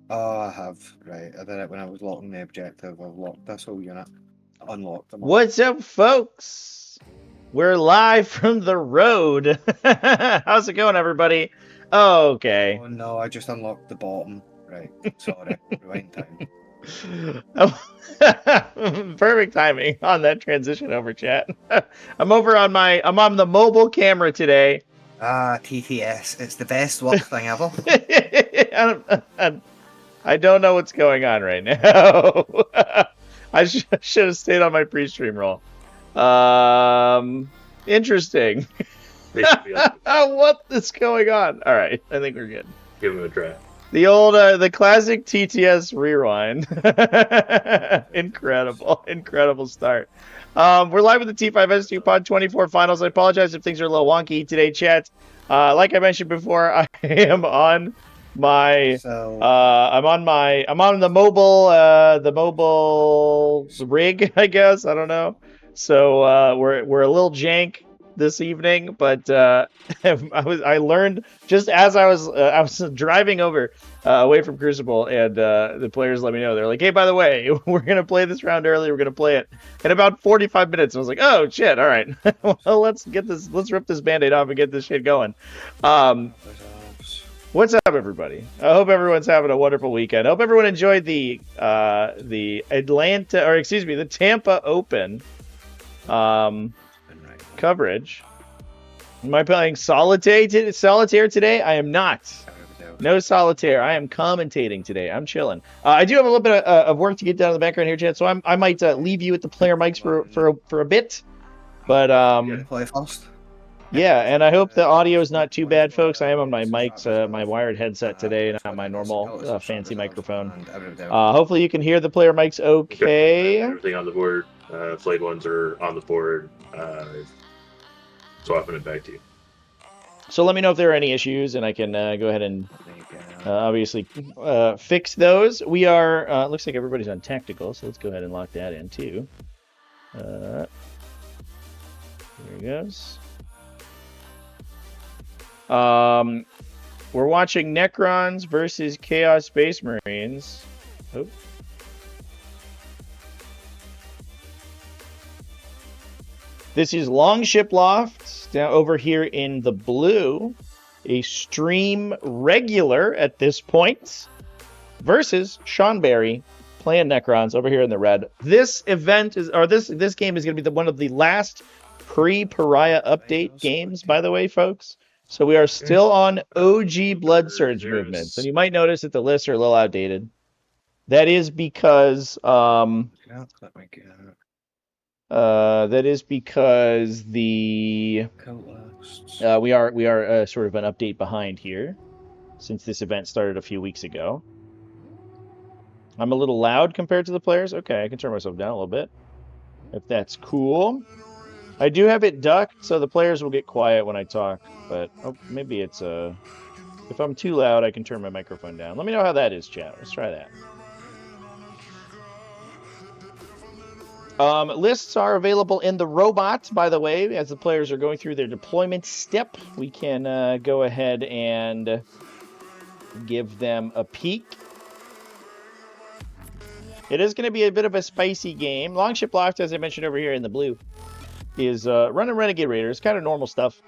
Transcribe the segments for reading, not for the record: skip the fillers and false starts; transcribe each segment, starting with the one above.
Oh, I have. Right. I did it when I was locking the objective. I've locked this whole unit. Unlocked them all. What's up, folks? We're live from the road. How's it going, everybody? Oh, okay. Oh no, I just unlocked the bottom. Right. Sorry. Rewind time. Perfect timing on that transition over, chat. I'm on the mobile camera today. Ah, TTS. It's the best work thing ever. I don't know what's going on right now. I should have stayed on my pre-stream roll. Interesting. What is going on? All right, I think we're good. Give him a try. The old, the classic TTS rewind. Incredible start. We're live with the T5S2 Pod 24 finals. I apologize if things are a little wonky today, chat. Like I mentioned before, I am on my, I'm on the mobile rig, I guess. I don't know. So we're a little jank this evening, but I learned just as I was driving over away from Crucible, and the players let me know. They're like, "Hey, by the way, we're gonna play this round early. We're gonna play it in about 45 minutes." I was like, "Oh shit! All right, well let's rip this band-aid off and get this shit going." What's up, everybody? I hope everyone's having a wonderful weekend. I hope everyone enjoyed the Tampa Open coverage. Am I playing solitaire today? I am not. No solitaire. I am commentating today. I'm chilling. I do have a little bit of work to get done in the background here, chat. So I might leave you at the player mics for a bit. But Play first. yeah, and I hope the audio is not too bad, folks. I am on my mics, my wired headset today, not my normal fancy microphone. Hopefully you can hear the player mics okay. Everything on the board. Flayed ones are on the board. Swapping it back to you. So let me know if there are any issues, and I can go ahead and obviously fix those. We are, looks like everybody's on tactical, so let's go ahead and lock that in too. There he goes. We're watching Necrons versus Chaos Space Marines. Oh. This is Longship Loft down over here in the blue, a stream regular at this point, versus Sean Barry playing Necrons over here in the red. This event is, or this game is going to be one of the last pre-Pariah update games, by the way, folks. So we are still on OG Blood Surge movements, and you might notice that the lists are a little outdated. That is because the we are sort of an update behind here, since this event started a few weeks ago. I'm a little loud compared to the players. Okay, I can turn myself down a little bit, if that's cool. I do have it ducked, so the players will get quiet when I talk, but maybe it's if I'm too loud, I can turn my microphone down. Let me know how that is, chat. Let's try that. Lists are available in the robot, by the way, as the players are going through their deployment step. We can go ahead and give them a peek. It is going to be a bit of a spicy game. Longship Loft, as I mentioned over here in the blue, is running Renegade Raiders, kind of normal stuff.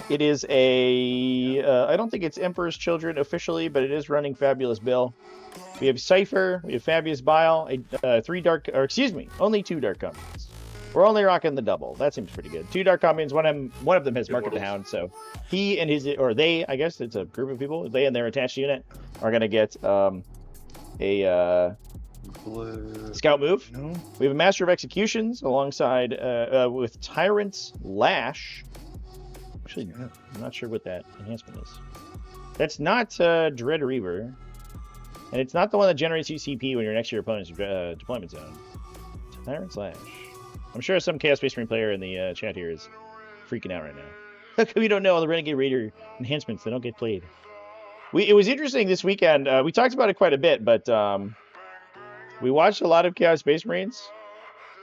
It is I don't think it's Emperor's Children officially, but it is running Fabulous Bill. We have Cypher, we have Fabius Bile, only 2 Dark Communes. We're only rocking the double. That seems pretty good. 2 Dark Communes, one of them has Mark of the Hound, so he and his, or they, I guess it's a group of people, they and their attached unit are going to get a scout move. No. We have a Master of Executions alongside with Tyrant's Lash. Actually, I'm not sure what that enhancement is. That's not Dread Reaver. And it's not the one that generates UCP when you're next to your opponent's deployment zone. Tyrant's Lash. I'm sure some Chaos Space Marine player in the chat here is freaking out right now. We don't know all the Renegade Raider enhancements that don't get played. It was interesting this weekend. We talked about it quite a bit, but we watched a lot of Chaos Space Marines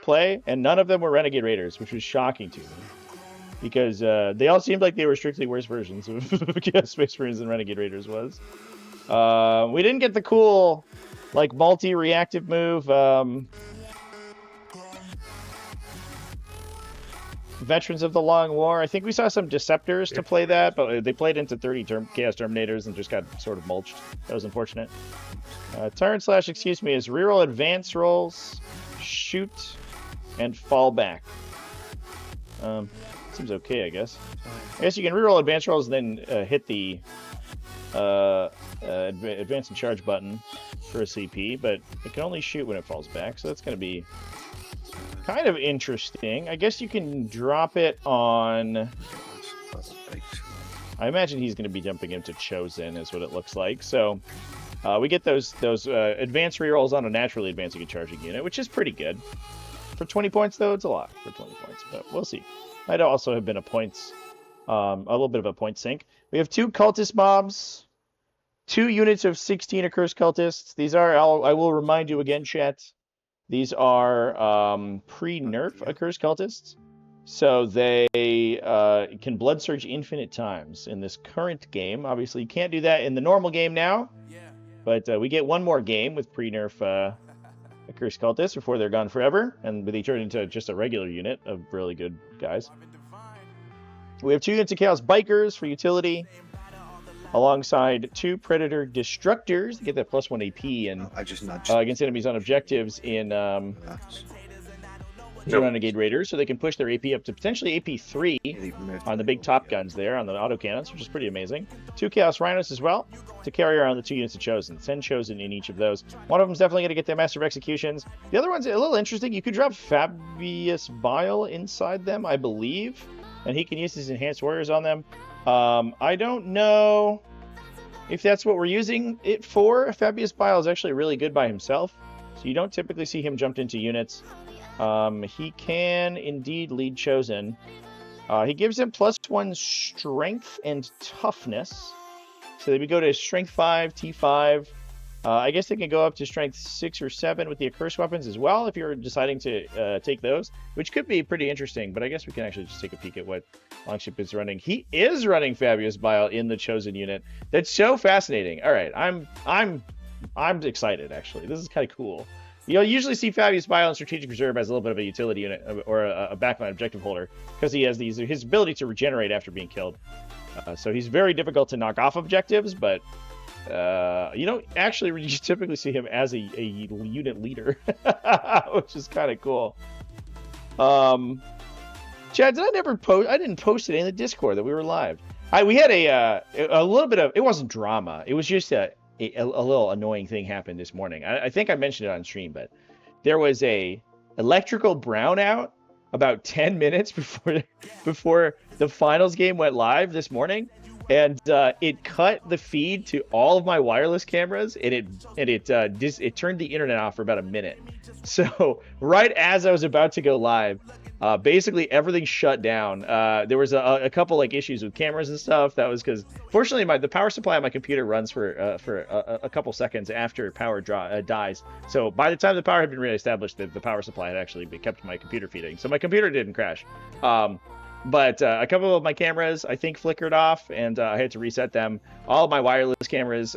play, and none of them were Renegade Raiders, which was shocking to me. Because they all seemed like they were strictly worse versions of Chaos Space Marines than Renegade Raiders was. We didn't get the cool, like, multi-reactive move. Veterans of the Long War. I think we saw some Deceptors to play that, but they played into 30 Chaos Terminators and just got sort of mulched. That was unfortunate. Turn / excuse me, is reroll advance rolls, shoot, and fall back. Seems okay, I guess. I guess you can reroll advance rolls and then hit the advance and charge button for a CP, but it can only shoot when it falls back, so that's going to be kind of interesting. I guess you can drop it on... I imagine he's going to be dumping into Chosen, is what it looks like. So we get those advanced rerolls on a naturally advancing and charging unit, which is pretty good. For 20 points, though, it's a lot for 20 points, but we'll see. Might also have been a little bit of a point sink. We have 2 cultist mobs, 2 units of 16 accursed cultists. These are, I will remind you again, chat, these are pre-nerf accursed cultists. So they can blood surge infinite times in this current game. Obviously, you can't do that in the normal game now. But we get one more game with pre-nerf accursed cultists before they're gone forever. And they turn into just a regular unit of really good guys. We have 2 units of Chaos Bikers for utility, alongside 2 Predator Destructors to get that +1 AP and against enemies on objectives in Renegade Raiders, so they can push their AP up to potentially AP 3 on the big top guns there, on the autocannons, which is pretty amazing. 2 Chaos Rhinos as well to carry around the 2 units of Chosen. 10 Chosen in each of those. One of them's definitely going to get their Master of Executions. The other one's a little interesting. You could drop Fabius Bile inside them, I believe, and he can use his Enhanced Warriors on them. I don't know if that's what we're using it for. Fabius Bile is actually really good by himself, so you don't typically see him jumped into units. He can indeed lead Chosen. He gives him +1 strength and toughness. So they would go to strength 5, T5. I guess they can go up to strength 6 or 7 with the accursed weapons as well if you're deciding to take those, which could be pretty interesting. But I guess we can actually just take a peek at what Longship is running. He is running Fabius Bile in the Chosen unit. That's so fascinating. All right, I'm excited actually. This is kind of cool. You'll usually see Fabius Bile in Strategic Reserve as a little bit of a utility unit or a backline objective holder because he has his ability to regenerate after being killed. So he's very difficult to knock off objectives, but you don't actually typically see him as a unit leader, which is kind of cool. Chad, I didn't post it in the Discord that we were live. We had a little bit of, it wasn't drama. It was just a little annoying thing happened this morning. I think I mentioned it on stream, but there was a electrical brownout about 10 minutes before the finals game went live this morning, and it cut the feed to all of my wireless cameras, and it turned the internet off for about a minute. So right as I was about to go live, basically everything shut down. There was a couple like issues with cameras and stuff. That was because fortunately the power supply on my computer runs for a couple seconds after power dies. So by the time the power had been reestablished, the power supply had actually kept my computer feeding. So my computer didn't crash. But a couple of my cameras, I think, flickered off, and I had to reset them. All of my wireless cameras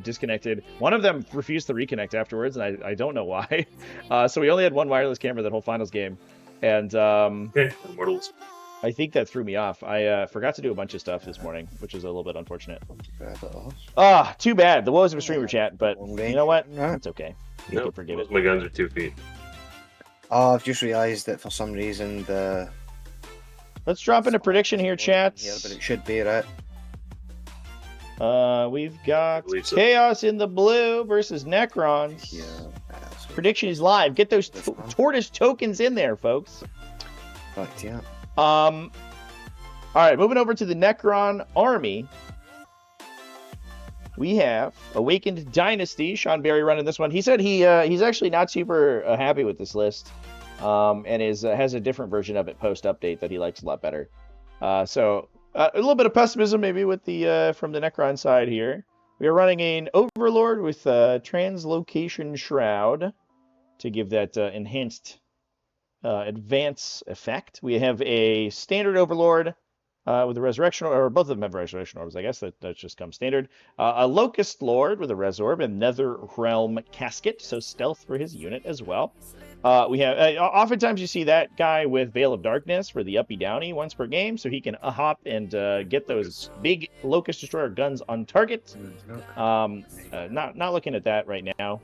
disconnected. One of them refused to reconnect afterwards, and I don't know why. So we only had one wireless camera that whole finals game. And Immortals. I think that threw me off. I forgot to do a bunch of stuff this morning, which is a little bit unfortunate. Too bad. The woes of a streamer chat, but you know what? It's okay. You can forgive it. My guns are 2 feet. Oh, I've just realised that for some reason Let's drop in a prediction here, chat. Yeah, but it should be, right? We've got Chaos in the blue versus Necrons. Yeah. Prediction is live. Get those Tortoise tokens in there, folks. Right, yeah. All right, moving over to the Necron army. We have Awakened Dynasty. Sean Berry running this one. He said he's actually not super happy with this list. And has a different version of it post-update that he likes a lot better. So a little bit of pessimism maybe with the from the Necron side here. We are running an Overlord with Translocation Shroud to give that enhanced advance effect. We have a standard Overlord with the Resurrection, or both of them have Resurrection Orbs, I guess. That just comes standard. A Locust Lord with a Res Orb and Nether Realm Casket, so stealth for his unit as well. We have oftentimes you see that guy with Veil of Darkness for the uppy downy once per game, so he can hop and get those big Locust Destroyer guns on target. Not looking at that right now.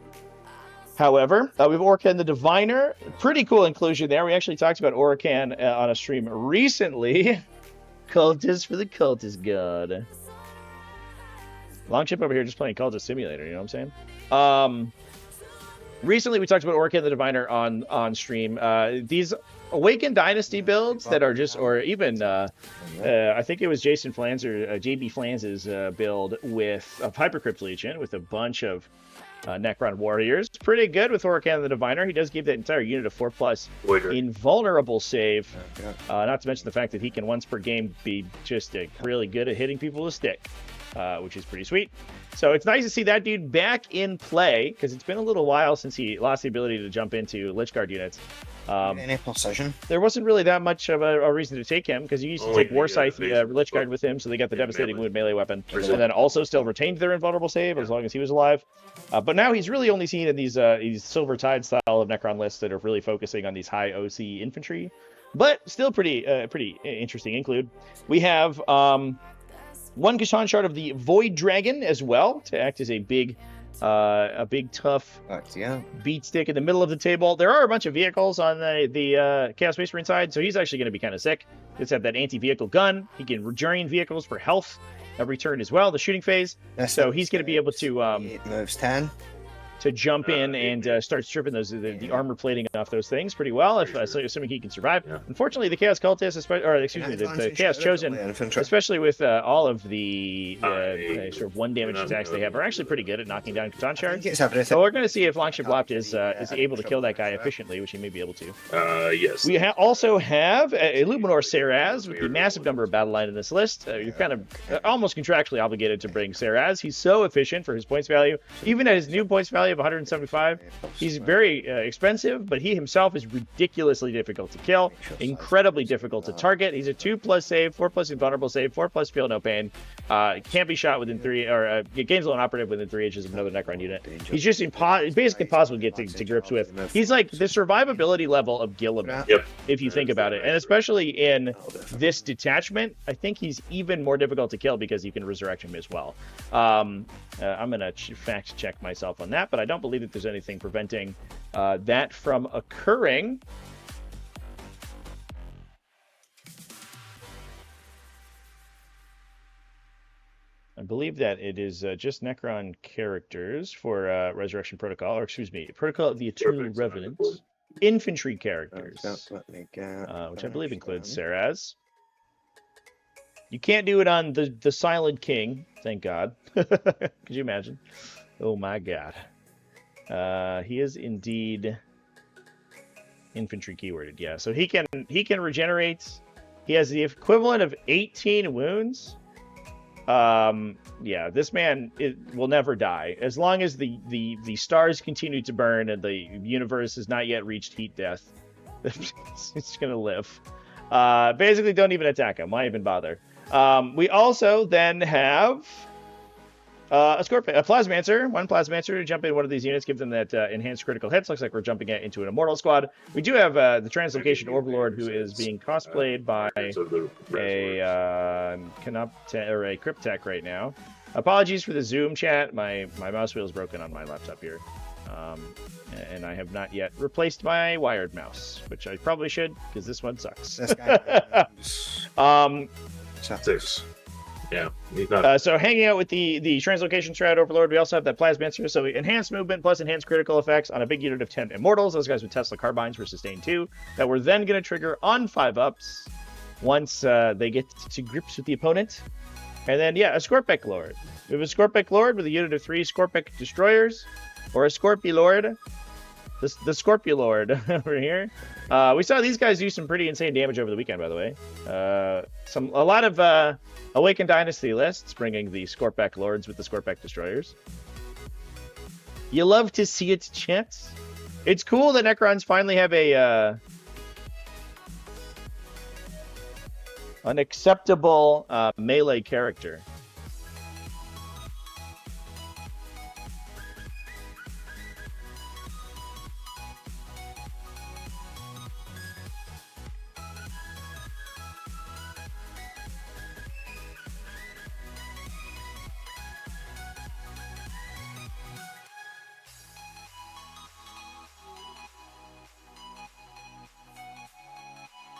However, we have Orakan the Diviner. Pretty cool inclusion there. We actually talked about Orakan on a stream recently. Cultist for the Cultist God. Longship over here just playing Cultist Simulator, you know what I'm saying? Recently, we talked about Orakan the Diviner on stream. These Awakened Dynasty builds that are just, or even, I think it was Jason Flans or JB Flans' build with a Hypercrypt Legion with a bunch of Necron warriors. Pretty good with Orakan the Diviner. He does give that entire unit a 4+ invulnerable save. Not to mention the fact that he can once per game be just really good at hitting people with a stick, which is pretty sweet. So it's nice to see that dude back in play, because it's been a little while since he lost the ability to jump into Lichguard units. Any precision? There wasn't really that much of a reason to take him, because you used to take Warscythe Lichguard with him, so they got the devastating wound melee weapon, and then also still retained their invulnerable save as long as he was alive. But now he's really only seen in these Silver Tide style of Necron lists that are really focusing on these high OC infantry, but still pretty interesting include. We have one Kashan shard of the Void Dragon as well to act as a big tough beat stick in the middle of the table. There are a bunch of vehicles on the Chaos Space Marine side, so he's actually going to be kind of sick. Let's have that anti-vehicle gun. He can rejoin vehicles for health every turn as well, the shooting phase. So he's going to be able to it moves 10 to jump in and start stripping the armor plating off those things pretty well, assuming he can survive. Unfortunately, the Chaos Cultists, the Chaos Chosen, especially with all of the sort of 1 damage attacks they have, are actually pretty good at knocking down Catan shards. So we're going to see if Longship Loft is able to kill that guy efficiently, which he may be able to. Yes. We also have Illuminor Saraz with the massive number of battle line in this list. You're kind of almost contractually obligated to bring Saraz. He's so efficient for his points value. Even at his new points value of 175, he's very expensive, but he himself is ridiculously difficult to kill, incredibly difficult to target. He's a 2+ save, 4+ invulnerable save, 4+ feel no pain. Can't be shot within 3, or games alone operative within 3 inches of another Necron unit. He's just basically impossible to get to grips with. He's like the survivability level of Gilliman, if you think about it, and especially in this detachment, I think he's even more difficult to kill because you can resurrect him as well. I'm gonna fact check myself on that, but I don't believe that there's anything preventing that from occurring. I believe that it is just Necron characters for Resurrection Protocol, or excuse me, Protocol of the Eternal Revenant. Infantry characters, which I believe includes Saraz. You can't do it on the Silent King, thank God. Could you imagine? Oh my God. He is indeed infantry keyworded, yeah. So he can regenerate. He has the equivalent of 18 wounds. Yeah, this man will never die as long as the stars continue to burn and the universe has not yet reached heat death. It's gonna live. Basically, don't even attack him. Why even bother? We also then have a Plasmancer, one Plasmancer to jump in one of these units, give them that enhanced critical hits. Looks like we're jumping into an Immortal squad. We do have the Translocation Overlord, who is being cosplayed by a Cryptech right now. Apologies for the Zoom chat. My mouse wheel is broken on my laptop here. And I have not yet replaced my wired mouse, which I probably should, because this one sucks. This guy Six. Yeah, he's not. So hanging out with the Translocation Shroud Overlord, we also have that Plasmancer. So enhanced movement plus enhanced critical effects on a big unit of 10 Immortals. Those guys with Tesla Carbines for Sustain 2. That we're then going to trigger on 5-ups once they get to grips with the opponent. And then, yeah, a Scorpec Lord. We have a Scorpec Lord with a unit of 3 Scorpec Destroyers. Or a Scorpio Lord. The Scorpio Lord over here. We saw these guys do some pretty insane damage over the weekend, by the way. A lot of Awakened Dynasty lists bringing the Scorpec Lords with the Scorpec Destroyers. You love to see it, chat. It's cool that Necrons finally have a An acceptable melee character.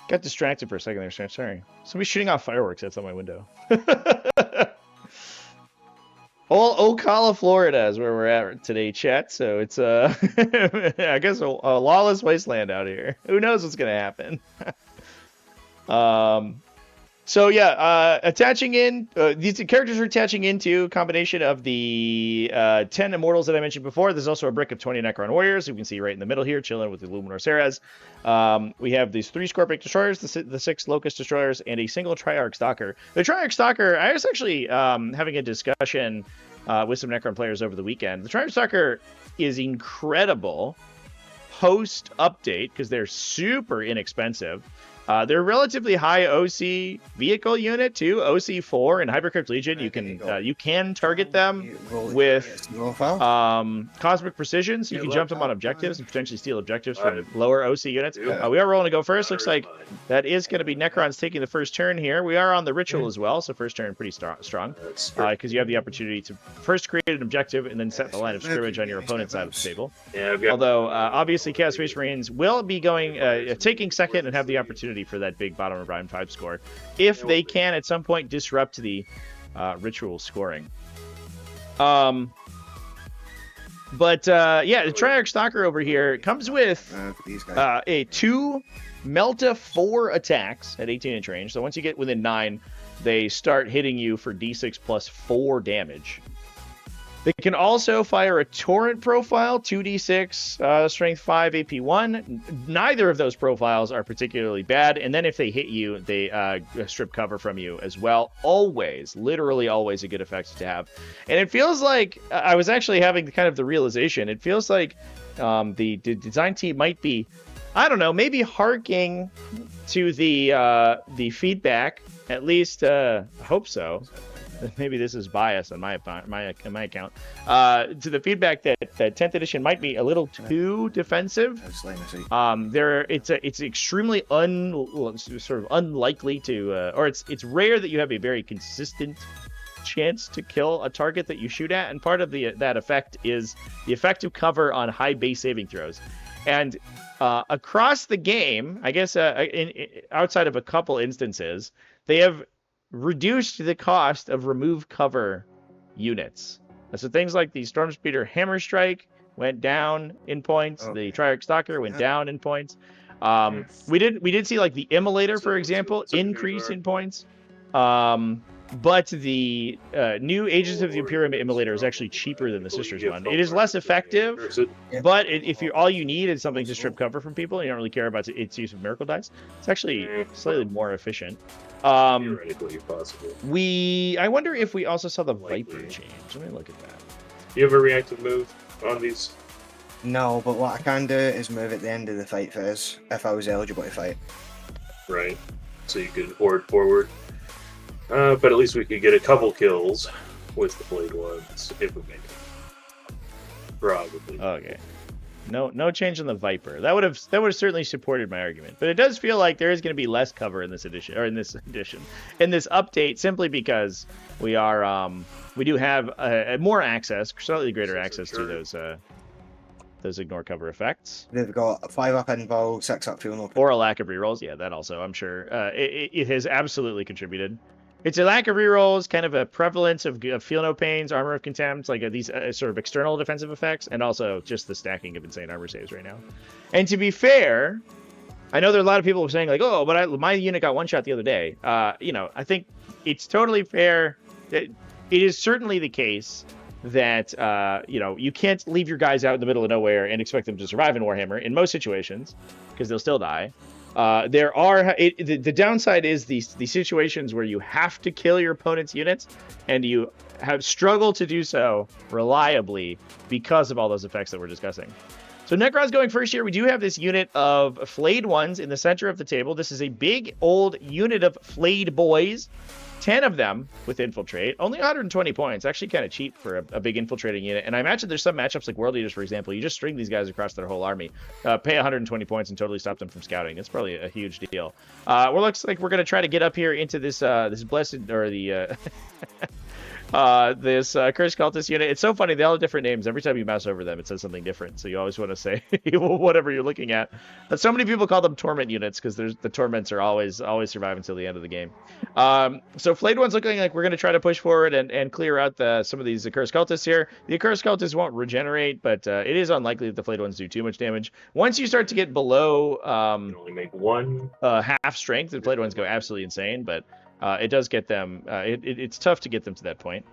Got distracted for a second there, sorry. Somebody's shooting off fireworks outside my window. Ocala, Florida is where we're at today, chat. So it's I guess a lawless wasteland out here. Who knows what's gonna happen? So yeah, attaching in these characters are attaching into a combination of the 10 immortals that I mentioned before. There's also a brick of 20 Necron warriors. You can see right in the middle here, chilling with the Luminor Ceres. We have these 3 Scorpic destroyers, the 6 Locust destroyers, and a single Triarch Stalker. The Triarch Stalker, I was actually having a discussion with some Necron players over the weekend. The Triarch Stalker is incredible post update because they're super inexpensive. They're a relatively high OC vehicle unit too. OC4 and Hypercrypt Legion. You can target them with cosmic precision, so you can jump them on objectives and potentially steal objectives from lower OC units. We are rolling to go first. Looks like that is going to be Necrons taking the first turn here. We are on the ritual as well, so first turn pretty strong because you have the opportunity to first create an objective and then set the line of scrimmage on your opponent's side of the table. Although obviously Chaos Space Marines will be going taking second and have the opportunity for that big bottom of round 5 score if they can at some point disrupt the ritual scoring. Yeah, the Triarch Stalker over here comes with a 2 Melta 4 attacks at 18-inch range. So once you get within 9, they start hitting you for d6 plus 4 damage. They can also fire a Torrent profile, 2d6, strength 5, AP 1. Neither of those profiles are particularly bad. And then if they hit you, they strip cover from you as well. Always, literally always a good effect to have. And it feels like, I was actually having kind of the realization, it feels like the design team might be, I don't know, maybe harking to the feedback. At least, I hope so. Maybe this is bias on my account. To the feedback that 10th edition might be a little too defensive. It's extremely unlikely to, or it's rare that you have a very consistent chance to kill a target that you shoot at, and part of that effect is the effective cover on high base saving throws. And across the game, I guess outside of a couple instances, they have reduced the cost of remove cover units. So things like the Stormspeeder Hammer Strike went down in points. The Triarch Stalker went down in points. We did see like the Immolator, for example, increase in points. But the new Agents of the Imperium Immolator is actually cheaper than the Sisters one. It is less effective, but if all you need is something to strip cover from people, and you don't really care about its use of miracle dice, it's actually slightly more efficient. Theoretically possible. I wonder if we also saw the Viper change. Let me look at that. You have a reactive move on these? No, but what I can do is move at the end of the fight phase if I was eligible to fight. Right. So you could horde forward. But at least we could get a couple kills with the blade ones if we make it. Probably. Okay. No change on the Viper. That would have certainly supported my argument. But it does feel like there is going to be less cover in this edition, in this update, simply because we do have more access, slightly greater access to those ignore cover effects. They've got 5-up invul, 6-up fuel no. Or a lack of rerolls. Yeah, that also, I'm sure. It has absolutely contributed. It's a lack of rerolls, kind of a prevalence of feel no pains, armor of contempt, like these sort of external defensive effects, and also just the stacking of insane armor saves right now. And to be fair, I know there are a lot of people saying like, oh, but my unit got one shot the other day. I think it's totally fair. It is certainly the case that you can't leave your guys out in the middle of nowhere and expect them to survive in Warhammer in most situations, because they'll still die. The downside is the situations where you have to kill your opponent's units, and you have struggled to do so reliably because of all those effects that we're discussing. So Necron's going first here. We do have this unit of flayed ones in the center of the table. This is a big old unit of flayed boys. 10 of them with infiltrate. Only 120 points. Actually kind of cheap for a big infiltrating unit. And I imagine there's some matchups like World Eaters, for example. You just string these guys across their whole army. Pay 120 points and totally stop them from scouting. It's probably a huge deal. Well, looks like we're going to try to get up here into this this blessed, or the... this Cursed Cultist unit. It's so funny. They all have different names. Every time you mouse over them, it says something different. So you always want to say whatever you're looking at. But so many people call them torment units because the torments are always survive until the end of the game. So flayed one's looking like we're going to try to push forward and clear out some of these Accursed Cultists here. The Accursed Cultists won't regenerate, but it is unlikely that the flayed ones do too much damage. Once you start to get below You can only make one. half strength, the flayed ones go absolutely insane, but it does get them. It's tough to get them to that point.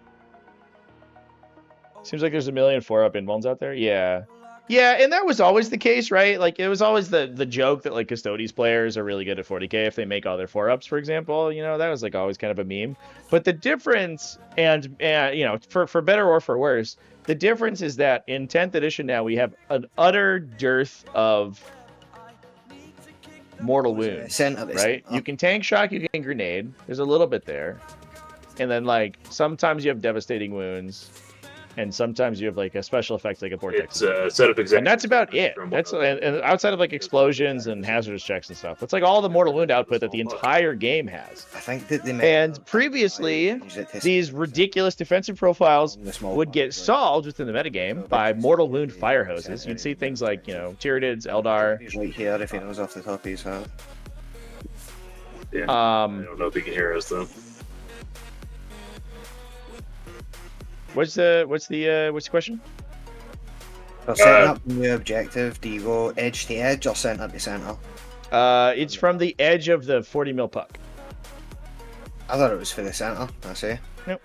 Seems like there's a million 4-up invulns out there. Yeah, and that was always the case, right? Like it was always the joke that like Custodes players are really good at 40k if they make all their 4-ups, for example. You know, that was like always kind of a meme. But the difference, and you know, for better or for worse, the difference is that in 10th edition now we have an utter dearth of mortal wounds, right? You can tank shock, you can grenade. There's a little bit there, and then like sometimes you have devastating wounds, and sometimes you have like a special effect like a vortex. It's set up exactly. And that's about it. That's and outside of like explosions and hazardous checks and stuff. That's like all the mortal wound output that the entire game has. I think that and previously, these ridiculous defensive profiles would get solved within the metagame by mortal wound fire hoses. You'd see things like, you know, Tyranids, Eldar. He's right here if he knows off the top of his head. Yeah. I don't know if he can hear us though. What's the question? For setting up the objective, do you go edge to edge or center to center? It's from the edge of the 40 mil puck. I thought it was for the center. I see. Nope.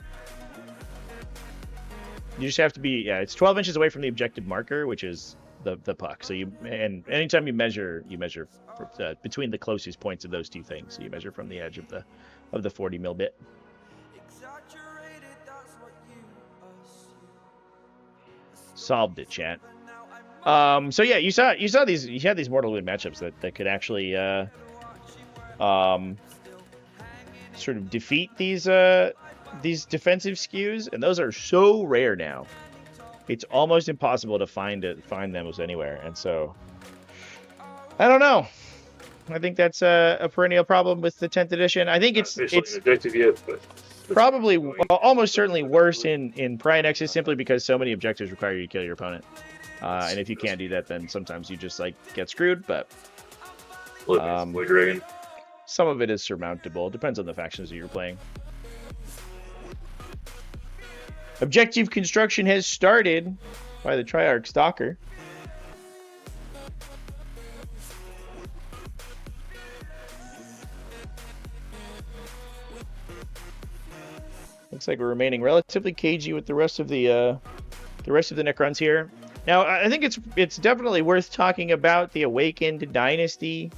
You just have to be, it's 12 inches away from the objective marker, which is the puck. So and anytime you measure between the closest points of those two things. So you measure from the edge of the 40 mil bit. Solved it, chat. So yeah, you had these mortal wound matchups that could actually sort of defeat these defensive skews, and those are so rare now. It's almost impossible to find them anywhere, and so I don't know. I think that's a perennial problem with the 10th edition. I think it's objective yet, but probably almost certainly worse in Pariah Nexus, simply because so many objectives require you to kill your opponent. And if you can't do that, then sometimes you just like get screwed. But some of it is surmountable. It depends on the factions that you're playing. Objective construction has started by the Triarch Stalker. Looks like we're remaining relatively cagey with the rest of the Necrons here. Now, I think it's definitely worth talking about the Awakened Dynasty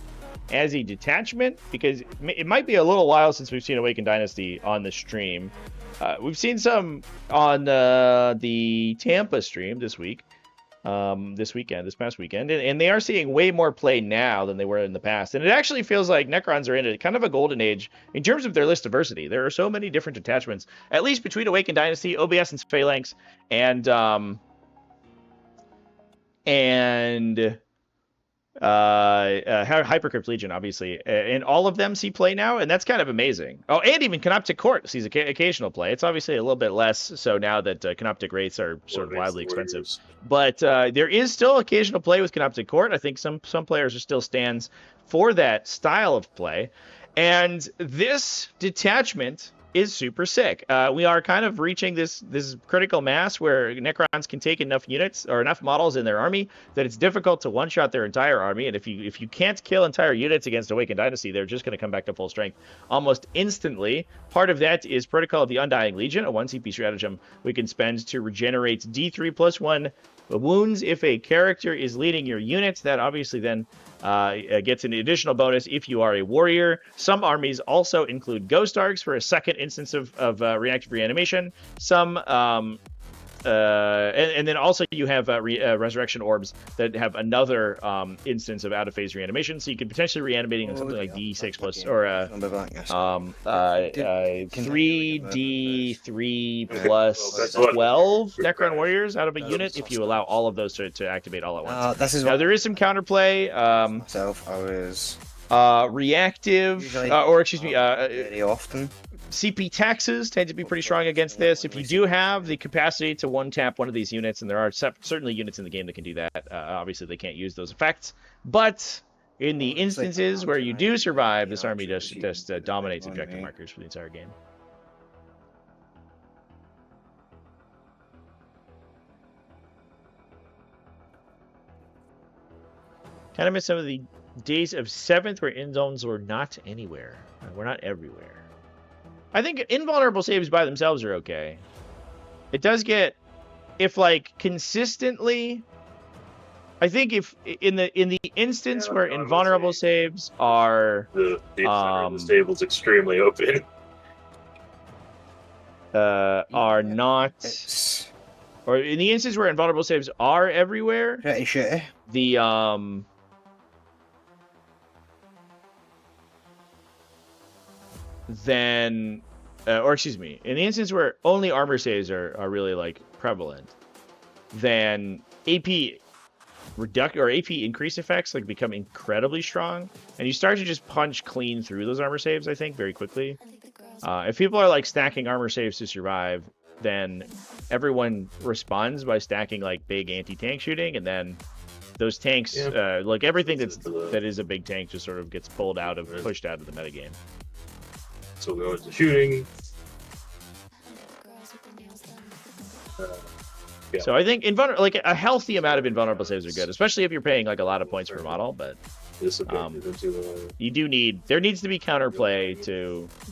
as a detachment, because it might be a little while since we've seen Awakened Dynasty on the stream. We've seen some on the Tampa stream this past weekend, and they are seeing way more play now than they were in the past. And it actually feels like Necrons are in a kind of a golden age in terms of their list diversity. There are so many different detachments, at least between Awakened Dynasty, OBS and Phalanx, and Hypercrypt Legion, obviously, and all of them see play now, and that's kind of amazing. Oh, and even Canoptic Court sees occasional play. It's obviously a little bit less so now that Canoptic rates are sort of wildly expensive, but there is still occasional play with Canoptic Court. I think some players are still stands for that style of play, and this detachment is super sick. We are kind of reaching this critical mass where Necrons can take enough units or enough models in their army that it's difficult to one-shot their entire army. And if you can't kill entire units against Awakened Dynasty, they're just going to come back to full strength almost instantly. Part of that is Protocol of the Undying Legion, a 1 CP stratagem we can spend to regenerate D3+1 wounds if a character is leading your units. That obviously then gets an additional bonus if you are a warrior. Some armies also include Ghost Arcs for a second instance of reactive reanimation. Some and then also you have resurrection orbs that have another instance of out of phase reanimation, so you could potentially reanimating on something like D6 plus or 3D3 plus 12 Necron warriors out of a unit if you allow all of those to activate all at once. This is Now there is some counterplay. Myself, I was reactive, usually or excuse me, very often. CP taxes tend to be pretty strong against this. If you do have the capacity to one-tap one of these units, and there are certainly units in the game that can do that, obviously they can't use those effects. But in the instances where you do survive, this army just dominates objective markers for the entire game. Kind of miss some of the days of 7th where end zones were not anywhere. We're not everywhere. I think invulnerable saves by themselves are okay. It does get, if like consistently, I think if in the instance where invulnerable saves are the table's extremely open. Are not, or in the instance where invulnerable saves are everywhere, Pretty shitty. the then or excuse me, in the instance where only armor saves are really like prevalent, then AP reduct or AP increase effects like become incredibly strong, and you start to just punch clean through those armor saves, I think, very quickly. If people are like stacking armor saves to survive, then everyone responds by stacking like big anti-tank shooting, and then those tanks, like everything that is a big tank, just sort of gets pushed out of the metagame. So we go into shooting. So I think like a healthy amount of invulnerable saves are good, especially if you're paying like a lot of points per model. But there needs to be counterplay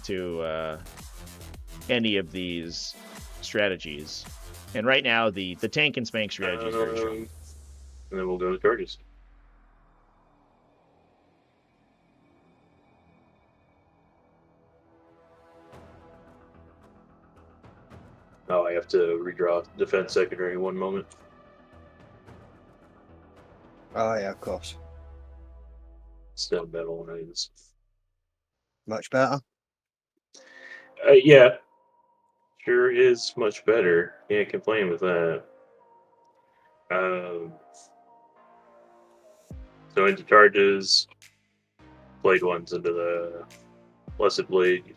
to any of these strategies. And right now the tank and spank strategy is very strong. And then we'll go to charges. Oh, I have to redraw defense secondary 1 moment. Oh yeah, of course. Still metal lines. Much better. Yeah, sure is much better. Can't complain with that. So into charges, blade ones into the Blessed Blade,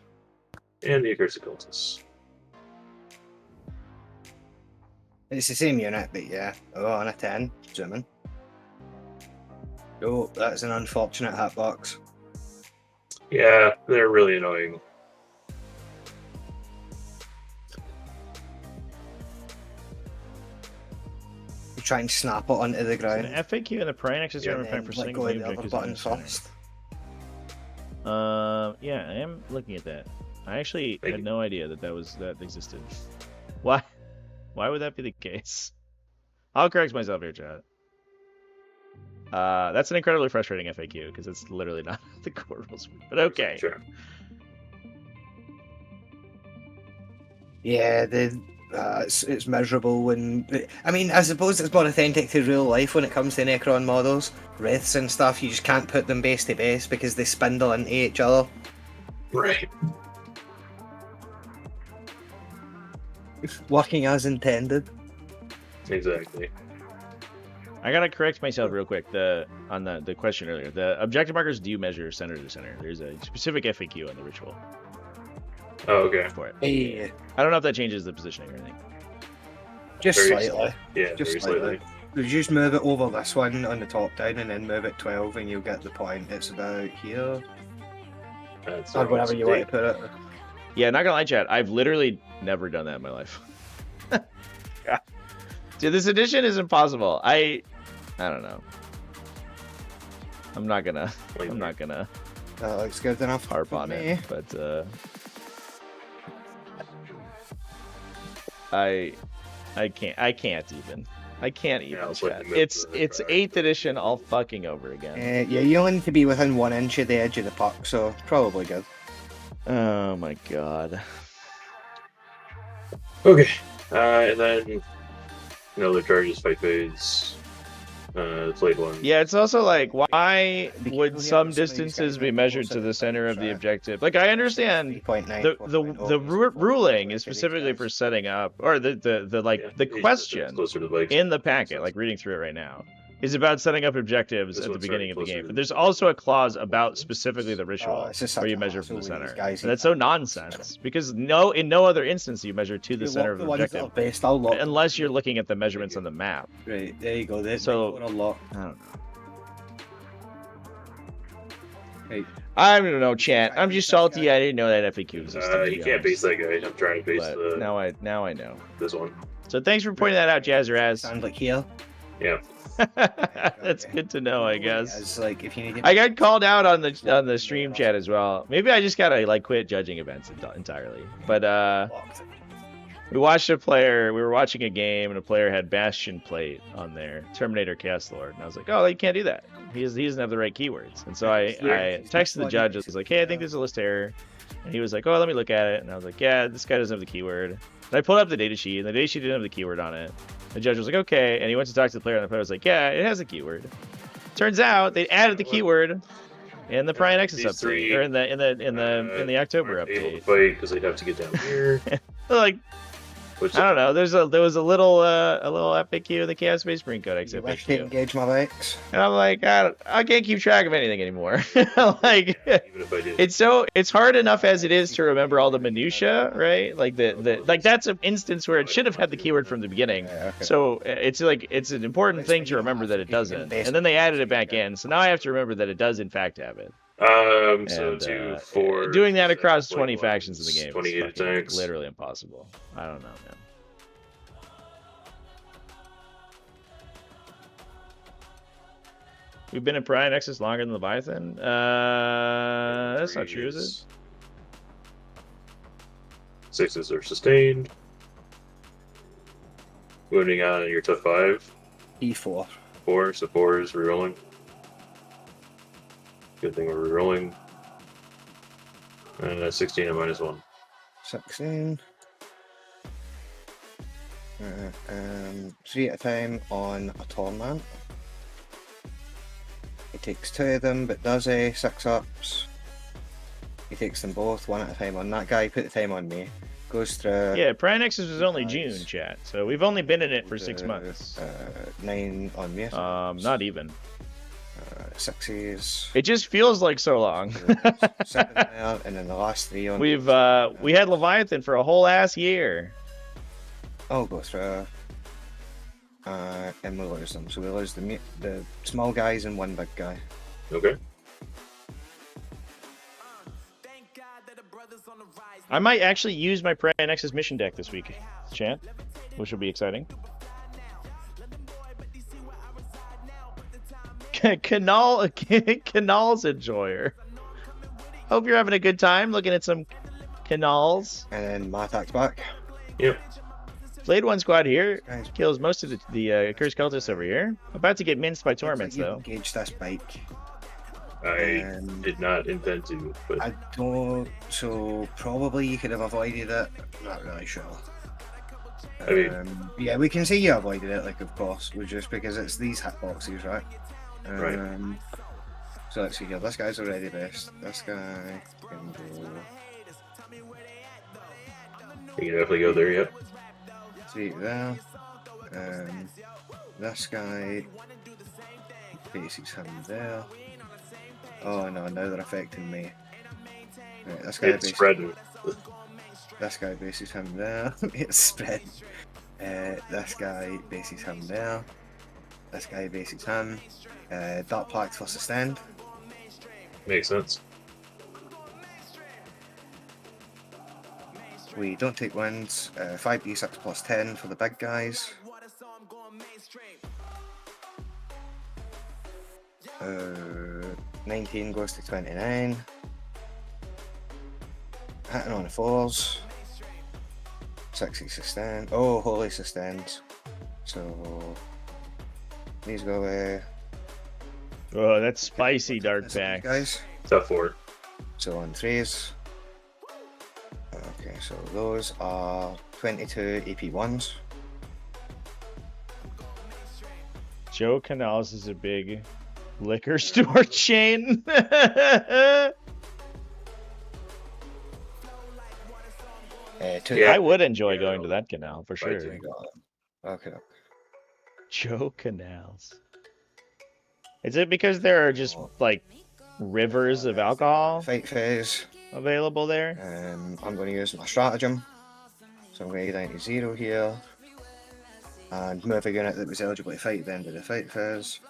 and the Accursed Cultist. It's the same unit, but yeah. Oh, on a 10. Zooming. Oh, that's an unfortunate hitbox. Yeah, they're really annoying. You try and snap it onto the ground. So the FAQ and the Prynax is effect for let single go of game the other object button is in first. Yeah, I am looking at that. I actually had no idea that existed. Why would that be the case? I'll correct myself here, chat. That's an incredibly frustrating FAQ because it's literally not the core rules. But okay. Sure. Yeah, it's miserable when... I mean, I suppose it's more authentic to real life when it comes to Necron models. Wraiths and stuff, you just can't put them base to base because they spindle into each other. Right. Working as intended. Exactly. I gotta correct myself real quick. On the question earlier, the objective markers do measure center to center. There's a specific FAQ on the ritual. Oh, okay. For it. Yeah. I don't know if that changes the positioning or anything. Just Very slightly. Yeah, Just very slightly. slightly. You just move it over this one on the top down and then move it 12 and you'll get the point. It's about here. That's Or whatever you want to put it. Yeah, not gonna lie, chat. I've literally never done that in my life. Dude, this edition is impossible. I don't know. I'm not gonna That looks good enough. harp for on me. it, but I can't even. Yeah, Chat. It's 8th edition all fucking over again. Yeah, you only need to be within 1 inch of the edge of the puck, so probably good. Oh my god. Okay. And then Another charges fight phase. Played one. Yeah, it's also like, why Be would careful, some yeah, some of these distances guys be might measured also to the have center of the right. objective? Like, I understand 3.9, the 4.0, ruling is 4.0, specifically guys. for setting up, or the Yeah, the it's question closer to the bikes. in the packet, like reading through it right now, is about setting up objectives This at the one's beginning already of the closer game. to But the- there's also a clause about specifically the ritual it's just where such you a measure from hassle the with these center. guys And who that's so can't- nonsense because in no other instance you measure to the You center lock of the the ones that objective, are best, I'll lock them. unless you're looking at the measurements on the map. Right, there you go. They So- want to lock. I don't know. Right. I don't know, chat. I'm just salty. I didn't know that FAQ existed. You can't base that guy. I'm trying to base But now I know. this one. So thanks for pointing that out, Jazzaraz. Sound like here. Yeah. That's good to know, I guess. It's like if you need to... I got called out on the stream chat as well. Maybe I just gotta like quit judging events entirely. But we watched a player. We were watching a game, and a player had Bastion plate on there, Terminator Chaos Lord, and I was like, "Oh, you can't do that. He doesn't have the right keywords." And so I texted the judge. I was like, "Hey, I think there's a list error," and he was like, "Oh, let me look at it." And I was like, "Yeah, this guy doesn't have the keyword." And I pulled up the datasheet, and the datasheet didn't have the keyword on it. The judge was like, "Okay," and he went to talk to the player, and the player was like, "Yeah, it has a keyword." Turns out they added the keyword in the Prime Nexus These update, three, or in the October aren't able to update. fight because they'd have to get down here. Like, Which I don't know. There was a little FAQ in the Chaos Space Marine Codex You wish to FAQ, engage my bikes. and I'm like, I can't keep track of anything anymore. Like, even if I did. it's hard enough as it is to remember all the minutia, right? Like like that's an instance where it should have had the keyword from the beginning. Yeah, okay. So it's like it's an important thing to remember that it doesn't, and then they added it back in. So now I have to remember that it does in fact have it. So And, 2, 4. doing that across 7, 20 factions in the game 28 is fucking attacks. literally impossible. I don't know, man. We've been in Prime Nexus longer than Leviathan. That's not true, is it? 6s are sustained. Wounding on your tough 5. E4. 4, so 4 is rerolling. Good thing we're rerolling. And 16 and -1. 16. 3 at a time on a torment. He takes 2 of them, but does 6 ups. He takes them both 1 at a time on that guy. Put the time on me. Goes through. Yeah, Prime Nexus was only Nice. June, chat. So we've only been in it for 6 months. 9 on me. Not even. 6s. It just feels like so long. 7 there, and then the last 3 on. we had Leviathan for a whole ass year. I'll go through. And we lose them. So we lose the small guys and 1 big guy. Okay. I might actually use my Prime Nexus mission deck this week, chat, which will be exciting. Canals enjoyer. Hope you're having a good time looking at some canals. And then my attack's back. Yep. Blade 1 squad here Guys, kills most of the cursed cultists over here. About to get minced by torments you though. engage this bike. I did not intend to, but I don't. So probably you could have avoided it. Not really sure. I mean- yeah, we can see you avoided it, like of course, just because it's these hitboxes, right? Right. So let's see here. This guy's already best. This guy can go you can definitely go there. Yep. 3 there. This guy bases him there. Oh no, now they're affecting me. Right, this guy It's spreading. This guy bases him there. It's spread. This guy bases him there. This guy bases him. Dark Pact for sustained. Makes sense. We don't take wins. 5d6 plus 10 for the big guys. 19 goes to 29. Hitting on the 4s. 60 sustained. Oh, holy sustained. So these go away. Oh, that's spicy dark pack. Guys. Tough 4. So on 3s. Okay, so those are 22 AP1s. Joe Canals is a big liquor store chain. Yeah. I would enjoy going to that canal for Right, sure. Okay. Joe Canals. Is it because there are just like rivers of alcohol Fight phase. available there? I'm going to use my stratagem. So I'm going to get down to 0 here. And move a unit that was eligible to fight at the end of the fight phase.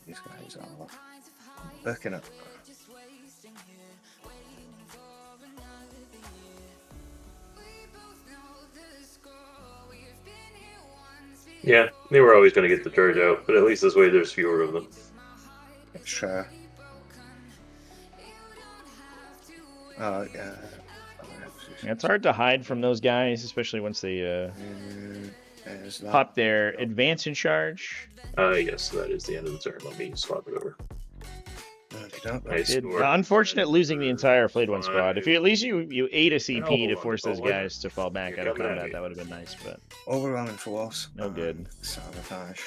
These guys are booking it. Yeah, they were always going to get the turret out, but at least this way there's fewer of them. It's true. Yeah, it's hard to hide from those guys, especially once they pop their advance in charge. Yes, that is the end of the turn. Let me swap it over. Nice score. Unfortunate losing the entire Flayed One squad. If you at least you ate a CP to force those guys to fall back out of combat, that would have been nice. But overwhelming force. No good. Sabotage.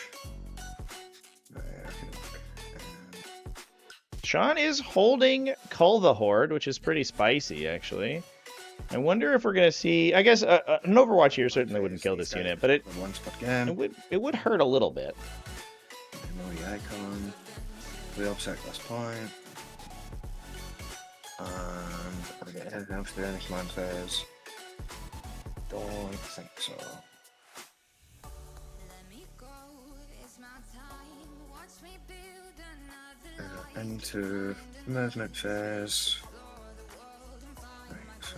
Sean is holding Cull the Horde, which is pretty spicy, actually. I wonder if we're going to see... I guess an Overwatch here certainly wouldn't kill this unit, but it would hurt a little bit. Ignore the icon. We upset this point. And we get anything else to do in this command phase? Don't think so. Into movement phase. Right, so.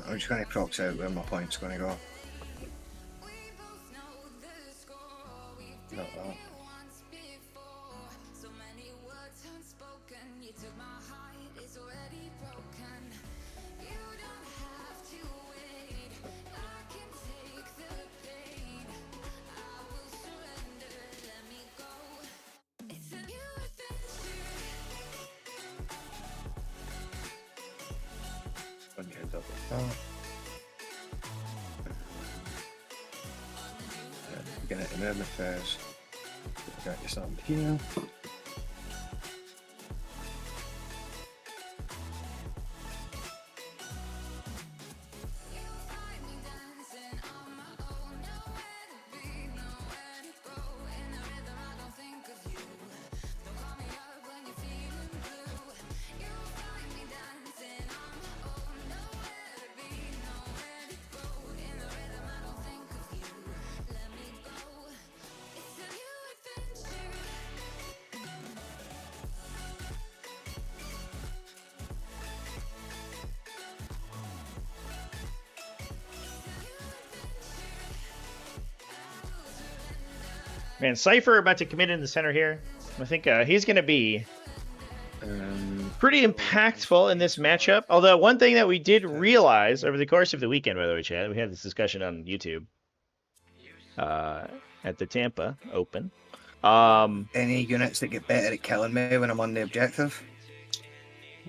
I'm just going to prox out where my point's going to go. Not that. Get it in movement phase. Got yourself here. Man, Cypher about to commit in the center here. I think he's going to be pretty impactful in this matchup. Although one thing that we did realize over the course of the weekend, by the way, Chad, we had this discussion on YouTube at the Tampa Open. Any units that get better at killing me when I'm on the objective?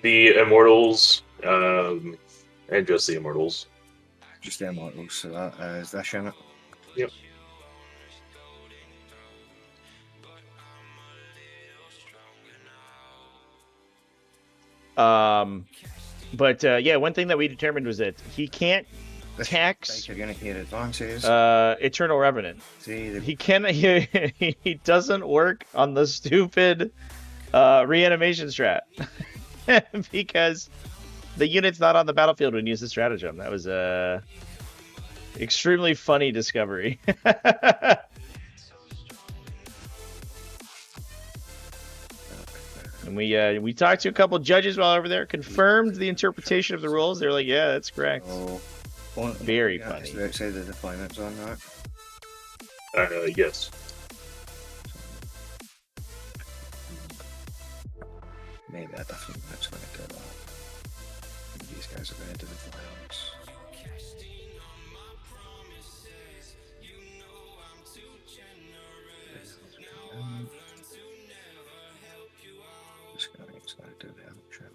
The Immortals, and just the Immortals. Just the Immortals, so that is this unit. Yep. But yeah, one thing that we determined was that he can't tax Eternal Revenant. See, he cannot. He doesn't work on the stupid reanimation strat because the unit's not on the battlefield when you use the stratagem. That was a extremely funny discovery. And we talked to a couple judges while over there, confirmed the interpretation of the rules. They're like, yeah, that's correct. Very funny. Should I say the deployments on that? Yes. Maybe I definitely that's going to do that. These guys are going to do the deployments. It's going to do the action.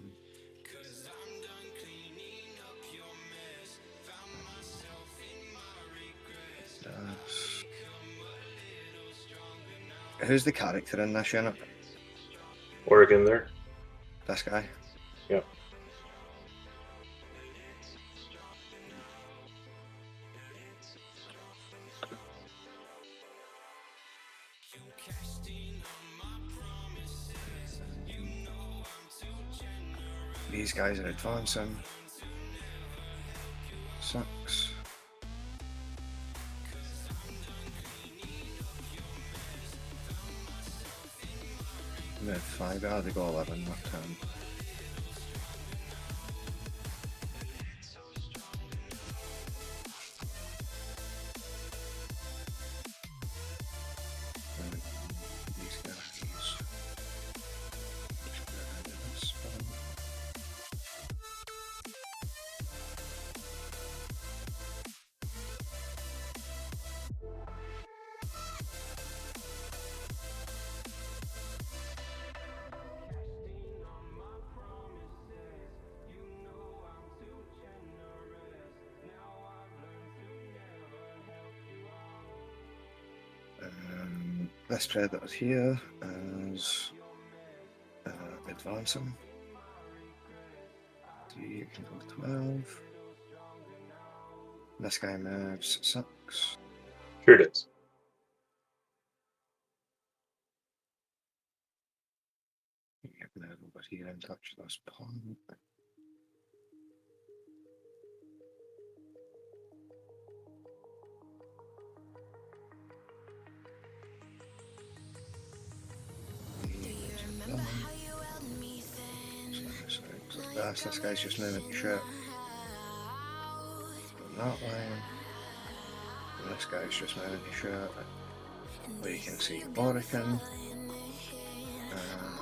Who's the character in this unit? Oregon there. This guy. Yep. These guys are advancing. 6. They had 5. Oh, they got 11, not 10. These guys. This predator here is advancing. 12. This guy moves 6. Here it is. Move over here and touch this pawn. This guy's just moving the shirt. That line. And this guy's just moving the shirt. Where you can see Oregon.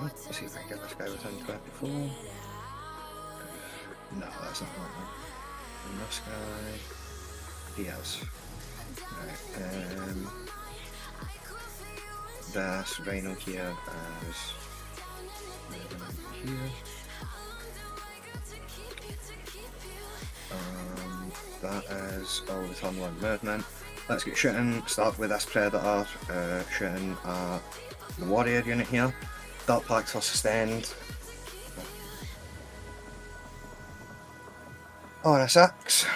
Let's see if I can get this guy within 24. No, that's not right. And this guy, he has. Right, this Rhino here is here. That is all the turn-one movement. Let's get shooting. Start with this predator, shooting at the warrior unit here. Dark Pact for sustained. On a 6.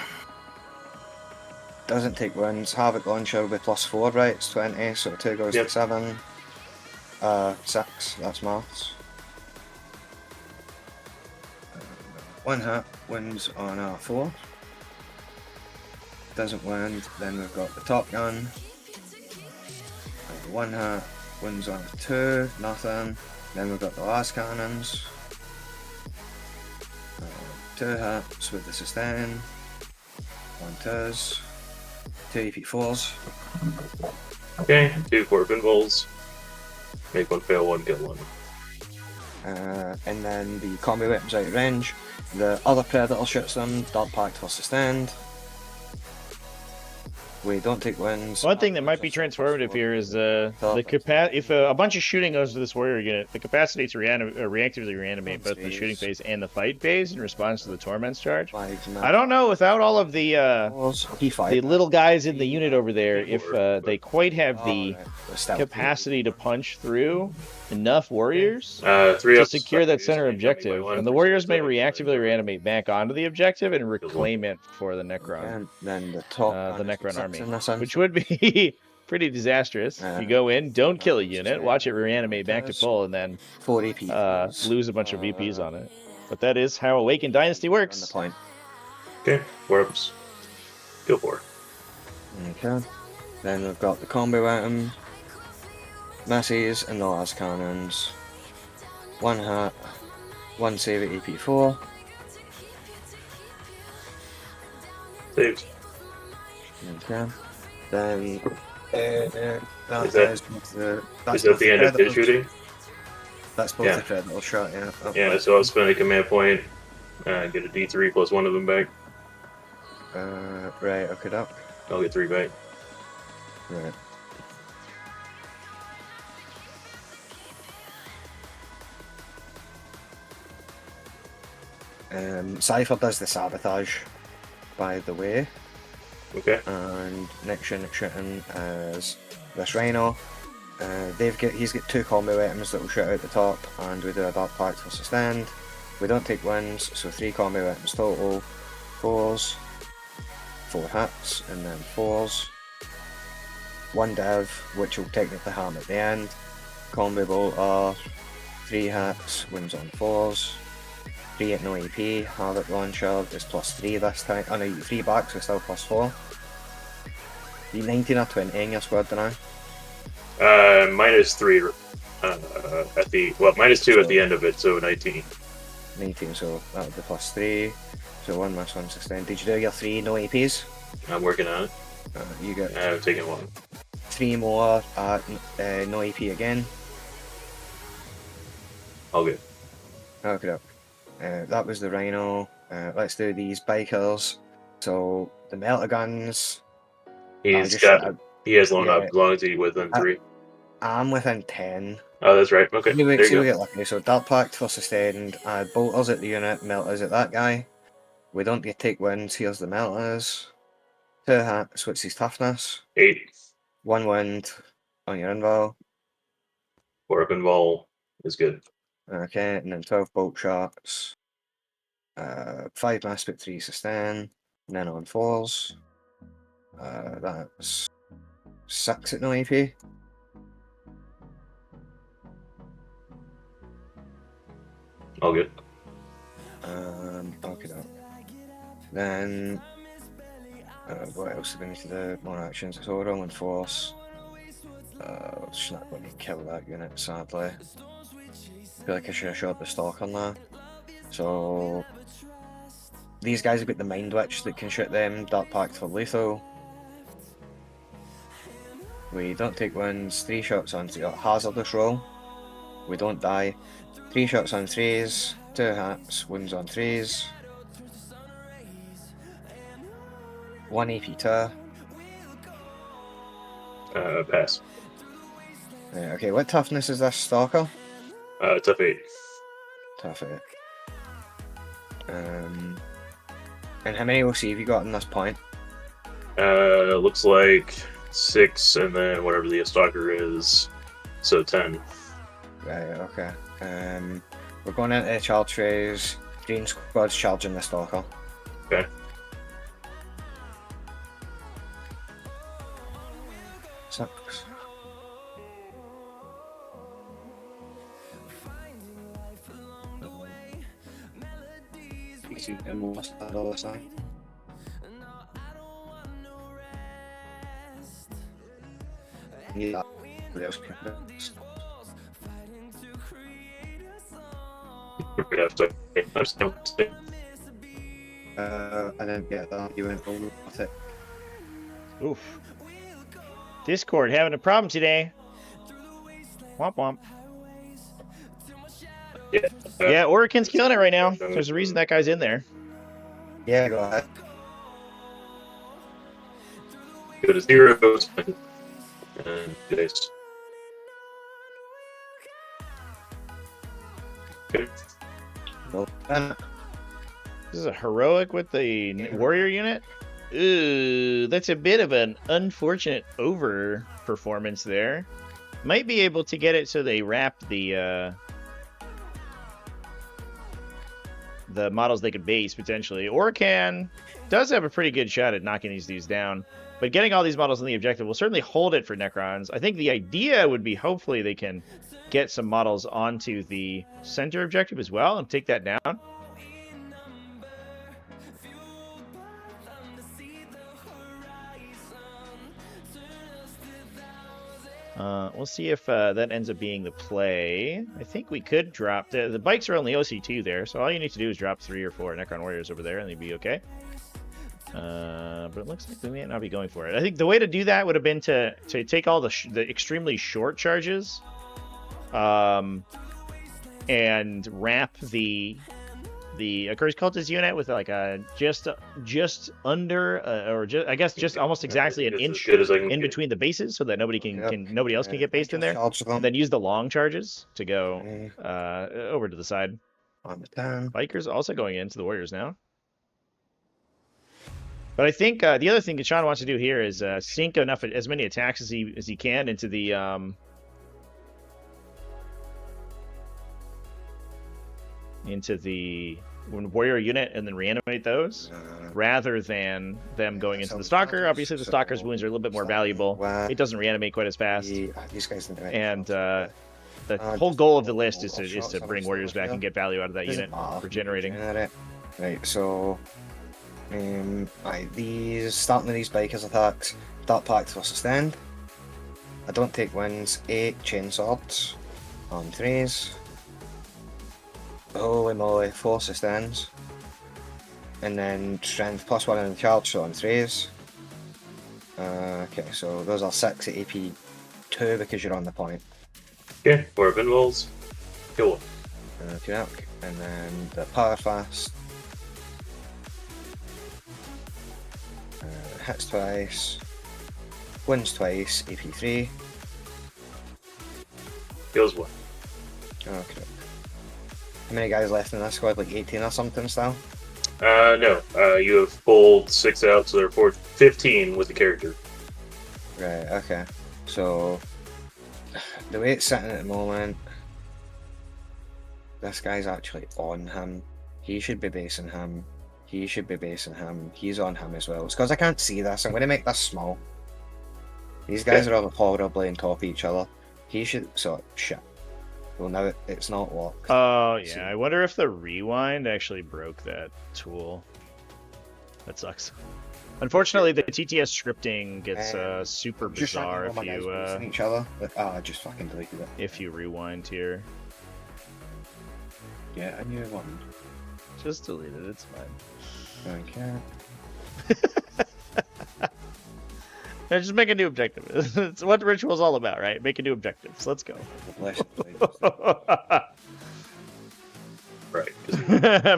Doesn't take wounds. Havoc launcher will be +4, right? It's 20, so 2 goes to 7. 6, that's maths. 1 hit, wins on a 4. Doesn't wound, then we've got the top gun. 1 hit, wins on a 2, nothing. Then we've got the last cannons. 2 hits with the sustain. 1 2s. 2 EP4s. Okay, 2 core pinballs. Make 1 fail, 1 kill 1. And then the combi weapons out of range. The other predator shoots them. Dark Pact for sustained. We don't take wins. One thing that might be transformative here is if a bunch of shooting goes to this warrior unit, the capacity to reactively reanimate both the shooting phase and the fight phase in response to the torment's charge. I don't know without all of the little guys in the unit over there if they quite have the capacity to punch through enough warriors to secure that center objective, and the warriors may reactively reanimate back onto the objective and reclaim it for the Necron. And then the Necron army, which would be pretty disastrous. You go in, don't kill a unit, watch it reanimate back to full, and then 4 EP lose a bunch of VPs on it. But that is how Awakened Dynasty works. Okay, warps. Go for it. Okay. Then we've got the combo item. Masses and the last cannons. 1 hit, 1 save at EP4. Saved. Okay. Then Is that the end of his shooting? That's both the predator shot, yeah. Yeah, so I'll spend a command point, get a D3 plus 1 of them back. Right, okay, up. I'll get 3 back. Right. Cypher does the sabotage, by the way. Okay. And next unit shooting is this Rhino. He's got 2 combo items that will shoot out the top, and we do a Dark Pact for sustained. We don't take wins, so 3 combo items total, 4s, 4 hits, and then 4s. 1 div, which will technically harm at the end. Combo bolter, 3 hits, wins on 4s. 3 at no AP, Havoc Launcher is +3 this time. Oh no, you get 3 back, so still +4. You 19 or 20 in your squad now? -3 at the -2 at the end of it, so 19. 19, so that would be +3. So 1 miss, 1 sustained. Did you do your 3 no APs? I'm working on it. You get I haven't taken one. 3 more at no AP again. All good. Okay, that was the Rhino. Let's do these bikers. So the melter guns. He has longevity within 3. I'm within 10. Oh, that's right. Okay. See, we there you go. get lucky. So Dark Pact for sustained. Bolters at the unit. Melters at that guy. We don't get take wins. Here's the melters. 2 hits. What's his toughness? 8. 1 wind on your invul. 4 up invul is good. Okay, and then 12 bolt shots. 5 mass but 3 sustain. And then on 4s. That's 6 at no AP. All good. Okay. Then what else do we need to do? More actions. So we're on force. Just not going to kill that unit, sadly. I feel like I should have shot the stalker now. So these guys have got the Mind Witch that can shoot them. Dark Pact for lethal. We don't take wins. 3 shots on hazardous roll. We don't die. 3 shots on 3s. 2 hits. Wounds on 3s. 1 AP 2. Pass. Okay, what toughness is this stalker? Tough 8. Tough 8. And how many OC have you got in this point? Looks like 6, and then whatever the stalker is, so 10. Right, okay. We're going into the charge phase. Green squad's charging the stalker. Okay. Sucks. Easy, and we'll start all this time. Yeah, what else can I do? I didn't get that. You went over with it. Oof. Discord having a problem today. Womp womp. Yeah, Oricon's killing it right now. There's a reason that guy's in there. Yeah, go ahead. Go to 0 and this. Okay. Well done. This is a heroic with the warrior unit. Ooh, that's a bit of an unfortunate over performance there. Might be able to get it so they wrap the models they could base potentially. Orcan does have a pretty good shot at knocking these dudes down, but getting all these models on the objective will certainly hold it for Necrons. I think the idea would be hopefully they can get some models onto the center objective as well and take that down. We'll see if that ends up being the play. I think we could drop... The bikes are only OC2 there, so all you need to do is drop 3 or 4 Necron Warriors over there, and they'd be okay. But it looks like we may not be going for it. I think the way to do that would have been to take all the extremely short charges and wrap the Accursed Cultist unit with like a just under or just I guess just almost exactly an inch in between the bases, so that nobody nobody else can get based in there. And then use the long charges to go over to the side. On the 10. Bikers also going into the Warriors now. But I think the other thing that Sean wants to do here is sink as many attacks as he can into the into the warrior unit and then reanimate those, rather than them going into the stalker. Obviously, the stalker's wounds are a little bit more valuable. It doesn't reanimate quite as fast. These guys didn't do it. And the whole goal of the list is to bring warriors back and get value out of that unit for generating. Right, so these starting with these bikers attacks. Dark Pact for sustained. I don't take wins. 8 chain swords on 3s. Holy moly, 4 sustains. And then strength +1 in the charge, so on 3s. Okay, so those are 6 at AP 2 because you're on the point. Okay, 4 pinballs. Kill one. Okay, and then the power fast. Hits twice. Wins twice, AP 3. Kills one. Okay. How many guys left in this squad? Like 18 or something still? No. You have pulled 6 out, so therefore 15 with the character. Right, okay. So, the way it's sitting at the moment, this guy's actually on him. He should be basing him. He should be basing him. He's on him as well. It's because I can't see this. I'm going to make this small. These guys are all horribly on top of each other. He should... So, shit. Well, now it's not locked. Oh, yeah. So, I wonder if the rewind actually broke that tool. That sucks. Unfortunately, the TTS scripting gets super bizarre if you each other. I just fucking deleted it. If you rewind here. Yeah, I knew one. Just delete it. It's fine. Okay. Now just make a new objective. It's what the ritual's all about, right? Make a new objectives. Let's go. Right.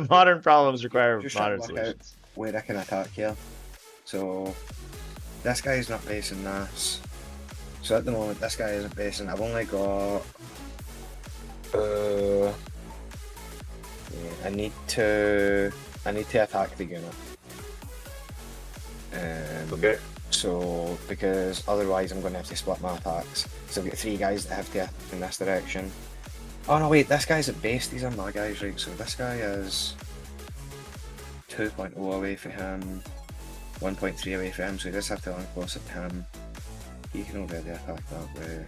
Modern problems require modern solutions. Where I can attack here. So this guy's not basing this. So at the moment this guy isn't basing. I've only got I need to attack the unit. Okay. So because otherwise I'm going to have to split my attacks. So I've got 3 guys that have to in this direction. Oh no, wait, this guy's at base. These are my guys, right? So this guy is 2.0 away from him, 1.3 away from him, so he does have to land closer to him. He can already attack that way.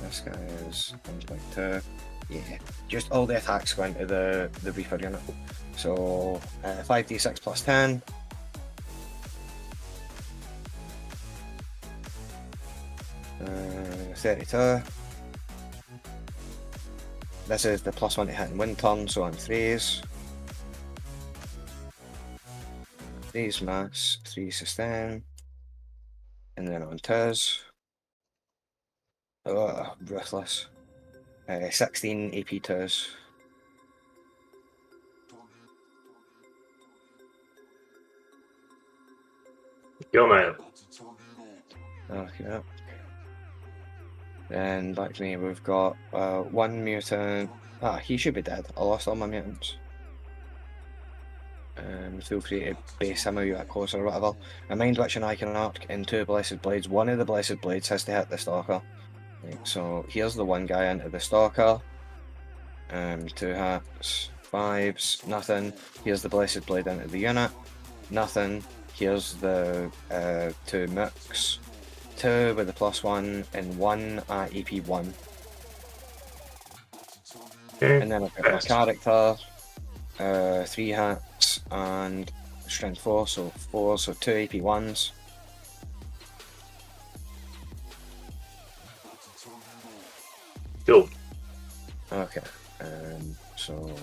This guy is 1.2. Yeah, just all the attacks go into the Reaper unit. So 5d6 plus 10. Uh, 32. This is the +1 to hit and win turn, so on 3s. 3's mass, 3 sustain, and then on 2s. Oh, ruthless. 16 AP 2s. Kill man. Okay. Then back to me, we've got 1 mutant. He should be dead. I lost all my mutants. Feel free to base him out closer or whatever. A Mind Witch and Icon Arc and 2 Blessed Blades. One of the Blessed Blades has to hit the Stalker. Right, so here's the 1 guy into the Stalker. 2 hits, 5s, nothing. Here's the Blessed Blade into the unit. Nothing. Here's the 2 Mooks. 2 with the +1 and 1 at EP 1. Okay. And then I've got my character, 3 hats and strength 4, so 4, so 2 AP 1s. Killed. Okay, so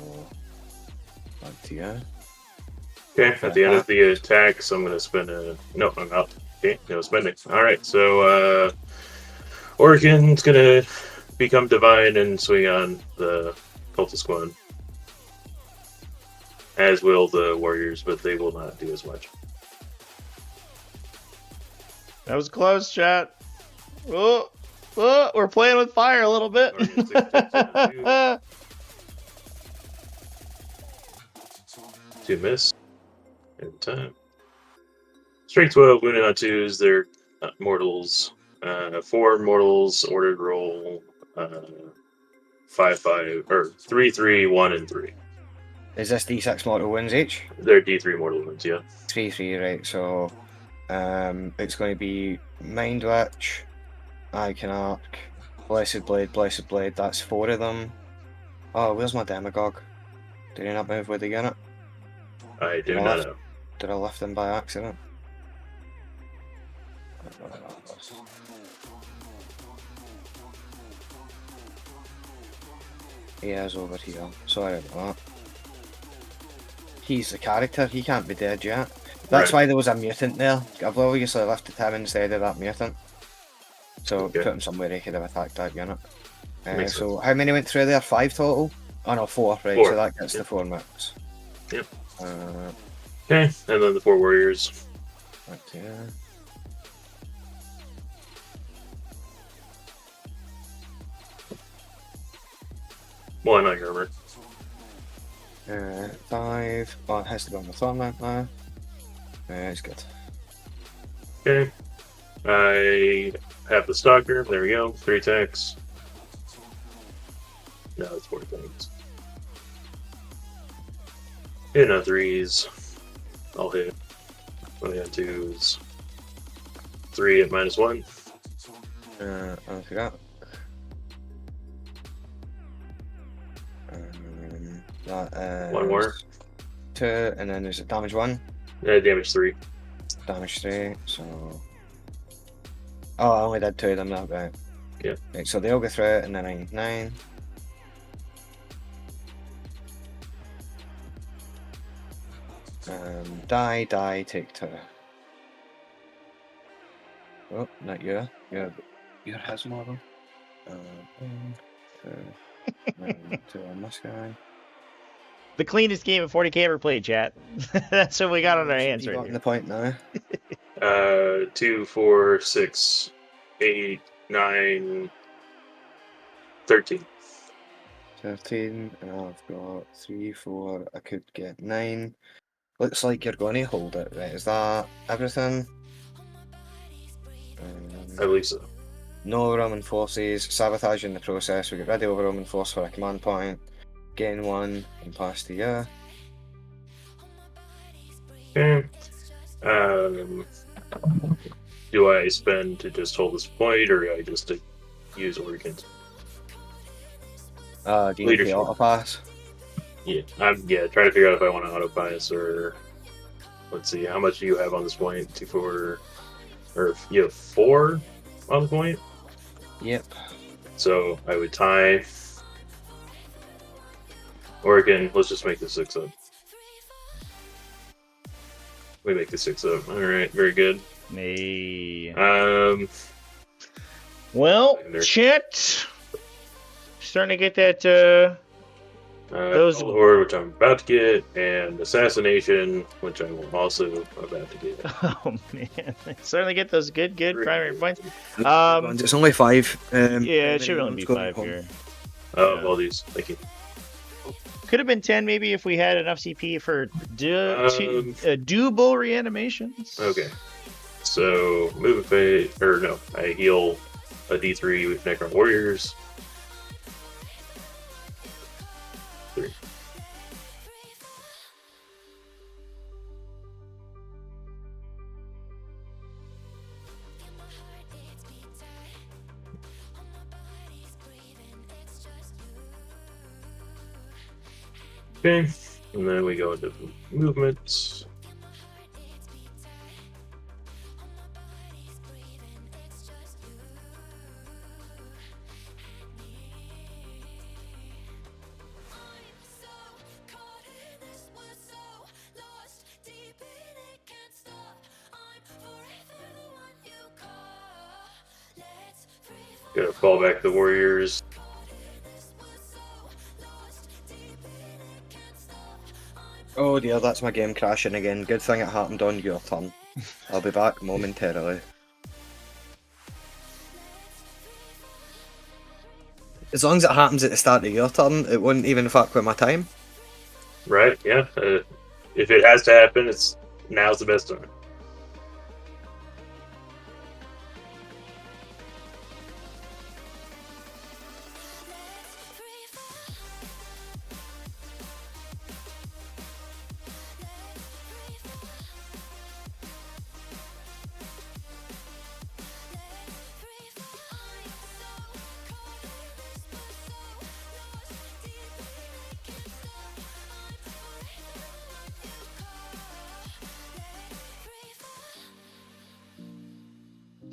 back to you. Okay, at the end of the attacks, I'm going to spend a... No, I'm out. Okay, no spending. Alright, so Oricon's going to become divine and swing on the cultist squad. As will the warriors, but they will not do as much. That was close, chat. Oh, we're playing with fire a little bit. Two miss. In time. Strength 12, wounded on 2s, they're mortals. 4 mortals, ordered roll 5-5, or 3-3, 1 and 3. Is this D6 mortal wounds each? They're D3 mortal wounds, yeah. 3, right, so it's going to be Mind Witch, Icon Arc, Blessed Blade, that's 4 of them. Oh, where's my Demagogue? Did he not move with the unit? I do not know. Did I lift him by accident? He is over here. Sorry about that. He's the character, he can't be dead yet. That's why there was a mutant there. I've obviously lifted him instead of that mutant. So put him somewhere he could have attacked that unit. So how many went through there? 5 total? Oh no, 4, right, 4. So that gets the 4 mix. Yep. Okay, and then the 4 warriors. Okay. Well, I'm not your 5. Oh, it has to be on the torment now. It's good. Okay. I have the stalker. There we go. 3 attacks. No, it's 4 things. Hit on 3s. I'll hit. Only on 2s. 3 at -1. I forgot. That is 1 more. 2, and then there's a damage 1. Damage 3. Damage 3, so... Oh, I only did 2 of them now, right. Yeah. Right, so they'll go through it, and then I 9. Die, take 2. Oh, not you. You're his model. 1, 2, 2 on this guy. The cleanest game of 40k ever played, chat. That's what we got on our hands right here. here. The point now. 2, 4, 6, 8, 9, 13. 13, and I've got 3, 4. I could get 9. Looks like you're going to hold it, right? Is that everything? I believe so. No Roman forces. Sabotage in the process. We get rid of a Roman force for a command point. Gain 1 and pass to you. Okay. Do I spend to just hold this point, or do I just use organs? Do you need the auto pass? Yeah, I'm trying to figure out if I want to auto pass or let's see, how much do you have on this point? 2, 4, or you have 4 on the point? Yep. So I would tie. Oregon, let's just make the 6 up. We make the 6 up. Alright, very good. Hey. Well, chat. Starting to get that those Horde, which I'm about to get, and Assassination, which I will also about to get. Oh man. Starting to get those good primary points. It's only 5. Yeah, it should only be 5 here. Oh, all these. Thank you. Could have been 10 maybe if we had enough CP for doable reanimations. Okay. So, move a phase, or no, I heal a D3 with Necron Warriors. 3. Okay, and then we go into movements. Gonna fall back the Warriors. Oh dear, that's my game crashing again. Good thing it happened on your turn. I'll be back momentarily. As long as it happens at the start of your turn, it wouldn't even fuck with my time. Right, yeah. If it has to happen, now's the best time.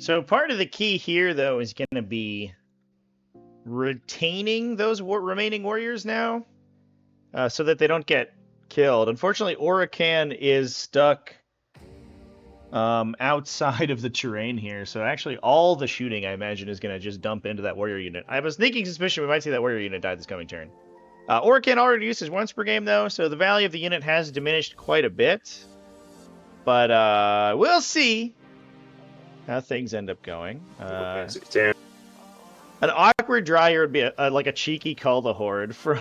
So part of the key here, though, is going to be retaining those remaining warriors now, so that they don't get killed. Unfortunately, Oracan is stuck outside of the terrain here, so actually all the shooting, I imagine, is going to just dump into that warrior unit. I have a sneaking suspicion we might see that warrior unit die this coming turn. Oracan already uses once per game, though, so the value of the unit has diminished quite a bit. But we'll see how things end up going. An awkward dryer would be like a cheeky Call the Horde from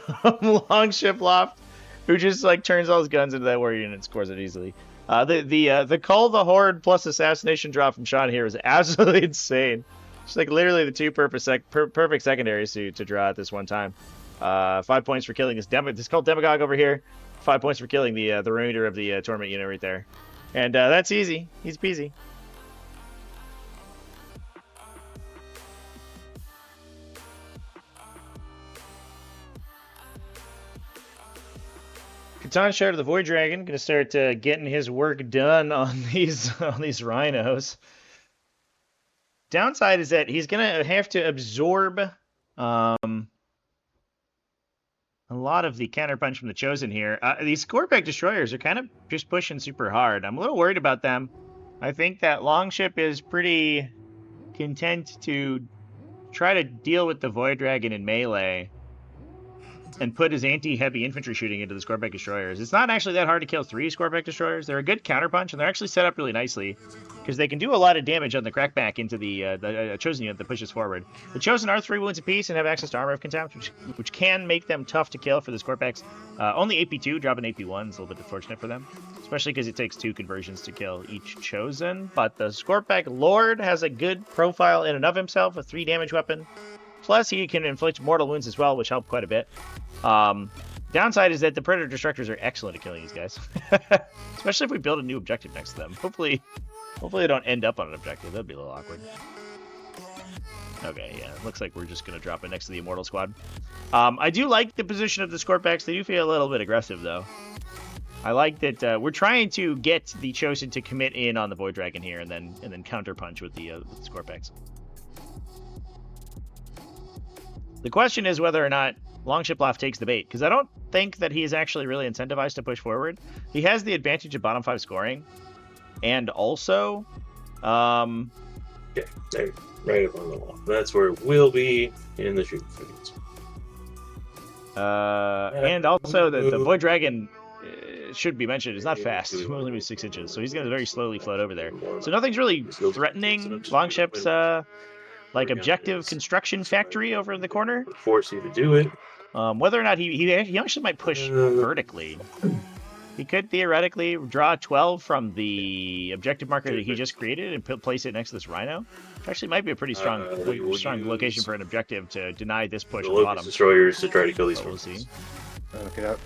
Longship Loft, who just like turns all his guns into that warrior unit and scores it easily. The Call the Horde plus Assassination draw from Sean here is absolutely insane. It's like literally the two perfect secondaries to draw at this one time. 5 points for killing this called Demagogue over here. 5 points for killing the remainder of the Torment unit right there. And that's easy. Easy peasy. Catan Shard of the Void Dragon gonna start getting his work done on these rhinos. Downside is that he's gonna have to absorb a lot of the counterpunch from the Chosen here. These Scoreback Destroyers are kind of just pushing super hard. I'm a little worried about them. I think that Longship is pretty content to try to deal with the Void Dragon in melee and put his anti-heavy infantry shooting into the Scoreback Destroyers. It's not actually that hard to kill 3 Scoreback Destroyers. They're a good counterpunch, and they're actually set up really nicely because they can do a lot of damage on the crackback into the Chosen unit that pushes forward. The Chosen are 3 wounds apiece and have access to Armor of Contempt, which can make them tough to kill for the Scorebacks. Only AP2, dropping AP1 is a little bit unfortunate for them, especially because it takes 2 conversions to kill each Chosen. But the Scoreback Lord has a good profile in and of himself, a 3 damage weapon. Plus, he can inflict mortal wounds as well, which help quite a bit. Downside is that the Predator Destructors are excellent at killing these guys. Especially if we build a new objective next to them. Hopefully they don't end up on an objective. That'd be a little awkward. Okay, yeah, looks like we're just going to drop it next to the Immortal Squad. I do like the position of the Scorpbacks. They do feel a little bit aggressive, though. I like that we're trying to get the Chosen to commit in on the Void Dragon here and then counterpunch with the Scorpbacks. The question is whether or not Longship Loft takes the bait, because I don't think that he is actually really incentivized to push forward. He has the advantage of bottom 5 scoring, and also, yeah, there, right up on the wall. That's where it will be in the shooting phase. And also the Void Dragon should be mentioned is not fast. He only moves 6 inches, so he's going to very slowly float over there. So nothing's really threatening Longship's like objective construction factory over in the corner. Force you to do it. Whether or not he actually might push vertically. He could theoretically draw 12 from the objective marker that he just created and place it next to this Rhino. Which actually might be a pretty strong location for an objective to deny this push on the bottom. Destroyers to try to kill these We'll see. Look it up.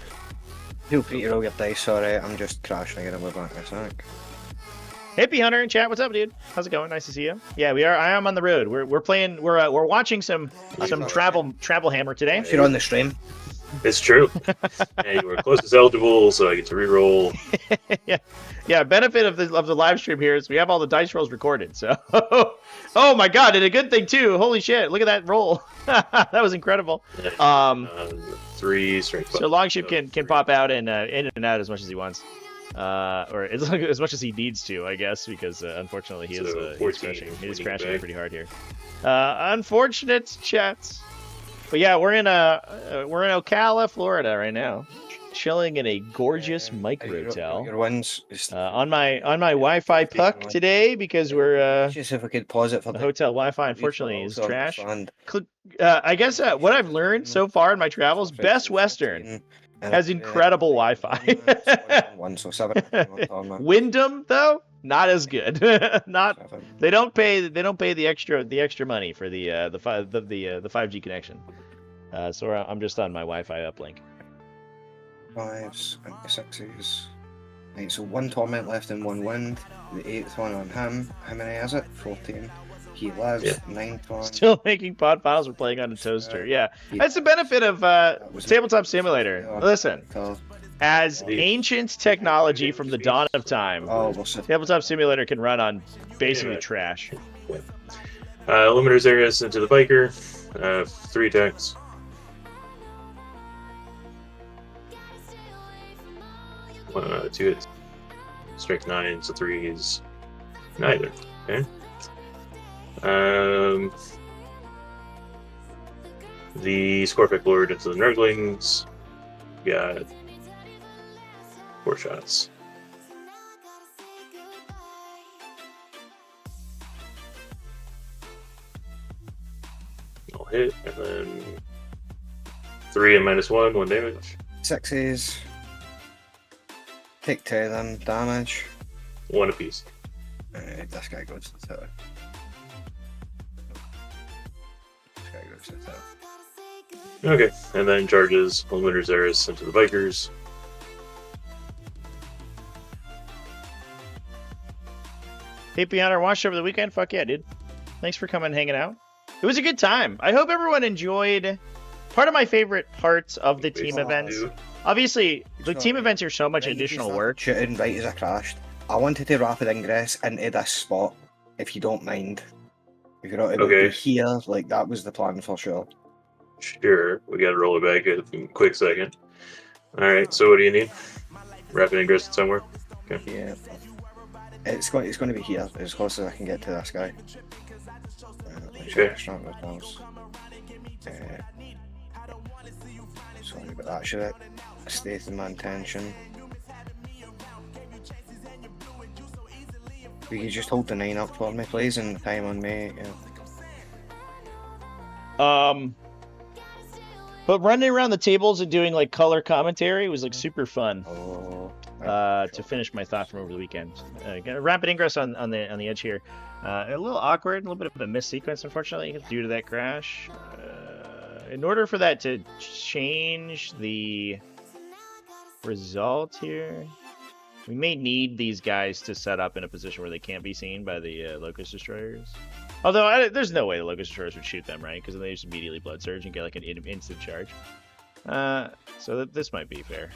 Feel free to roll your dice, alright. I'm just crashing it. I'll be back in a sec. Hippie Hunter in chat, what's up, dude? How's it going? Nice to see you. Yeah, we are. I am on the road. We're playing. We're watching some travel hammer today. If you're on the stream, it's true. And you were closest eligible, so I get to reroll. yeah. Benefit of the live stream here is we have all the dice rolls recorded. So, oh my god, and a good thing too. Holy shit! Look at that roll. That was incredible. 3 strength. So Longship can pop out and in and out as much as he wants. Or as much as he needs to, I guess, because unfortunately he's crashing pretty hard here. Unfortunate chats, but yeah, we're in Ocala, Florida right now, chilling in a gorgeous microtel. Your wins on my Wi-Fi puck today because we're just if I could pause it for the hotel Wi-Fi. Unfortunately, is trash. I guess what I've learned so far in my travels, Best Western has incredible Wi-Fi. Wyndham though, not as good. They don't pay the extra money for the 5G connection. So I'm just on my Wi-Fi uplink. 5s and 6s. Right, so 1 torment left and 1 wind. The 8th one on him. How many has it? 14. He lives. Yeah. 9th one. Still making pod files. We're playing on a toaster. Yeah, that's the benefit of Tabletop Simulator. Listen, as ancient technology from the dawn of time, Tabletop Simulator can run on basically trash. Limiters areas into the biker. 3 attacks. Two hits. Strike 9, so 3s. Neither. Okay. The Scorpic Lord into the Nurglings. Got 4 shots. I'll hit, and then 3 and -1, 1 damage. 6s. Take 2 of them damage. 1 apiece. This guy goes to the tower. This guy goes to the tower. Okay, and then charges Limiters Eris into the Bikers. Hey, Pianer, watched over the weekend? Fuck yeah, dude. Thanks for coming and hanging out. It was a good time. I hope everyone enjoyed. Part of my favorite parts of the team events. Obviously, the team events are so much additional work. Shooting right as I crashed. I wanted to rapid ingress into this spot, if you don't mind. If you're not able to be here, like that was the plan for sure. Sure, we gotta roll it back in a quick second. Alright, so what do you need? Rapid ingress somewhere? Okay. Yeah. It's going to be here, as close as I can get to this guy. Okay. Sorry about that, should I state my intention? We could just hold the 9 up for me, please, and time on me. Yeah. But running around the tables and doing like color commentary was like super fun. To finish my thought from over the weekend, rapid ingress on the edge here. A little awkward, a little bit of a missed sequence, unfortunately, due to that crash. In order for that to change the result here, we may need these guys to set up in a position where they can't be seen by the Locust Destroyers. Although, there's no way the Locust Destroyers would shoot them, right? Because then they just immediately Blood Surge and get like an instant charge. So this might be fair.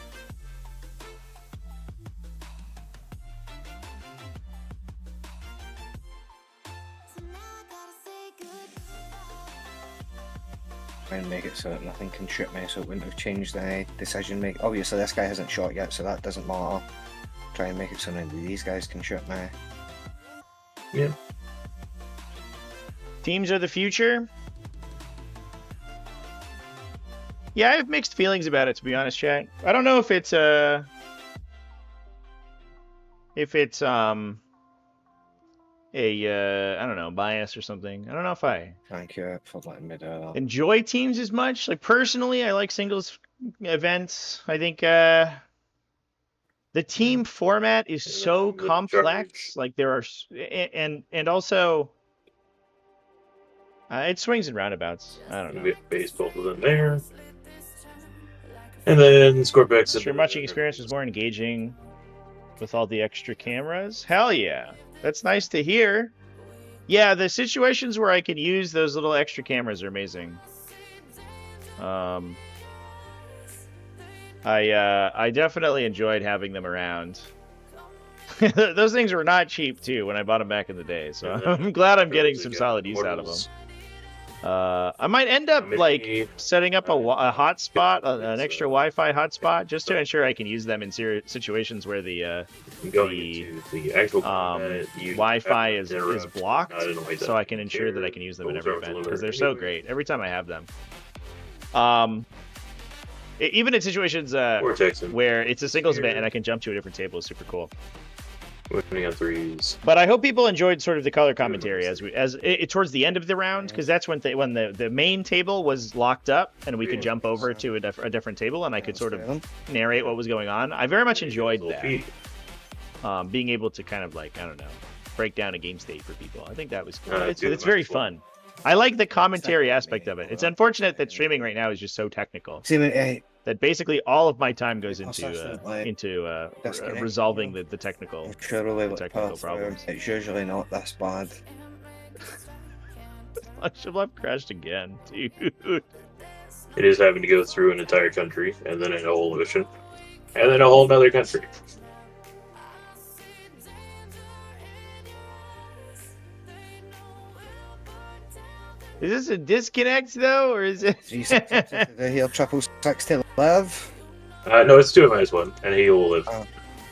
And make it so that nothing can shoot me, so it wouldn't have changed the decision make. Obviously, this guy hasn't shot yet, so that doesn't matter. Try and make it so none of these guys can shoot me. Yeah. Teams are the future. Yeah, I have mixed feelings about it, to be honest, chat. I don't know if it's I don't know, bias or something. I don't know if I Thank you for letting me do that. enjoy teams as much. Like personally, I like singles events. I think the team format is so complex. Like there are, and also it swings and roundabouts. I don't know. We base both of them there, and then Scorpex. Stream watching experience was more engaging with all the extra cameras. Hell yeah. That's nice to hear. Yeah, the situations where I can use those little extra cameras are amazing. I definitely enjoyed having them around. Those things were not cheap too when I bought them back in the day, so I'm glad I'm getting some solid use out of them. I might end up like setting up a hotspot, an extra Wi-Fi hotspot, just to ensure I can use them in situations where the actual Wi-Fi is blocked, so I can ensure that I can use them in every event because they're so great every time I have them. Even in situations where it's a singles event and I can jump to a different table is super cool. Winning on 3s. But I hope people enjoyed sort of the color commentary as towards the end of the round, because that's when the main table was locked up and we could jump over to a different table and I could sort of narrate what was going on. I very much enjoyed that. Being able to kind of like, I don't know, break down a game state for people. I think that was cool. It's very fun. I like the commentary aspect of it. It's unfortunate that streaming right now is just so technical. That basically all of my time goes into resolving the technical problems. It's usually not this bad. I've crashed again, dude. It is having to go through an entire country, and then a whole ocean, and then a whole other country. Is this a disconnect though, or is it? 3 6 ups into the heal, 6 to live. No, it's 2 -1, and he will live.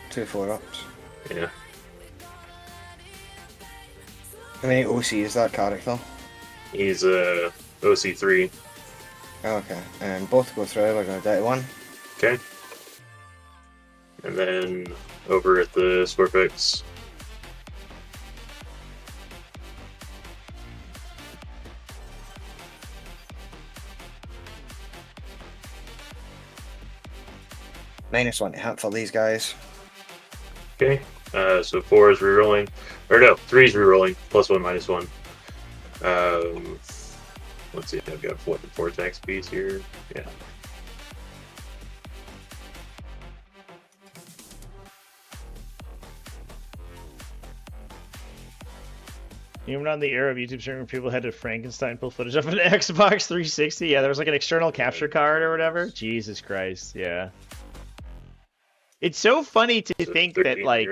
2 4 ups. Yeah. How many OC is that character? He's OC3. Okay, and both go through. We're going to die to 1. Okay. And then over at the Sporfix. -1 to hit for these guys. Okay. So 4 is rerolling. Or no, 3 is rerolling. +1, -1. Let's see. I've got 4 attack speeds here. Yeah. Even on the era of YouTube streaming, people had to Frankenstein pull footage of an Xbox 360. Yeah, there was like an external capture card or whatever. Jesus Christ, yeah. It's so funny to think that like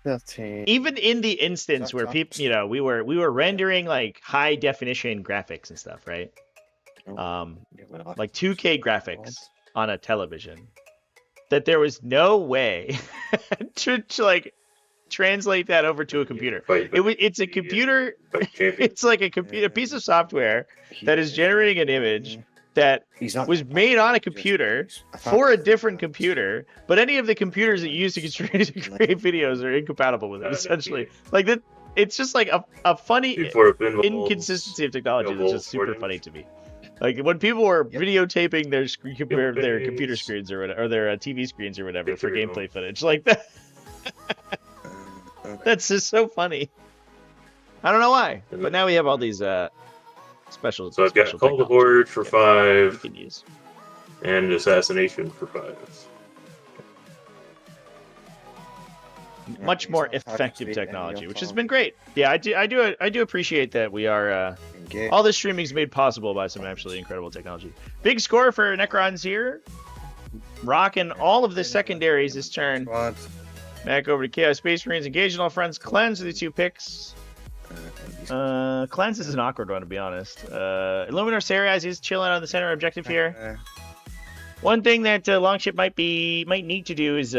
13. even in the instance where people, you know, we were rendering like high definition graphics and stuff, right? Like 2K graphics on a television, that there was no way to like translate that over to a computer. It's a computer. It's like a piece of software that is generating an image that was made on a computer for a different computer, but any of the computers that you use to create videos are incompatible with it. Essentially, like that. It's just like a funny inconsistency of technology that's just super funny to me. Like when people were videotaping their computer screens or whatever, or their TV screens or whatever for gameplay footage, like that. That's just so funny. I don't know why, but now we have all these special. So I've got Call the Horde for 5, and Assassination for 5. Much more effective technology, which has been great. Yeah, I do appreciate that we are. All this streaming is made possible by some absolutely incredible technology. Big score for Necrons here, rocking all of the secondaries this turn. Back over to Chaos Space Marines, engage in all fronts, cleanse are the 2 picks. Cleanse is an awkward one, to be honest. Illuminar Saraz is chilling on the center objective here. One thing that Longship might need to do is be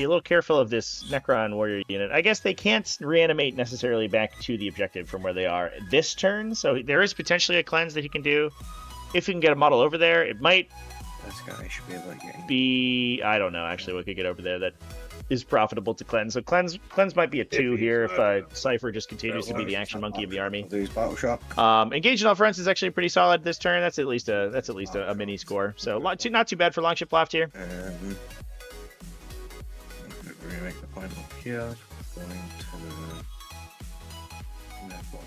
a little careful of this Necron warrior unit. I guess they can't reanimate necessarily back to the objective from where they are this turn, so there is potentially a cleanse that he can do. If he can get a model over there, it might This guy should be able to get be... I don't know, actually, what could get over there that is profitable to cleanse. So cleanse might be a 2 here if Cypher just continues to be the action monkey of the army. Engage in all fronts is actually pretty solid this turn. That's at least a mini score. So not too bad for Longship Loft here. We're gonna make the point up here. Going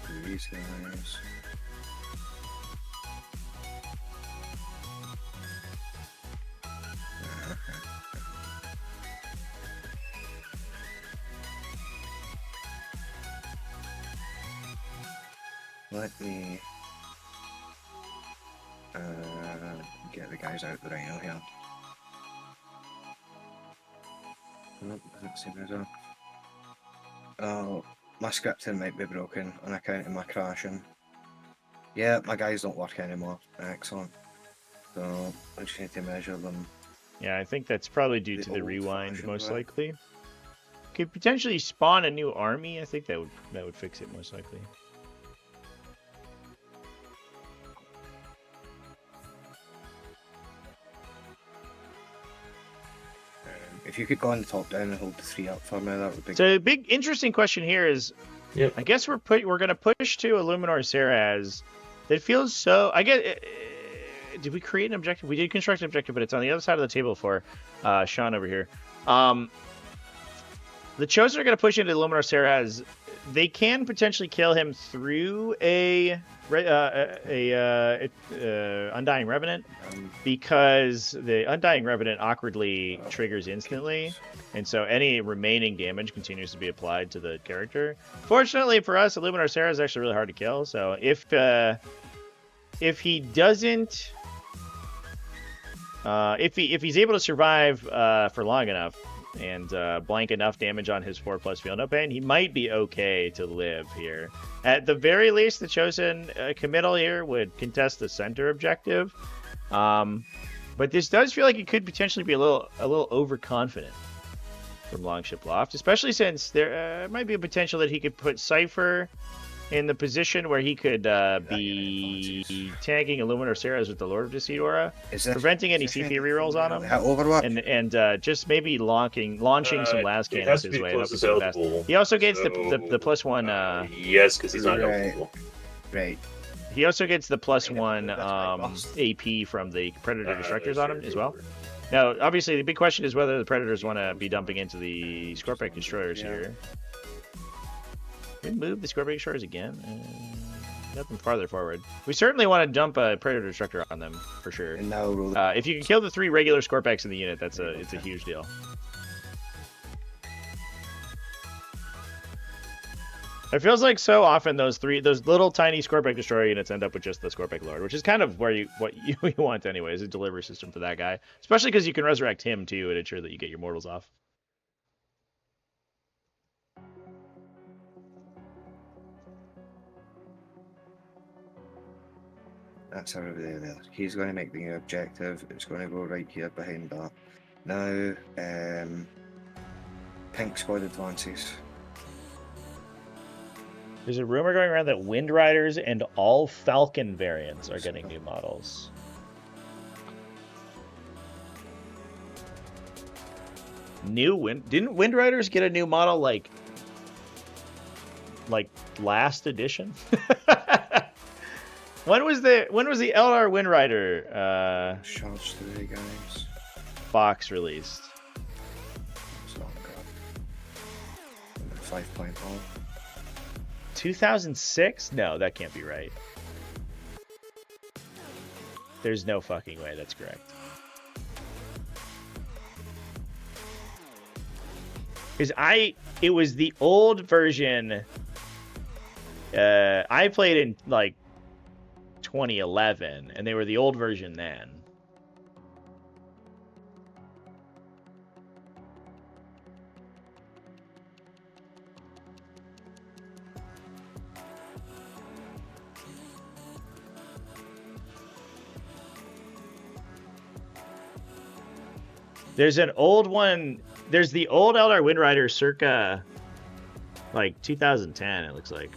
to these guys. Let me get the guys out the right now here. Nope, doesn't seem as well. Oh, my scripting might be broken on account of my crashing. Yeah, my guys don't work anymore. Excellent. So I just need to measure them. Yeah, I think that's probably due to the rewind, most likely. Could potentially spawn a new army. I think that would fix it most likely. If you could go on the top down and hold the 3 up for me, that would be. So a big interesting question here is, I guess we're going to push to Illuminar Saraz. That feels so. I get. Did we create an objective? We did construct an objective, but it's on the other side of the table for Sean over here. The Chosen are going to push into Illuminar Saraz. They can potentially kill him through a Undying Revenant, because the Undying Revenant awkwardly triggers instantly, and so any remaining damage continues to be applied to the character. Fortunately for us, Illuminar Saraz is actually really hard to kill, so if he doesn't, if he's able to survive for long enough, and blank enough damage on his 4+ field no pain, he might be okay to live here. At the very least, the Chosen committal here would contest the center objective. But this does feel like it could potentially be a little overconfident from Longship Loft, especially since there might be a potential that he could put Cypher in the position where he could be tagging Illuminor Seras with the Lord of Deceit aura, preventing any CP rerolls on him, and just maybe launching some Las Cannons his way. He also gets the +1. Yes, because he's not eligible. Right. He also gets the +1 AP from the Predator Destructors on him as well. Now, obviously, the big question is whether the Predators want to be dumping into the Scorpion Destroyers here. We move the Scorpion Destroyers again. Get them farther forward. We certainly want to dump a Predator Destructor on them, for sure. And now if you can kill the 3 regular Scorpex in the unit, it's a huge deal. It feels like so often those little tiny Scorpion Destroyer units end up with just the Scorpion Lord, which is kind of what you want anyway, is a delivery system for that guy. Especially because you can resurrect him too and ensure that you get your mortals off. That's how there. He's going to make the new objective. It's going to go right here behind that. Now, Pink Squad advances. There's a rumor going around that Wind Riders and all Falcon variants are getting new models. Didn't Wind Riders get a new model like last edition? When was the LR Wind Rider Charge 3 guys. box released? So, 5.0. 2006? No, that can't be right. There's no fucking way that's correct. Because it was the old version. I played in like 2011, and they were the old version then. There's an old one. There's the old Eldar Wind Rider circa like 2010, it looks like.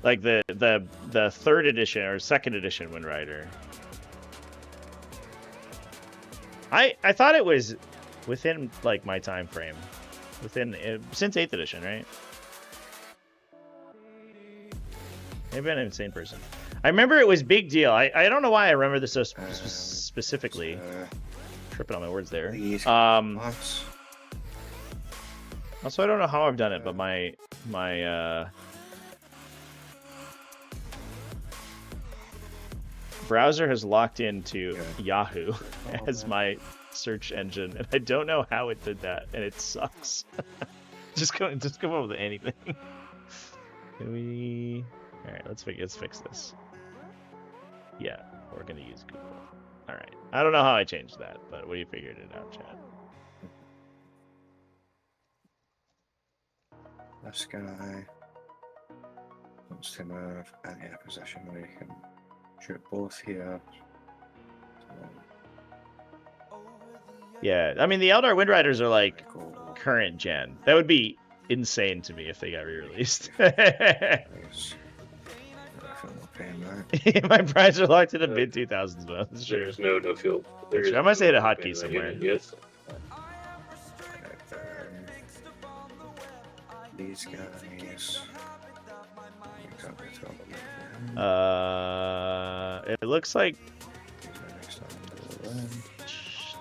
Like the 3rd edition or 2nd edition Wind Rider. I thought it was within like my time frame. Since 8th edition, right? Maybe I'm an insane person. I remember it was big deal. I don't know why I remember this so specifically. Tripping on my words there. Also, I don't know how I've done it, but my browser has locked into Yahoo as my search engine, and I don't know how it did that, and it sucks. just come up with anything. Can we? All right, let's fix this. Yeah, we're gonna use Google. All right, I don't know how I changed that, but we figured it out, chat. This guy wants to move and in a position where he can shoot both here. Yeah, I mean the Eldar Wind Riders are like current gen. That would be insane to me if they got re-released. My prides are locked in the mid 2000s, though. There's no field. I must say hit a hotkey somewhere. Yes. These guys. It looks like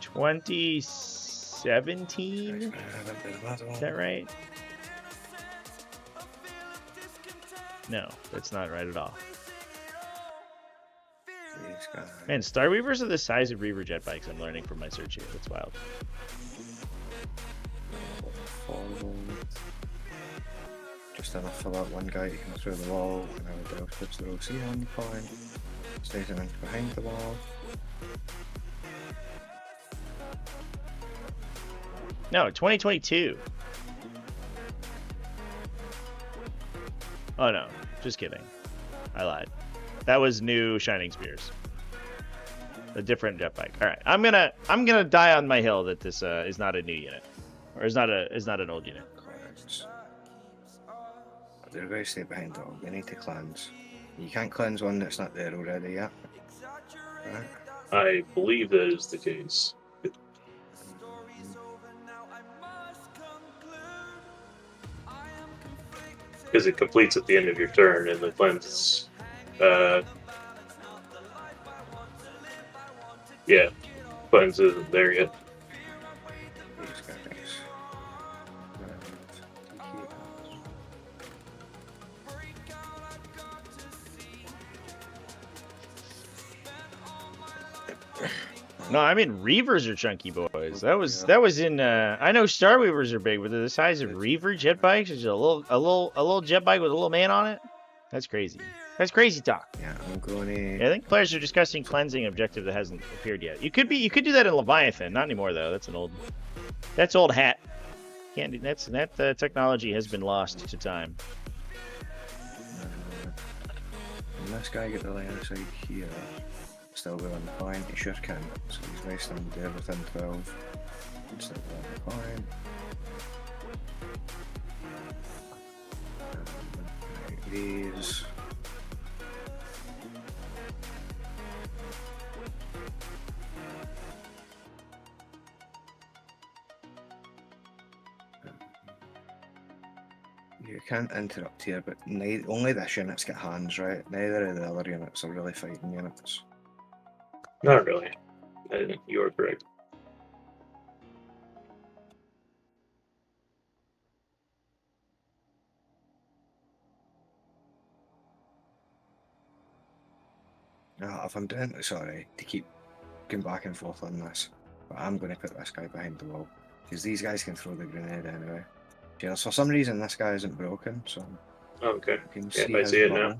2017. Is that right? No, that's not right at all. Man, Star Weavers are the size of Reaver jet bikes. I'm learning from my search here. That's wild. just enough for that one guy to come through the wall, and now Delph puts the OC on the point, stays in behind the wall. No, 2022. Oh no, just kidding. I lied. That was new Shining Spears. A different jet bike. All right, I'm gonna die on my hill that this is not a new unit, or is not an old unit. Correct. They're going to stay behind the wall. They need to cleanse. You can't cleanse one that's not there already yet. Right. I believe that is the case. Because it completes at the end of your turn, and the cleanse, yeah, cleanse isn't there yet. These guys. No, I mean Reavers are chunky boys. That was in. I know Starweavers are big, but they're the size of Reaver jet bikes. There's a little jet bike with a little man on it. That's crazy. That's crazy talk. Yeah, I'm going to. Yeah, I think players are discussing cleansing objective that hasn't appeared yet. You could do that in Leviathan. Not anymore though. That's old hat. Can't do that. Technology has been lost to time. And this guy get the line outside here. Still be on the point, he sure can. So he's wasting there within 12. Still be on the point. These. You can't interrupt here, but only this unit's got hands, right? Neither of the other units are really fighting units. Not really. You are correct. Now, if I'm doing, sorry to keep going back and forth on this, but I'm going to put this guy behind the wall because these guys can throw the grenade anyway. Yeah, for some reason this guy isn't broken, so Okay. you can Yeah, I see it now.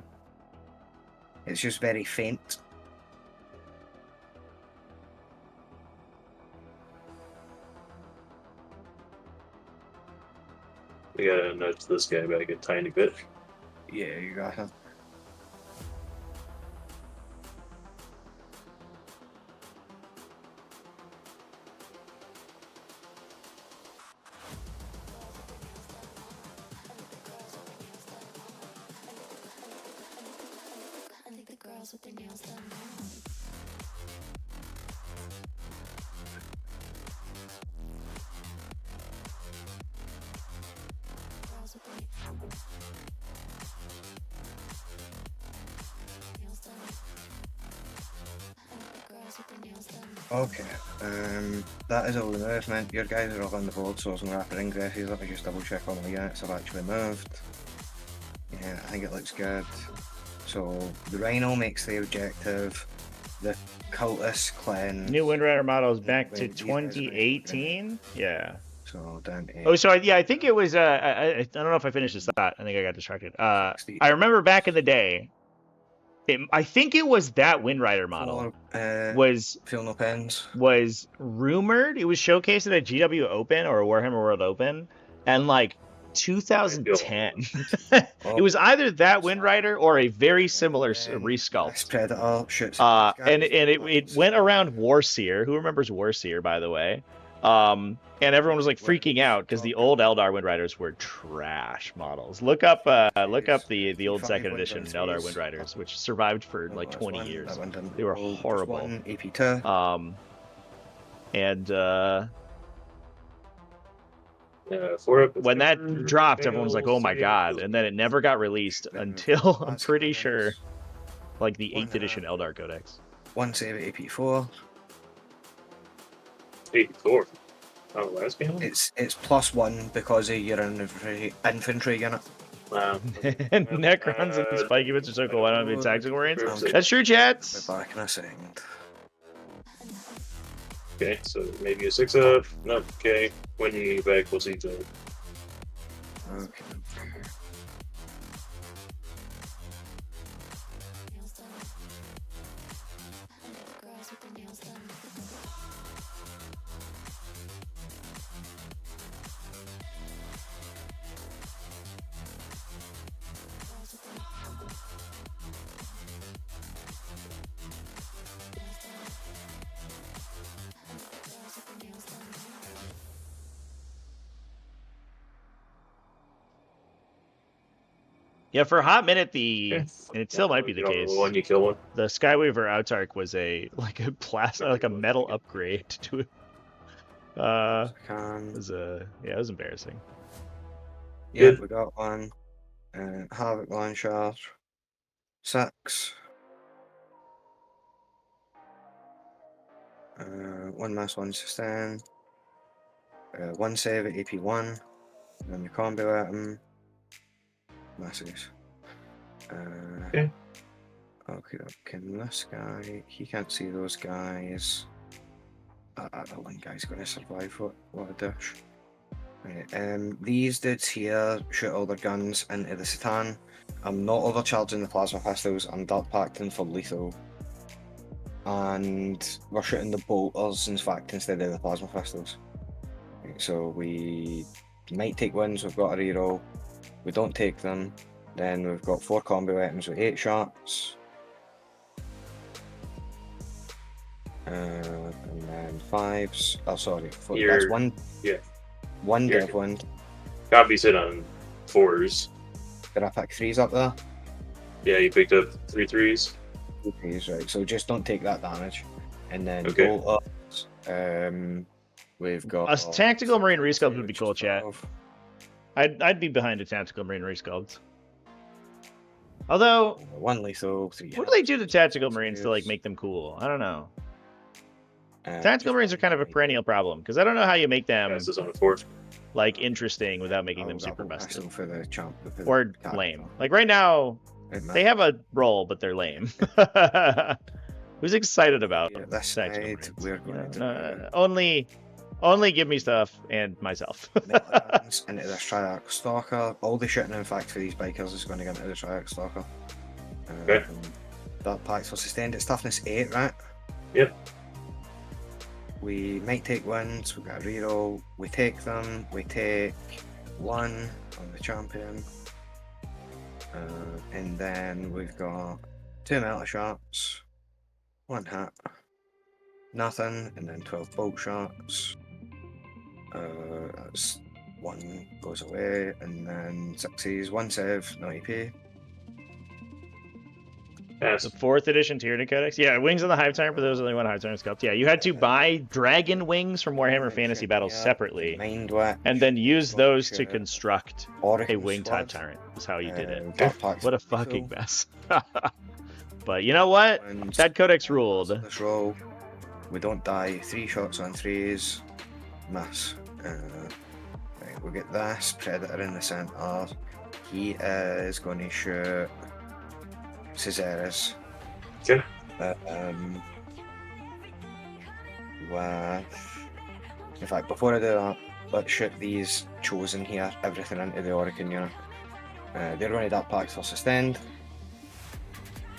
It's just very faint. We gotta nudge this guy back a tiny bit. Yeah, you got him. With their nails done. Okay, that is all the movement. Your guys are all on the board, so there's no rapid ingresses. Let me just double check all my units have actually moved. Yeah, I think it looks good. So the Rhino makes the objective. The Cultist cleanse. New Wind Rider models back to 2018. Yeah. So down to. Oh, so I think it was. I don't know if I finished this thought. I think I got distracted. I remember back in the day. I think it was that Wind Rider model was Feel No Pens. Was rumored. It was showcased at a GW Open or a Warhammer World Open, and like 2010. It was either that Wind Rider or a very similar resculpt. Predator shoots. And it went around Warseer. Who remembers Warseer, by the way? And everyone was like freaking out because the old Eldar Wind Riders were trash models. Look up the old second edition Eldar Wind Riders, which survived for like 20 years. They were horrible. AP2. When that dropped, everyone was like, "Oh my god!" And then it never got released until I'm pretty sure, like the 8th edition Eldar Codex. One save at AP4. 84. Oh, last game? It's +1 because of your infantry unit. Wow. Necrons and spiky bits are so cool. Why don't we be tactical variants? That's true, chats. We're back in a second. Okay, so maybe a 6-up. No, okay. When you get back, we'll see that. Okay. Yeah, for a hot minute, and Okay. it still might be the You know, case. One you kill one. The Skyweaver Outark was a metal upgrade to it. It Can. was it was embarrassing. Yeah, Good. we got one. Havoc Launcher. 6. 1 mass, 1 sustain. 1 save at AP1. And then the combo at him. Masses. Okay. Okay, can this guy. He can't see those guys. That one guy's gonna survive. What a dish. Right, these dudes here shoot all their guns into the Satan. I'm not overcharging the plasma pistols, I'm dark pacting for lethal. And we're shooting the bolters, in fact, instead of the plasma pistols. Right, so we might take wins, we've got a reroll. We don't take them, then we've got 4 combo weapons with 8 shots. And then 5s. Oh, sorry, that's one. Yeah. One You're dev wind. Copy sit on 4s. Did I pick 3s up there? Yeah, you picked up 3 3s. 3s, right. So just don't take that damage. And then Okay. bolt ups. We've got A tactical marine resculpt would be cool, chat. 12. I'd be behind a tactical marine resculpt. Although, 1 lethal, 3. what do they do to tactical marines to like make them cool? I don't know. Tactical marines are kind of a perennial problem because I don't know how you make them Passes on a 4. like interesting without making them super busted for the champ or lame. Like right now, they have a role, but they're lame. Who's excited about this tactical side, marines? we're going No, only give me stuff and myself. into this Triarch Stalker. All the shitting, in fact, for these bikers is going to go into the Triarch Stalker. Okay. That packs for sustained. It's toughness 8, right? Yep. We might take wins. We've got a reroll. We take them. We take 1 on the champion. And then we've got 2 metal shots, 1 hit, nothing, and then 12 bolt shots. That's 1 goes away, and then 6s, 1 save, no EP. Pass. The 4th edition Tyranid Codex. Yeah, Wings on the Hive Tyrant, but there was only 1 Hive Tyrant sculpt. Yeah, you had to buy dragon wings from Warhammer Fantasy Battles separately, and then use those to construct a winged Hive Tyrant. Is how you did it. What a fucking mess. But you know what? That Codex ruled. This roll, we don't die. 3 shots on 3s, miss. Right, we'll get this Predator in the centre. He is going to shoot Caesaris. Okay. In fact, before I do that, let's shoot these chosen here, everything into the Oricon unit. They're running that packs for sustained.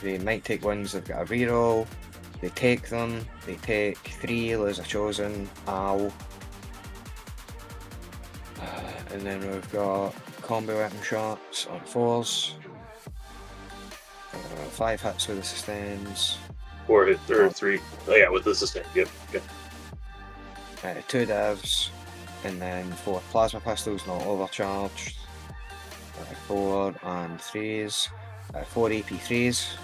They might take wins, they've got a reroll. They take them, they take 3, lose a chosen, ow. And then we've got combo weapon shots on 4s. 5 hits with the sustains. 4 hit or 3. Oh yeah, with the sustain. Yep. 2 devs, and then 4 plasma pistols, not overcharged. 4 and 3s. 4 AP3s.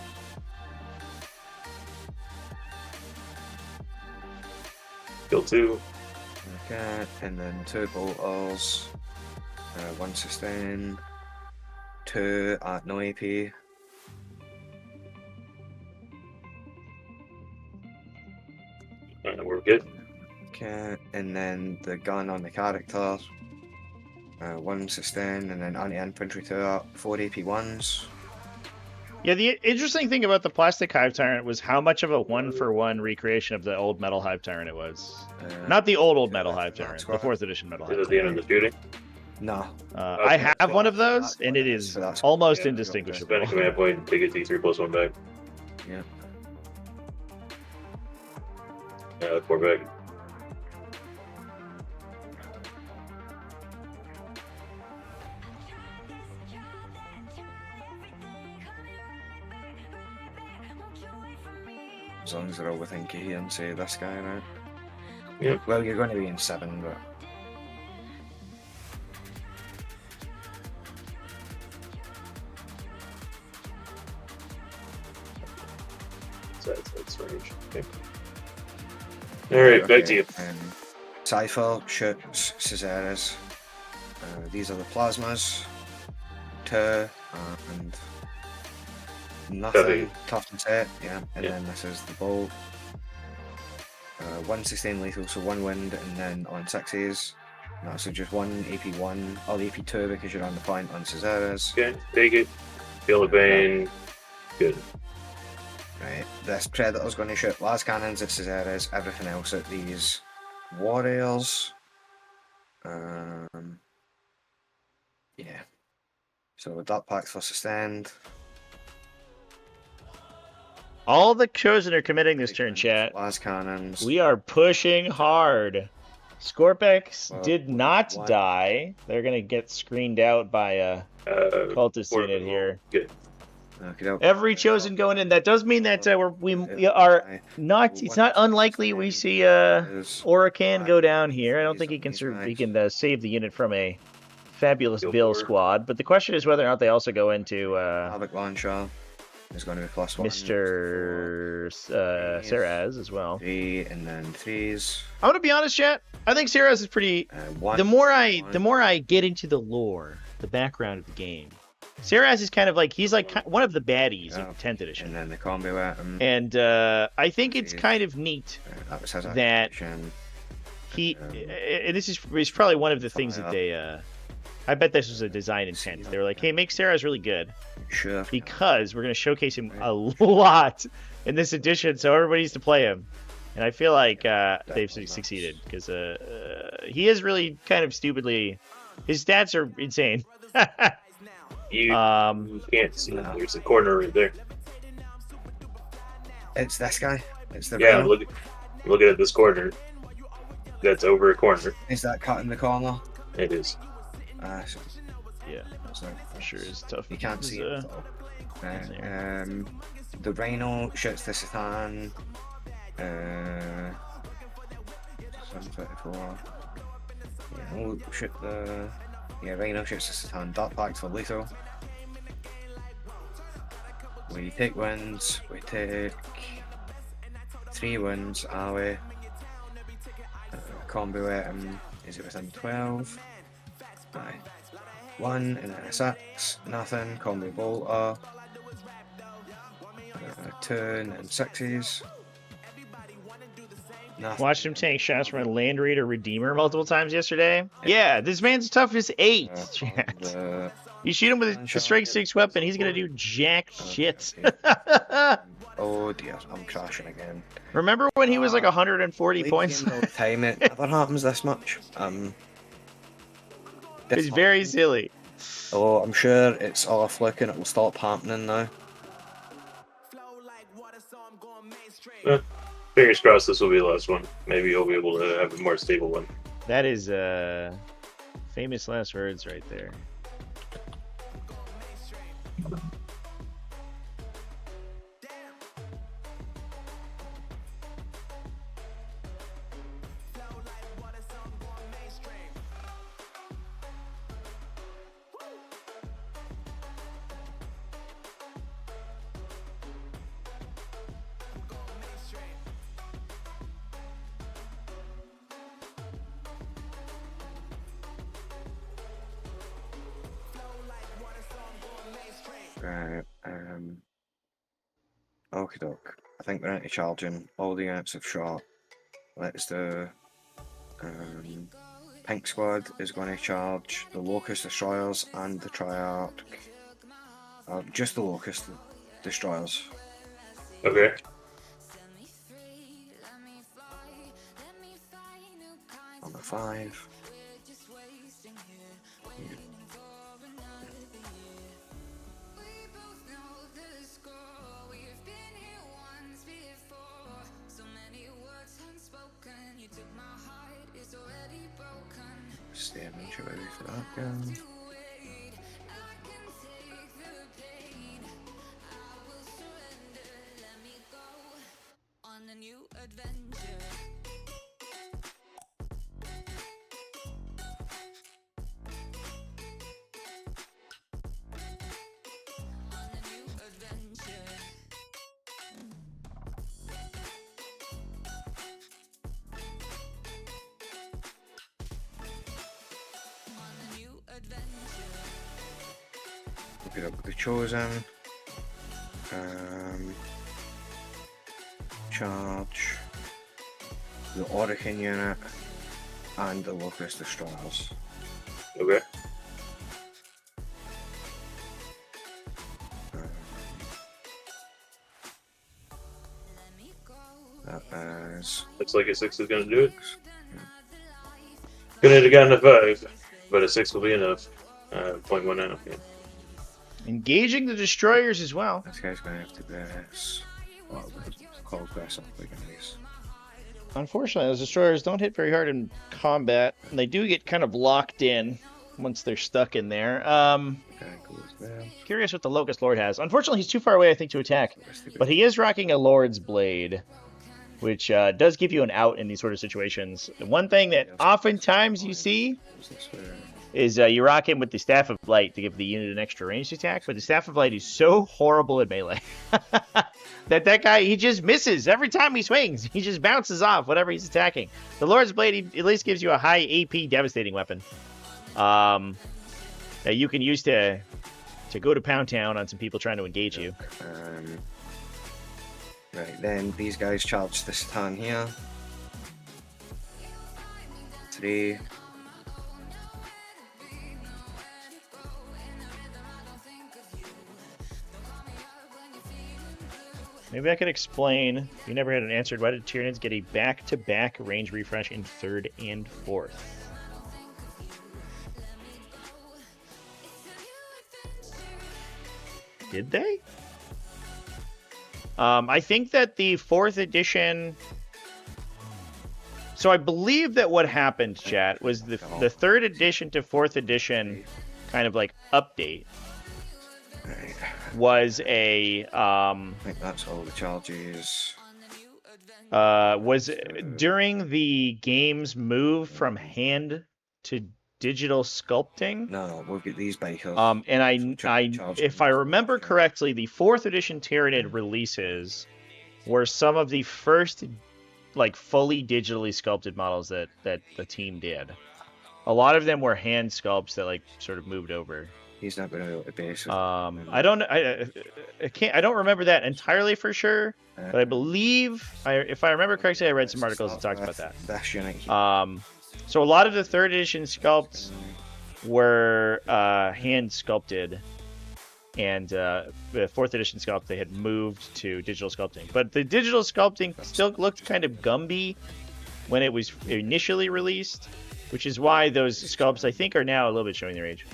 Kill 2. Okay, and then 2 bolters. 1 sustain. 2 at no AP. We're good. Okay, and then the gun on the character. 1 sustain, and then anti-infantry 2 up. 4 AP1s. Yeah, the interesting thing about the plastic Hive Tyrant was how much of a 1-for-1 recreation of the old metal Hive Tyrant it was. Not the old metal Hive Tyrant, the 4th edition metal Is Hive it the end of Tyrant. the shooting? No. I have one of those, and it is almost indistinguishable. Spend a command point and take a T3+1 back. Yeah. Yeah, 4 back. As long as they're all within coherency, this guy, right? Yep. Well, you're going to be in 7, but... That's range. Okay. Alright, back to you. Cypher shoots Caesar's. These are the plasmas. 2 and nothing. Tough and set, yeah. And then this is the bolt. 1 sustained lethal, so 1 wind, and then on 6s. No, so just 1 AP1, or the AP2 because you're on the point on Caesar's. Okay, take it. Feel the pain. Good. Right, this Predator's going to shoot las cannons at Caesar's, everything else at these warriors. Yeah. So dot packs for sustained. All the chosen are committing this turn, chat. Las cannons. We are pushing hard. Scorpex Well, did not one. die. They're gonna get screened out by a cultist unit here. Good. Every chosen going in. That does mean that we are not. It's not unlikely we see Oracan go down here. I don't think he can save the unit from a fabulous Bill squad. But the question is whether or not they also go into Havoc Launcher is going to be +1. Mr. Saraz as well. 3 and then 3s. I'm gonna be honest, chat. I think Saraz is pretty. The more I get into the lore, the background of the game, Saraz is kind of like he's like one of the baddies of 10th edition. And then the combo weapon. And I think it's kind of neat that he. And this is probably one of the things that they. I bet this was a design intent. They were like, "Hey, make Saraz really good, sure, because we're gonna showcase him a lot in this edition, so everybody needs to play him." And I feel like they've succeeded because he is really kind of stupidly. His stats are insane. You can't see that. There's a corner right there. It's this guy. It's the look at this corner. That's over a corner. Is that cut in the corner? It is. So, yeah, I'm sure it's tough. You can't see it at all. The Rhino shoots the Satan. 734. Yeah, we'll shoot the. Yeah, Rhino shoots the Satan. Dart packs for lethal. We take wins. We take 3 wins. Are we? Combo item. Is it within 12? Aye. 1 and then a 6. Nothing. Combo bolter. 2 and then 6s. Nothing. Watched him take shots from a Land Raider Redeemer multiple times yesterday. Yeah, this man's tough as 8. You shoot him with a strike 6 weapon, he's gonna do jack shit. Oh dear, I'm crashing again. Remember when he was like 140 points? Time it never happens this much. It's very silly. Oh, I'm sure it's all a fluke and it will stop happening now. Fingers crossed this will be the last one. Maybe you'll be able to have a more stable one. That is famous last words right there. Right, okie doke. I think we're anti-charging. All the units have shot. Let's do. Pink Squad is going to charge the Locust Destroyers and the Triarch. Just the Locust Destroyers. Okay. On the 5. Damage ready for that gun. Good up with the Chosen. Charge. The Orichin unit. And the Locust Destroyers. Okay. That is... Looks like a 6 is going to do it. Couldn't have gotten a 5, but a 6 will be enough. 0.19. Yeah. Engaging the destroyers as well. This guy's going to have to press... Well, call press up like guys. Unfortunately, those destroyers don't hit very hard in combat, and they do get kind of locked in once they're stuck in there. Curious what the Locust Lord has. Unfortunately, he's too far away, I think, to attack. But he is rocking a Lord's Blade, which does give you an out in these sort of situations. The one thing that oftentimes you see is you rock him with the Staff of Light to give the unit an extra ranged attack, but the Staff of Light is so horrible at melee that guy, he just misses every time he swings. He just bounces off whatever he's attacking. The Lord's Blade at least gives you a high AP devastating weapon that you can use to go to Pound Town on some people trying to engage you. Right, then these guys charge this Satan here. 3. Maybe I could explain. You never had an answered. Why did Tyranids get a back-to-back range refresh in 3rd and 4th? Did they? I think that the 4th edition... So I believe that what happened, chat, was the 3rd edition to 4th edition kind of like update was a... I think that's all the charges. Was during the game's move from hand to digital sculpting. No, we'll get these bikers. And if I remember correctly, the 4th edition Tyranid releases were some of the first, like, fully digitally sculpted models that the team did. A lot of them were hand sculpts that, like, sort of moved over. He's not going to be able to base it. I don't remember that entirely for sure, but I believe, if I remember correctly, I read some articles that talked about that. That's unit. So a lot of the 3rd edition sculpts were hand sculpted, and the 4th edition sculpt they had moved to digital sculpting. But the digital sculpting still looked kind of Gumby when it was initially released, which is why those sculpts I think are now a little bit showing their age.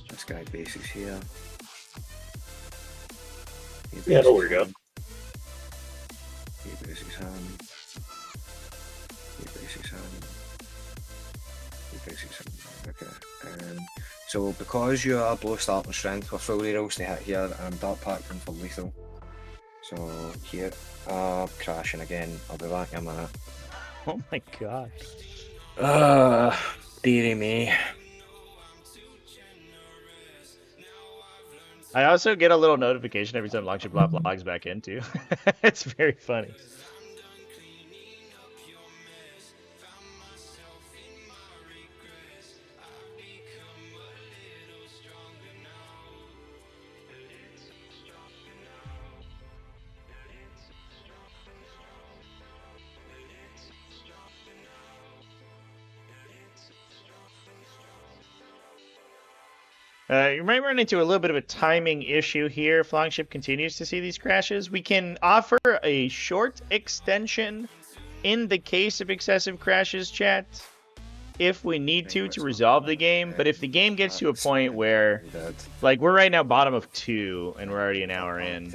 This guy bases here. Yeah, it'll work out. He bases him. He bases him. He bases him. Okay. So because you are blow starting strength, we're full rerolls to hit here, and I'm dark pattern for lethal. So here, crashing again. I'll be back in a minute. Oh my god. Dearie me. I also get a little notification every time Longship logs back in too. It's very funny. You might run into a little bit of a timing issue here if Longship continues to see these crashes. We can offer a short extension in the case of excessive crashes, chat, if we need to resolve the game. But if the game gets to a point where, like, we're right now bottom of 2 and we're already an hour in,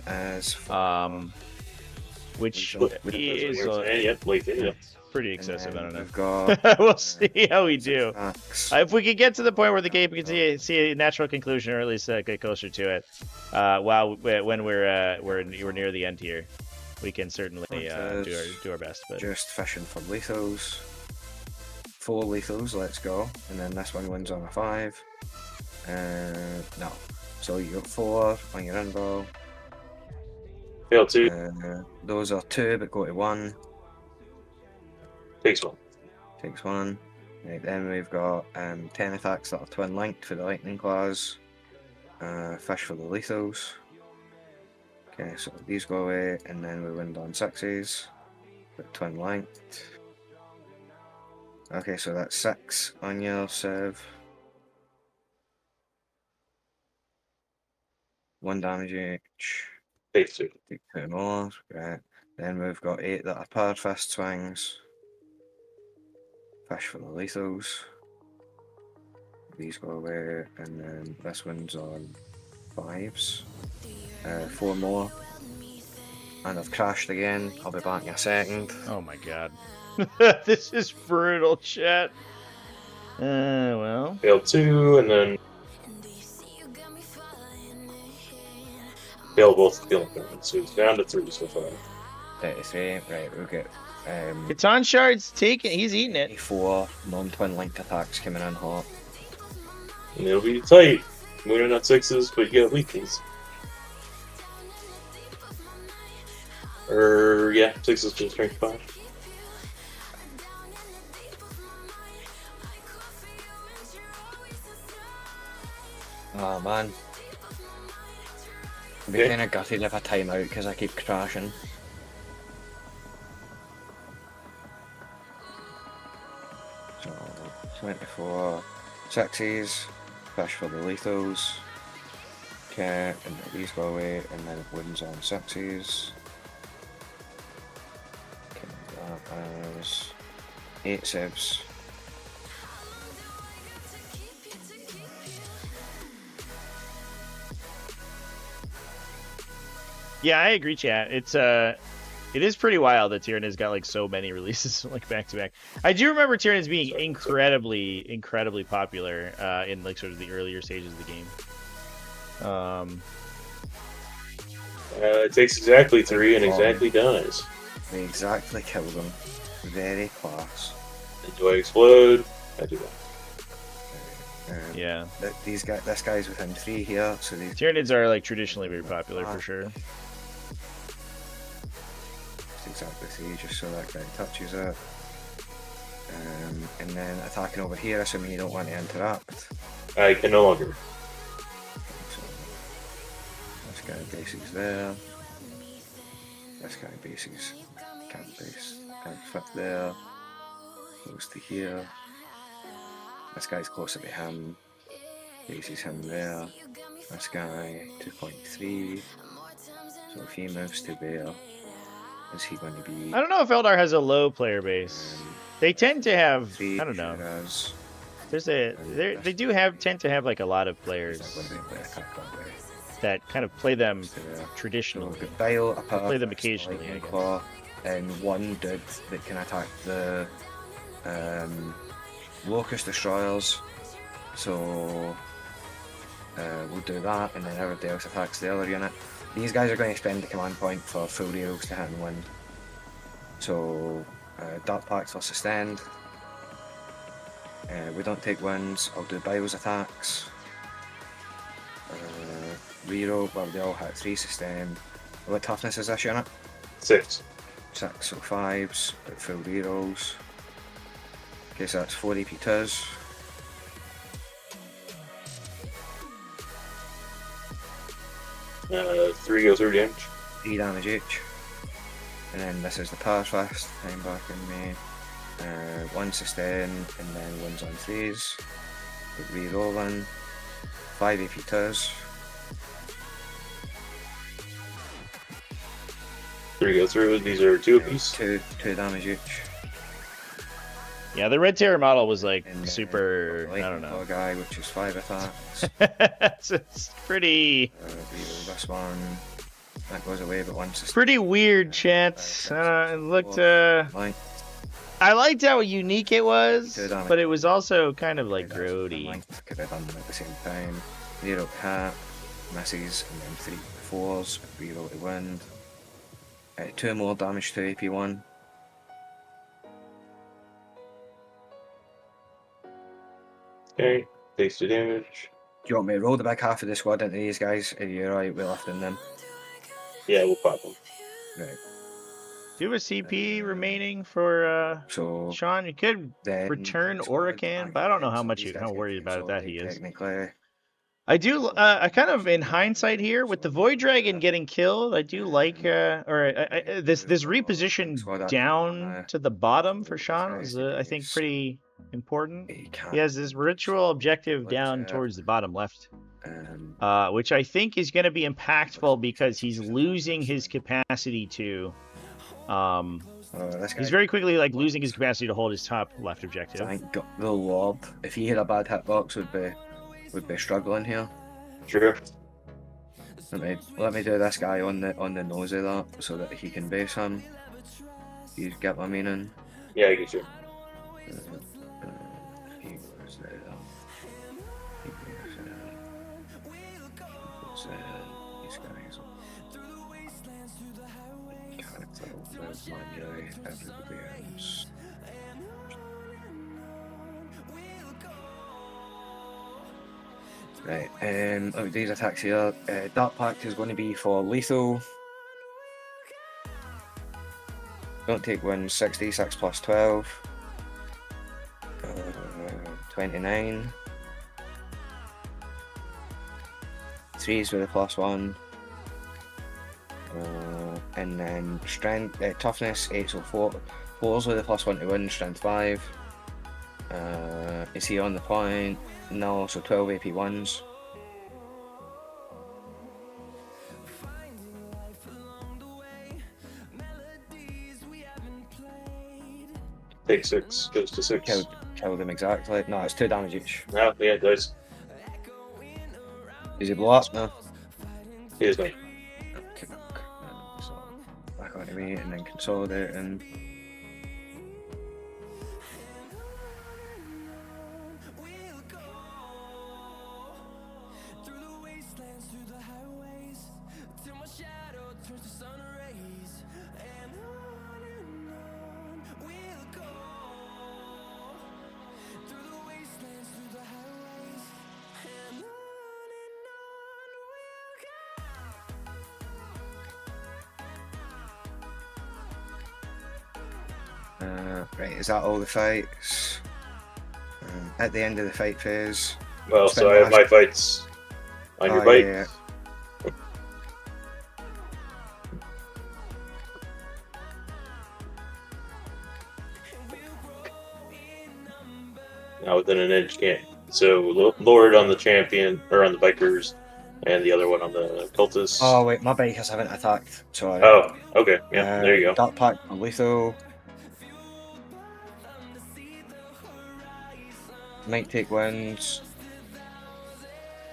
which is pretty excessive. I don't know. We'll see how we do. If we could get to the point where the game can see a natural conclusion, or at least get closer to it, when we're near the end here, we can certainly do our best. But just fishing for lethals. 4 lethals, let's go. And then this one wins on a 5. No. So you got 4 on your info. Fail 2. Those are 2, but go to 1. Takes 1. Takes 1. Right, then we've got 10 attacks that are twin linked for the lightning claws. Fish for the lethals. Okay, so these go away, and then we wind on 6s. With twin linked. Okay, so that's 6 on your Civ. 1 damage each. Phase 2. Take 2 more. Great. Then we've got 8 that are powered fist swings. Fish for the lethals. These go away, and then this one's on 5s. 4 more. And I've crashed again. I'll be back in a second. Oh my god. This is brutal, chat. Well. Failed 2, and then failed both killing points. So it's down to 3 so far. 33. Right, we'll get Catan Shard's taking. He's eating it. 4 non-twin linked attacks coming in hot. And it'll be tight. Mooning at 6s, but you got weakens. Yeah, 6s to strength 5. Oh man. I'd be kind of gutted if I time out because I keep crashing. So, 24 6s, fish for the lethals. Okay, and these go away, and then it wins on 6s. Okay, that is 8 civs. Yeah, I agree, chat. It is pretty wild that Tyranids got like so many releases like back to back. I do remember Tyranids being incredibly popular in like sort of the earlier stages of the game. It takes exactly 3 and exactly dies. They exactly kill them. Very class. And do I explode? I do that. Yeah. This guy's within 3 here, so these Tyranids are like traditionally very popular for sure. exactly 3, just so that guy touches it. And then attacking over here, assuming you don't want to interact. I can no longer. So this guy bases there. This guy bases can't fit there. Goes to here. This guy's closer to him. Bases him there. This guy 2.3. So if he moves to there, is he going to be? I don't know if Eldar has a low player base. They tend to have. I don't know. There's they do tend to have like a lot of players that kind of play them traditionally. Play them occasionally, I guess. And one dude that can attack the Locust Destroyers. So we'll do that, and then everybody else attacks the other unit. These guys are going to spend the command point for full reels to hit and win. So Dark Pact for sustained. We don't take wins. I'll do Biles attacks. Reroll, well they all hit 3 sustain. What toughness is this unit? 6. 6, so 5s, but full rerolls. Okay, so that's 4 AP twos. Three go through damage. 3 damage each. And then this is the power fist, time back in May. 1 sustain, and then ones on 3s. Rerolling. 5 AP twos. 3 go through, these are 2 apiece. 2 damage each. Yeah, the Red Terror model was like And super. I don't know. Guy, which is 5 attacks. It's pretty. Reroll this one. That goes away, but 1 sustain. Pretty weird, chat. It looked. I liked how unique it was, but it was also kind of like grody. Could have done them at the same time. Reroll hat, misses, and then 3 4s. Reroll to wind. 2 more damage to AP1. Okay, takes 2 damage. Do you want me to roll the back half of the squad into these guys? Are you alright with lifting them? Yeah, we'll pop them. Right. Do you have a CP remaining for So Sean? You could then return squad Oracan, back but I don't know how in, so much these how guys worried get about that he consolidated is. Technically, I do. I kind of, in hindsight here, with the Void Dragon getting killed, I do like this reposition Squad down action, to the bottom for Sean guys, was, I think, pretty important. he can't. He has this ritual objective Let's, down towards the bottom left, Um, which I think is going to be impactful because he's losing his capacity to. this guy, He's very quickly like losing his capacity to hold his top left objective. thank God, the Lord. If he had a bad hitbox, would be struggling here. True. Let me do this guy on the nose of that so that he can base him. You get my meaning? Yeah, I get you. He was there. He was there. These guys. Character with manually everybody else. Right, look, these attacks here. Dark Pact is going to be for lethal. Don't take wins, 66 plus 12. 29. 3s with a +1. And then strength, toughness 8, so 4s with a +1 to win, strength 5. Is he on the point? No, so 12 AP 1s. Take 6, goes to 6. Killed him exactly. No, it's 2 damage each. No, yeah, it does. Does he blow up? No. He is not. Okay. So back onto me and then consolidate and. Right, is that all the fights? At the end of the fight phase. Well, so I have my fights on your bike. Yeah. Now within an inch can't. So Lord on the champion, or on the bikers, and the other one on the cultists. Oh wait, my bikers haven't attacked. Sorry. Oh, okay. Yeah, there you go. Dark Pact and lethal. Might take wins.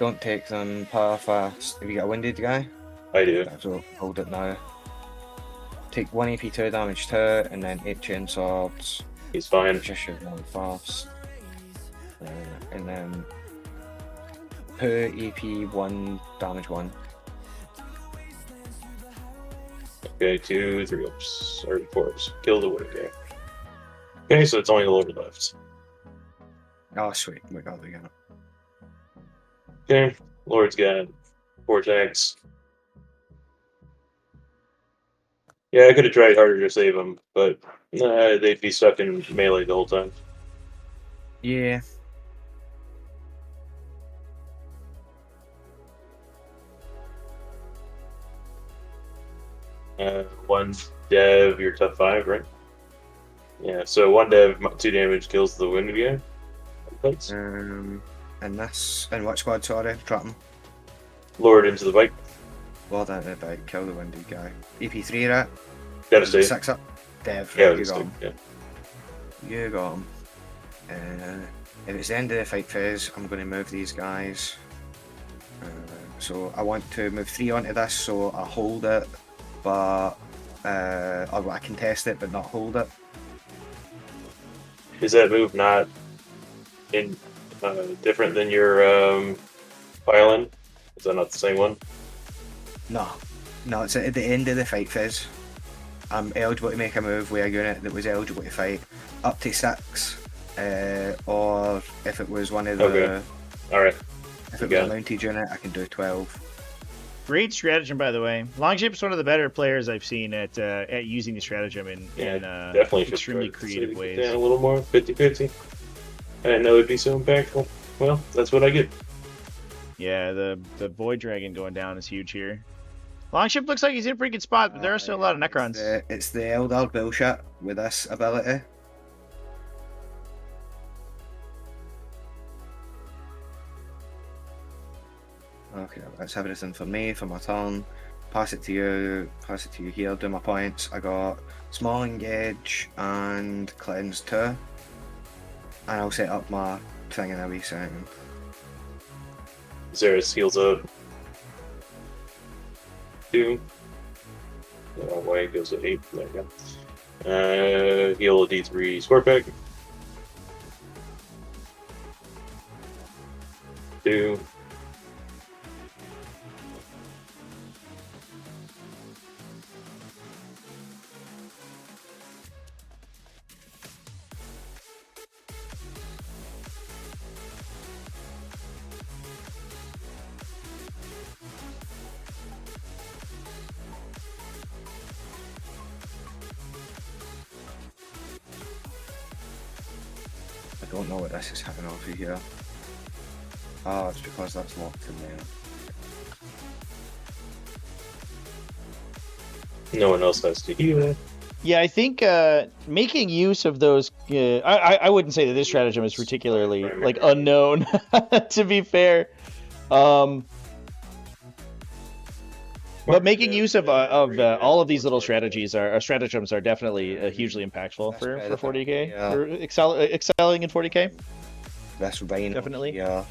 Don't take them power fast. Have you got a winded guy? I do. So hold it now. Take 1 AP 2 damage 2 and then 8 chain swords. He's fine. Just shoot really fast. And then 2 AP 1 damage 1. Okay, 2, 3 ups, or 4s. Kill the wood guy. Okay, so it's only the Lord left. Oh sweet, we got it again. Okay, Lord's got 4 attacks. Yeah, I could have tried harder to save him, but they'd be stuck in melee the whole time. Yeah. One dev, you're top 5, right? Yeah, so 1 dev, 2 damage kills the wounded guy. Thanks. And this, and what squad, sorry, trap him. Lord into the bike. Lord out the bike, kill the winded guy. EP3 right? Devastating. 6 up. Dev, Yeah, you got him. yeah. You got him. If it's the end of the fight phase, I'm going to move these guys. So I want to move 3 onto this, so I hold it, but or I can test it, but not hold it. Is that move not in different than your violin? Is that not the same one? No, it's at the end of the fight phase. I'm eligible to make a move with a unit that was eligible to fight up to 6, or if it was one of the. Okay. All right. If it was a mounted unit, I can do 12. Great stratagem, by the way. Longship's one of the better players I've seen at using the stratagem in definitely extremely creative ways. Down a little more, 50-50. I didn't know it'd be so impactful. Well, that's what I get. Yeah, the Void Dragon going down is huge here. Longship looks like he's in a pretty good spot, but there are still a lot of Necrons. It's the Eldar bullshit with this ability. Okay, that's everything for me for my turn. Pass it to you here, do my points. I got small engage and cleanse 2. And I'll set up my thing in a wee second. Xeris heals up. 2. The way goes to 8. There you go. Heal a D3 score pack. 2. I don't know what this is happening over here. Oh, it's because that's locked in there. No one else has to heal. Yeah, I think making use of those. I wouldn't say that this stratagem is particularly like unknown. To be fair, but making use of all of these little strategies stratagems are definitely hugely impactful for 40k. Yeah. For excelling in 40k. This Rhino Definitely. here.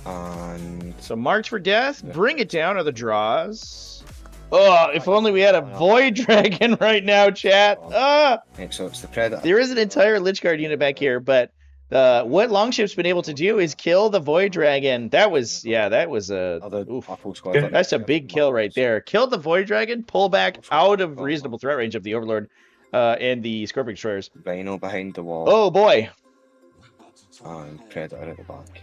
And So Marks for Death, bring it down are the draws. Oh, if only we had a Void Dragon right now, chat. Ah! right, so it's the Predator. There is an entire Lich Guard unit back here, but what Longship's been able to do is kill the Void Dragon. That was Other oof. purple squad. That's a big kill right there. Killed the Void Dragon, pull back out of reasonable threat range of the Overlord and the Scorpion Destroyers. Rhino behind the wall. Oh boy. And Predator at the back.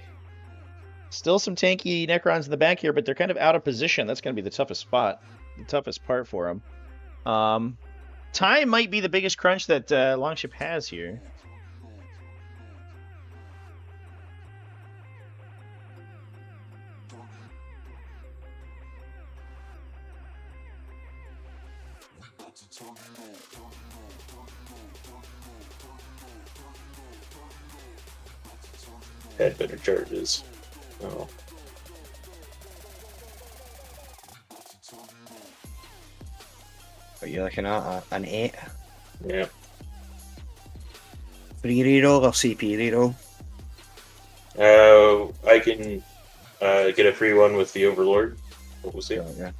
Still some tanky Necrons in the back here, but they're kind of out of position. That's going to be the toughest spot. The toughest part for them. Time might be the biggest crunch that Longship has here. Had better charges. Oh. But you're looking at an 8. Yeah. Free reroll or CP reroll? I can get a free one with the Overlord. We'll see. Yeah.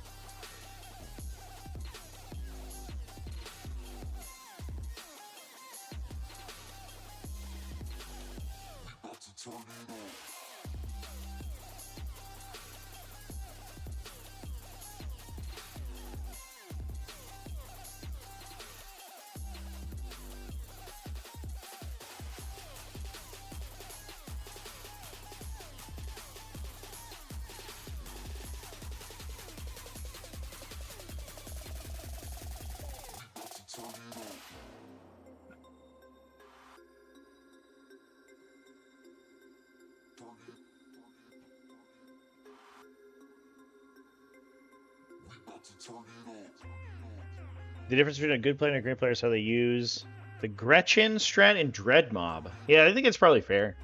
The difference between a good player and a great player is how they use the Gretchen strat and Dread Mob. Yeah, I think it's probably fair.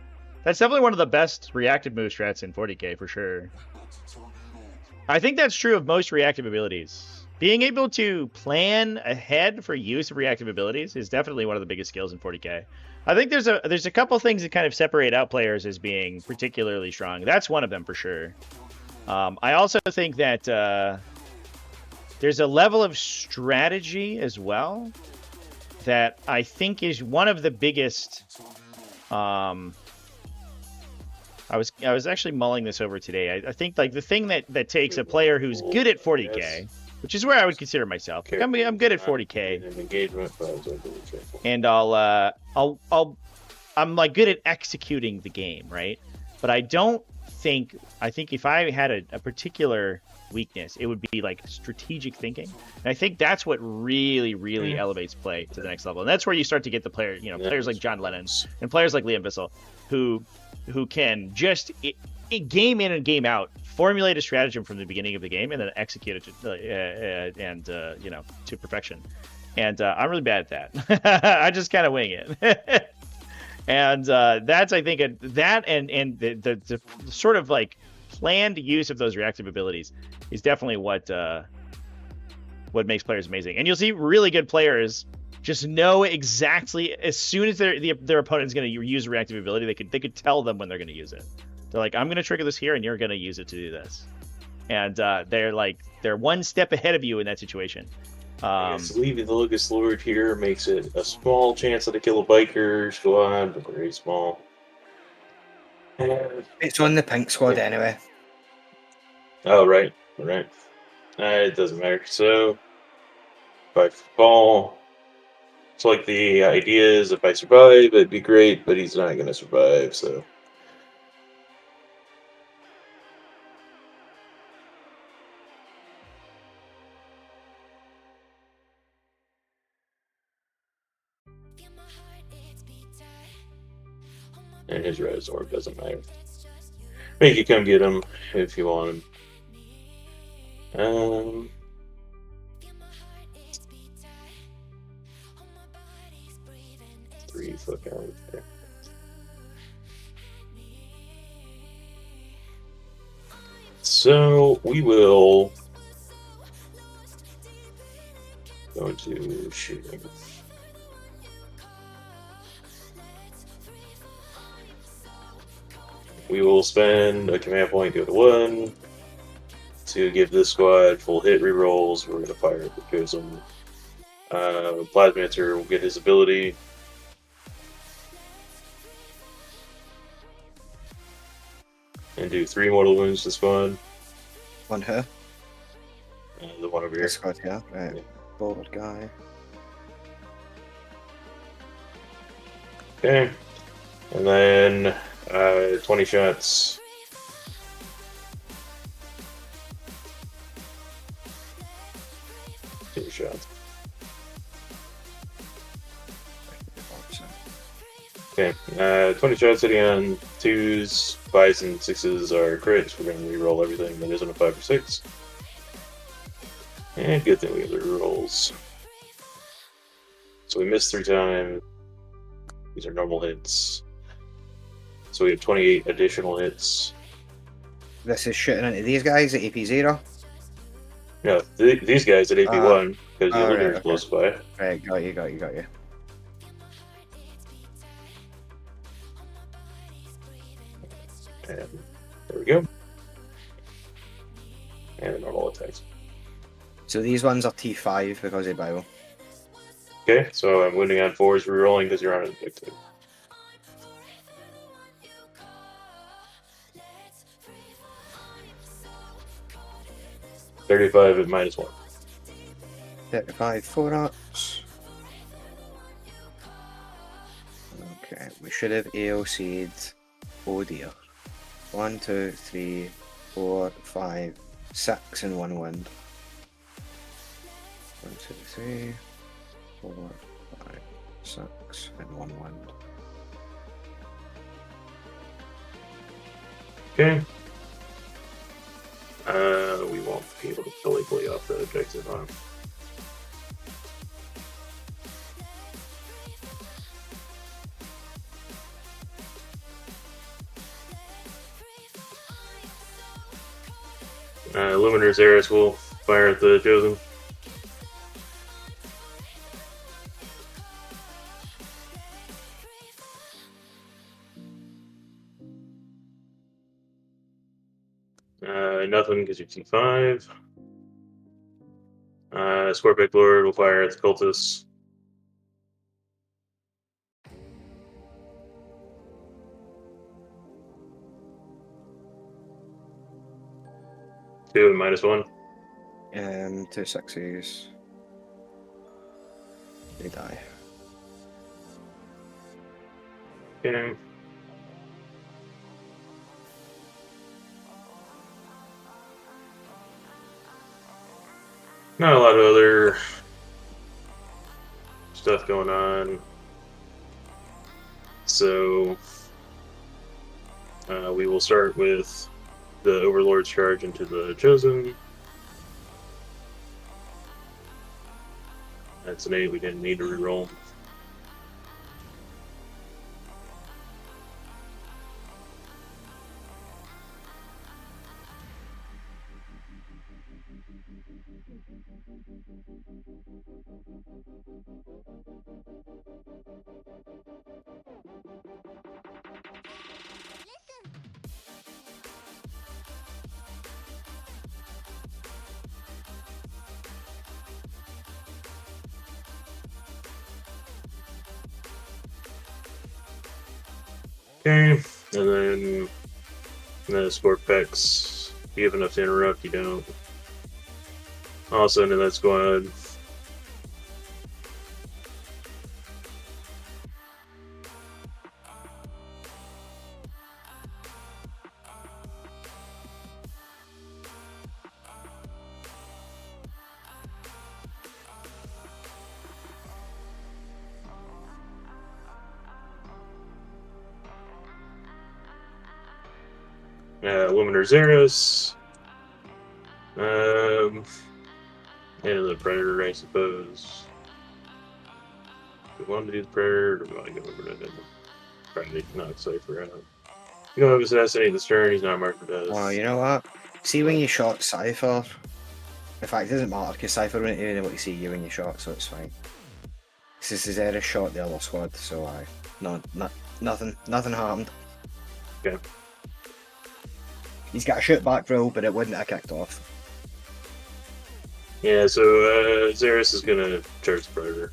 That's definitely one of the best reactive move strats in 40k for sure. I think that's true of most reactive abilities. Being able to plan ahead for use of reactive abilities is definitely one of the biggest skills in 40k. I think there's a couple things that kind of separate out players as being particularly strong. That's one of them for sure. I also think that there's a level of strategy as well that I think is one of the biggest. I was actually mulling this over today. I think like the thing that takes a player who's good at 40k, which is where I would consider myself. Like, I'm good at 40k, and I'm like good at executing the game, right? But I think if I had a particular weakness, it would be like strategic thinking, and I think that's what really elevates play to the next level, and that's where you start to get the players like John Lennon and players like Liam Bissell who can just game in and game out, formulate a stratagem from the beginning of the game and then execute it to perfection. And I'm really bad at that. I just kind of wing it. And that's, I think, that and the sort of like planned use of those reactive abilities is definitely what makes players amazing. And you'll see really good players just know exactly as soon as their opponent's going to use a reactive ability, they could tell them when they're going to use it. They're like, I'm going to trigger this here, and you're going to use it to do this. And they're one step ahead of you in that situation. Leaving the Locust Lord here makes it a small chance that a kill a biker squad, but very small. It's on the pink squad anyway. Oh, right. It doesn't matter. So, if I fall, it's like the idea is if I survive, it'd be great, but he's not going to survive, so. And his res orb doesn't matter. Make you come get him if you want him. 3 foot out there. So we will go into shooting. We will spend a command point, go to 1, to give this squad full hit rerolls. We're going to fire at the Chosen. Plasmancer will get his ability. And do 3 mortal wounds to squad. On her. The one over here. This squad here. Right. Yeah. Bold guy. Okay. And then 20 shots. Two shots. Okay, 20 shots hitting on 2s, 5s, and 6s are crits. We're going to reroll everything that isn't a 5 or 6. And good thing we have the rerolls. So we missed 3 times. These are normal hits. So we have 28 additional hits. This is shooting into these guys at AP0. No, these guys at AP1, because the right, Lunar is okay. close by. Right, got you. And there we go. And the normal attacks. So these ones are T5 because they bow. Okay, so I'm winning on 4s, rerolling because you're on invictive. $35 at -1. 35 4-ups. Okay, we should have AOC'd. Oh dear. 1, 2, 3, 4, 5, 6 and 1 wind. 1, 2, 3, 4, 5, 6 and 1 wind. Okay. We won't be able to fully play off the objective on. Luminar's Eris will fire at the Chosen. Nothing because you're T5. Scorpic Lord will fire at the Cultists. Two and -1. 2 6s. They die. Okay. Not a lot of other stuff going on. So We will start with the Overlord's charge into the Chosen. That's an 8. We didn't need to reroll. Okay, and then the sport packs. You have enough to interrupt, you don't. Also, into that squad. Luminar Zeros. And the Predator, I suppose. Do we want to do the Predator, or do we want to go over to him? Probably not Cypher out. You don't have assassinate the stern, he's not marked for death. Oh, you know what? See when you shot Cypher? In fact, it doesn't matter because Cypher wouldn't even able to see you when you shot, so it's fine. This is Zera shot the other squad, so nothing harmed. Okay. He's got a shoot back roll, but it wouldn't have kicked off. Yeah, so Xeris is gonna charge the Predator.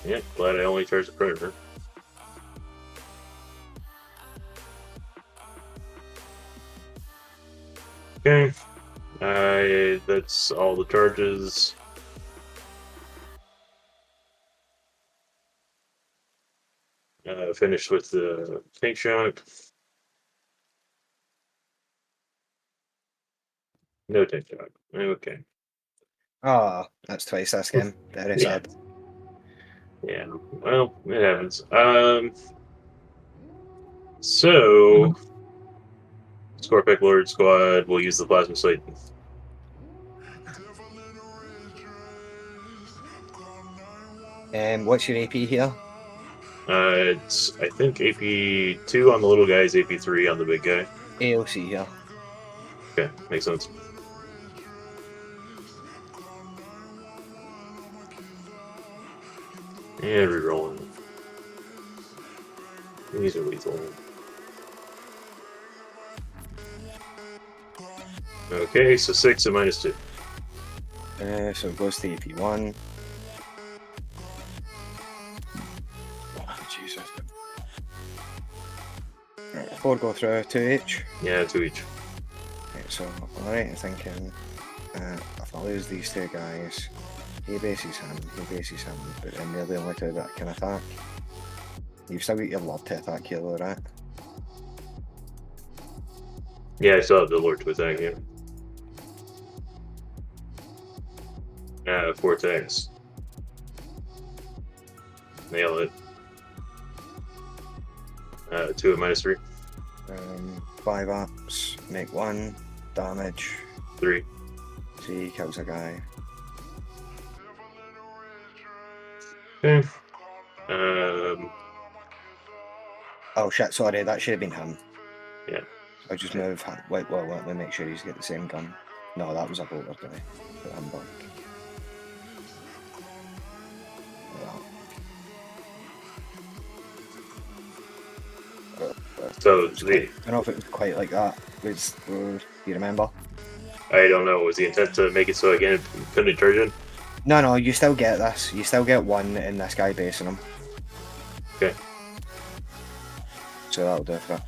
Yeah, glad I only charged the Predator. Okay. That's all the charges. Finished with the tank shock. No tank shock. Okay. Oh, that's twice this game. Very sad. Yeah, well, it happens. So Scorpic Lord Squad will use the Plasma Slate. What's your AP here? It's, I think, AP2 on the little guys, AP3 on the big guy. AOC here. Okay, makes sense. And rerolling. These are lethal. Okay, so 6 and -2. So it goes to AP1. Oh, Jesus. 4 go through, 2 each. Yeah, 2 each. Right, so I'm right in thinking if I lose these 2 guys, he bases him, but then they're the only 2 that can attack. You've still got your Lord to attack here though, right? Yeah, I still have the Lord to attack you. 4 attacks. Nail it. 2 at -3. 5 ups, make 1 damage. 3. 3 kills a guy. Okay. Oh shit, sorry, that should have been him. Yeah. I just move him. Wait, well, let me make sure he's got the same gun. No, that was a bolter guy. Put him back. So, I don't know if it was quite like that. Do you remember? I don't know. Was the intent to make it so I couldn't charge in? No, you still get this. You still get 1 in this guy basing him. Okay. So that'll do for it.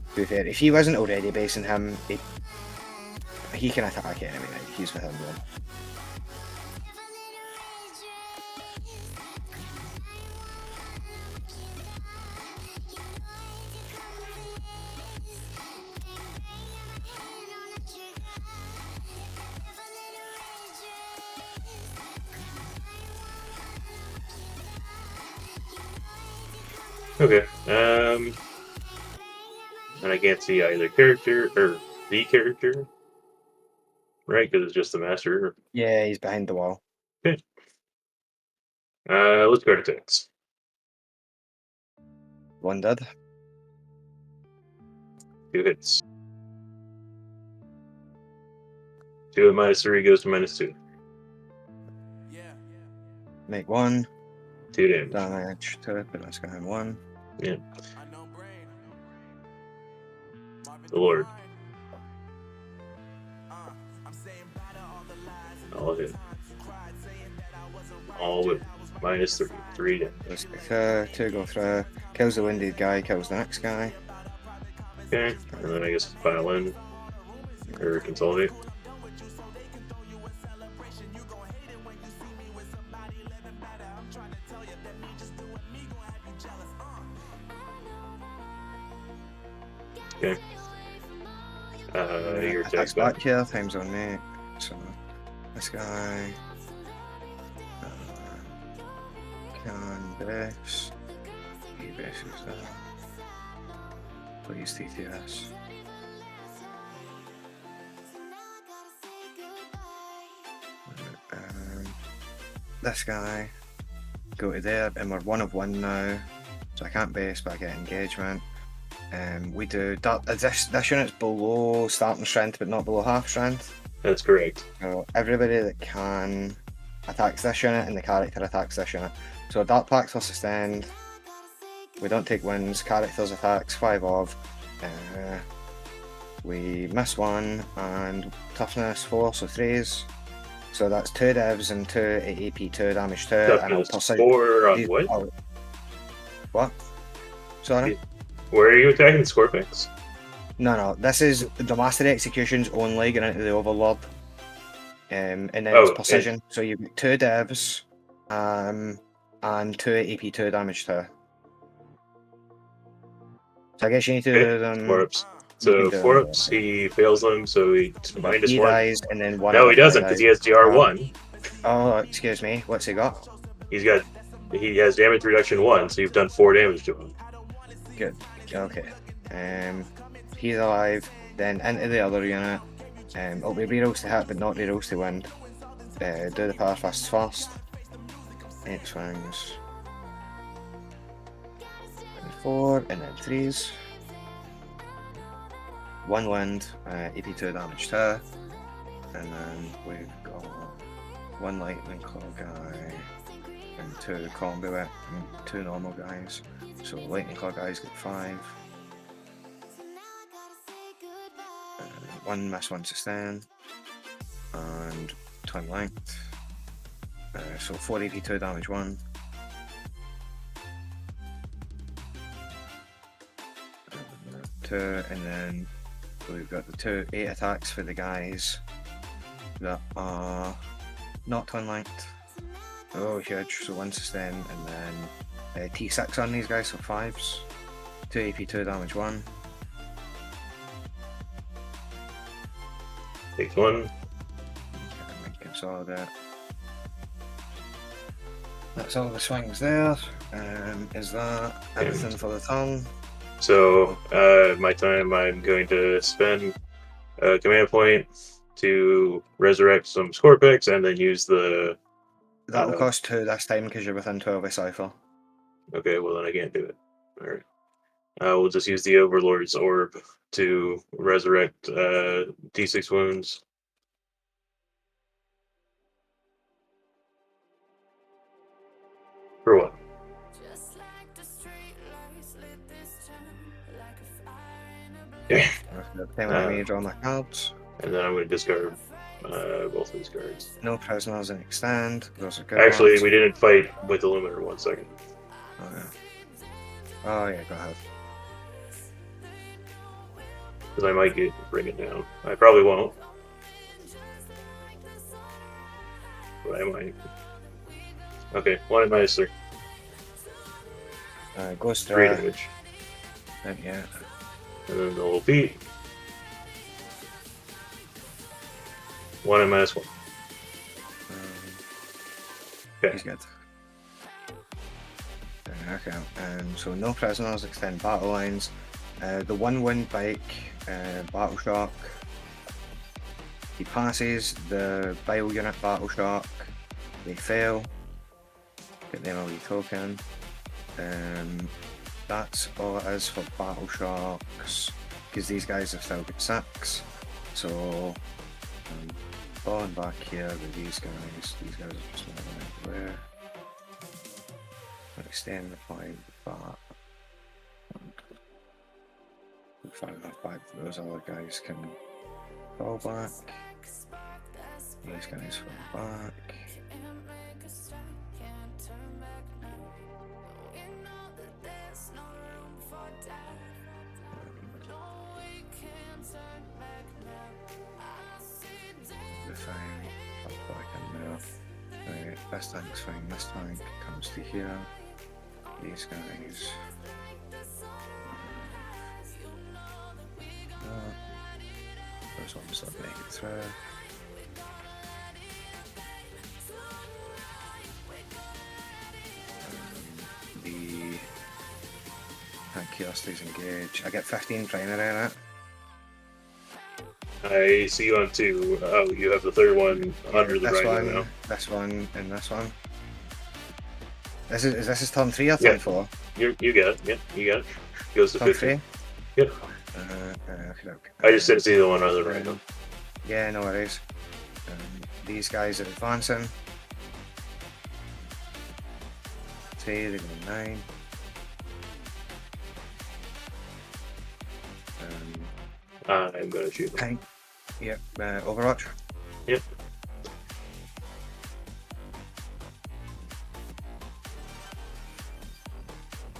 To be fair, if he wasn't already basing him, he can attack anyway. Like, he's within 1. Okay. And I can't see either character or the character, right? Because it's just the master. Yeah, he's behind the wall. Okay. Let's go to attacks. One dead. 2 hits. 2 at -3 goes to -2. Make 1. 2 damage. Damage to it, but let's go in 1. Yeah. The Lord. All hit. All with -3. 3 damage. Let's go 2 go through. Kills the wounded guy, kills the next guy. Okay. And then I guess file in. Or consolidate. Okay. Your attack's back. Here, time's on me. So, this guy. Can base. He bases that. Please TTS. This guy. Go to there, and we're 1 of 1 now. So I can't base, but I get engagement. We do this unit's below starting strength, but not below half strength. That's correct. So everybody that can attacks this unit, and the character attacks this unit. So Dark Pacts will sustained. We don't take wins. Characters attacks 5 of. We miss 1 and toughness 4, so 3s. So that's 2 devs and 2 at AP 2 damage 2. Toughness 4 on what? Oh, what? Sorry. Where are you attacking? The Scorpix? No. This is the mastery executions only going into the Overlord. And then Oh, it's precision. So you've got 2 devs and 2 AP 2 damage 2. So I guess you need to do them. 4-ups. So 4-ups, he fails them, so he -1. He dies, and then 1. No, he doesn't, because he has DR1. Oh, excuse me. What's he got? He has damage reduction 1, so you've done 4 damage to him. Good. Okay. He's alive. Then into the other unit. It'll be rerolls to hit, but not rerolls to win. Do the power fists first. 8 swings. 4, and then 3s. 1 wind, AP2 damage 2. And then we've got 1 lightning claw guy, and 2 combo it, and 2 normal guys. So lightning claw guys get 5. 1 miss, 1 sustain, and twin length. So 4 AP2 damage 1. And then we've got the 2 8 attacks for the guys that are not twin linked. Oh, huge. So 1 sustain, and then T6 on these guys, so 5s. 2 AP2 damage 1. Takes 1. Consolidate. That's all the swings there. Is that everything for the turn? So, my time, I'm going to spend a command point to resurrect some Scorpix, and then use the... That'll cost 2 this time, because you're within 12 of Cypher. Okay, well then I can't do it. Alright. We'll just use the Overlord's Orb to resurrect D6 wounds. For what? Yeah. Then I draw my cards. And then I'm going to discard both of these cards. No prisoners and extend. Those are good. Actually, ones. we didn't fight with the limiter 1 second. Oh yeah. Oh yeah, go ahead. Because I might bring it down. I probably won't. But I might. Okay, 1 at -3. Goes to 3 damage. yeah. And then the little beat. 1 at -1. Okay. He's good. Okay, so no prisoners, extend battle lines. The one wind bike, battle shock. He passes the bile unit battle shock. They fail. Get them a wee token. That's all it is for battle shocks, because these guys have still got 6. So falling back here with these guys are just moving everywhere. Extend the point back. 5 enough back, those other guys can fall back. These guys fall back. The fine, back in there. This tank's fine, this tank comes to here. These guys. Those ones that make it through. The tank here stays engaged. I get 15 primary in it. I see you on 2. Oh, you have the third one under the rhino now. This one, and this one. This is turn 3 or turn 4? You get it. Yeah, you got it. Goes to Turn 50. 3? Yep. Okay. I just didn't see the one under the rhino. Yeah, no worries. These guys are advancing. 3, they're going 9. I'm gonna shoot them. Tank. Yep, Overwatch. Yep.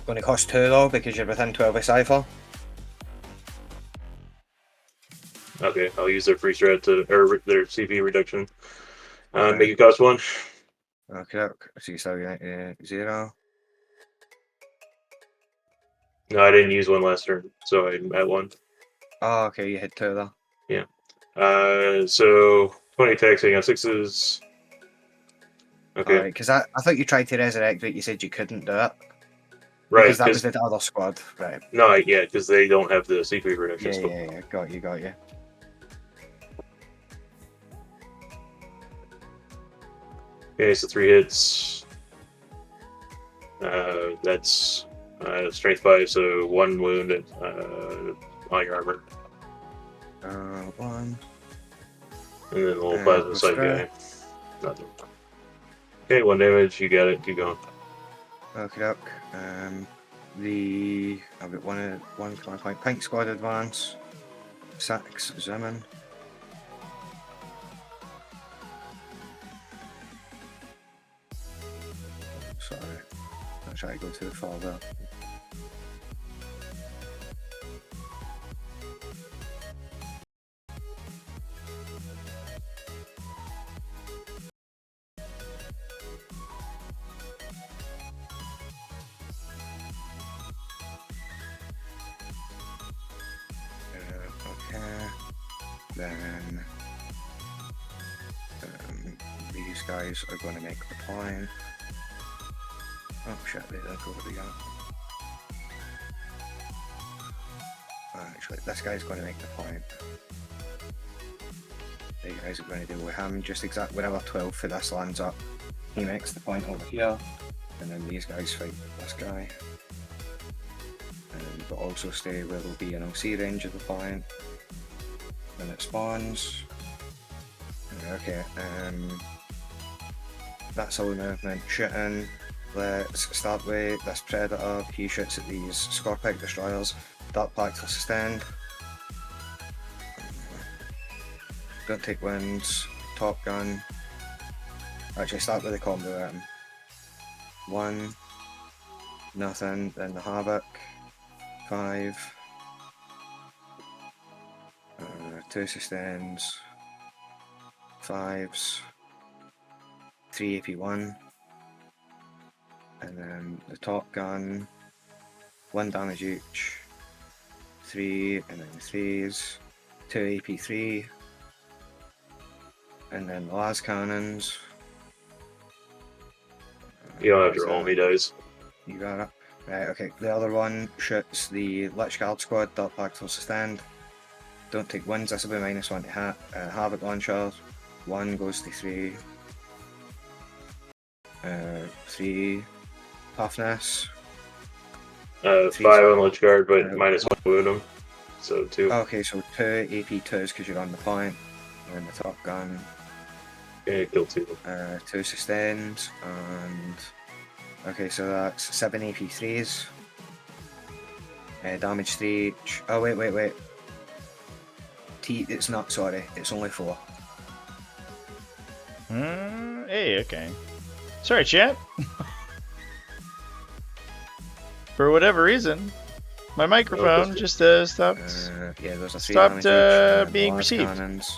Going to cost 2 though, because you're within 12 of Cypher. Okay, I'll use their free strat to, or their CP reduction. Make it cost 1. Okay, so you still get 0. No, I didn't use 1 last turn, so I'm at 1. Oh, okay, you hit 2 though. Yeah. So 20 attacks on 6s. Okay. Because I thought you tried to resurrect it, you said you couldn't do it. Right. Because that was the other squad, right? No, yeah, because they don't have the CP reduction. Yeah, got you. Okay, so 3 hits. That's strength 5, so 1 wound on your armor. 1. And then the little plasma side guy. Nothing. Okay, 1 damage, you got it, keep going. Okay, I've got one command point. Pink squad advance. 6 zoom in. Sorry, I'm trying to go too far there. Then these guys are going to make the point. Oh shit, they don't go over the gap. Actually, this guy's going to make the point. The guys are going to deal with him just exactly wherever 12 for this lands up. He makes the point over here, and then these guys fight this guy. But also stay where they'll be in LC range of the point. When it spawns. Okay, that's all the movement. Shooting. Let's start with this Predator. He shoots at these Scorpic Destroyers. Dark Pact for Sustained. Don't take wins. Top Gun. Actually, start with the combo weapon. 1. Nothing. Then the Havoc. 5. 2 sustains, 5s, 3 AP1, and then the Top Gun, 1 damage each, 3, and then 3s, 2 AP3, and then the las cannons. You don't have to roll, he dies. You got it. Right, okay. The other one shoots the Lich Guard squad that back towards the stand. Don't take wins, this will be -1 to Havoc Launcher. 1 goes to 3. 3 toughness. 5 on Lich Guard, but -1 wound him. So 2. Okay, so 2 AP2s because you're on the point. And then the top gun. Okay, kill 2. 2 sustained. And. Okay, so that's 7 AP3s. Damage 3 each. Oh, wait. It's not, sorry. It's only 4. Hey, okay. Sorry, chat. For whatever reason, my microphone just stopped. Yeah, there's a 3 Stopped damage each, being blast received. Cannons,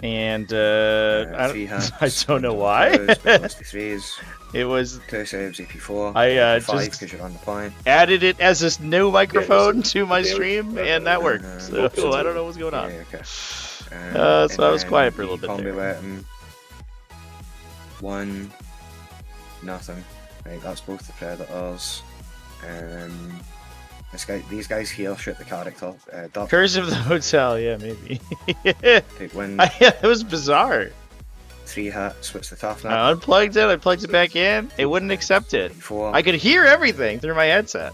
And 3 hits, I don't know why. 3s, It was 2 saves, AP4. I 5 just because you're on the point. added it as this new microphone to my damage. stream, and that worked. So I don't know what's going on. Yeah, okay. So I was quiet for a little bit combi there. weapon. 1, nothing. Right, that's both the predators. These guys here shoot the character. Duck, Curse of the Hotel, yeah, maybe. take win. It was bizarre. 3 hits, what's the toughness? I unplugged it, I plugged it back in, it wouldn't accept it. 4. I could hear everything through my headset,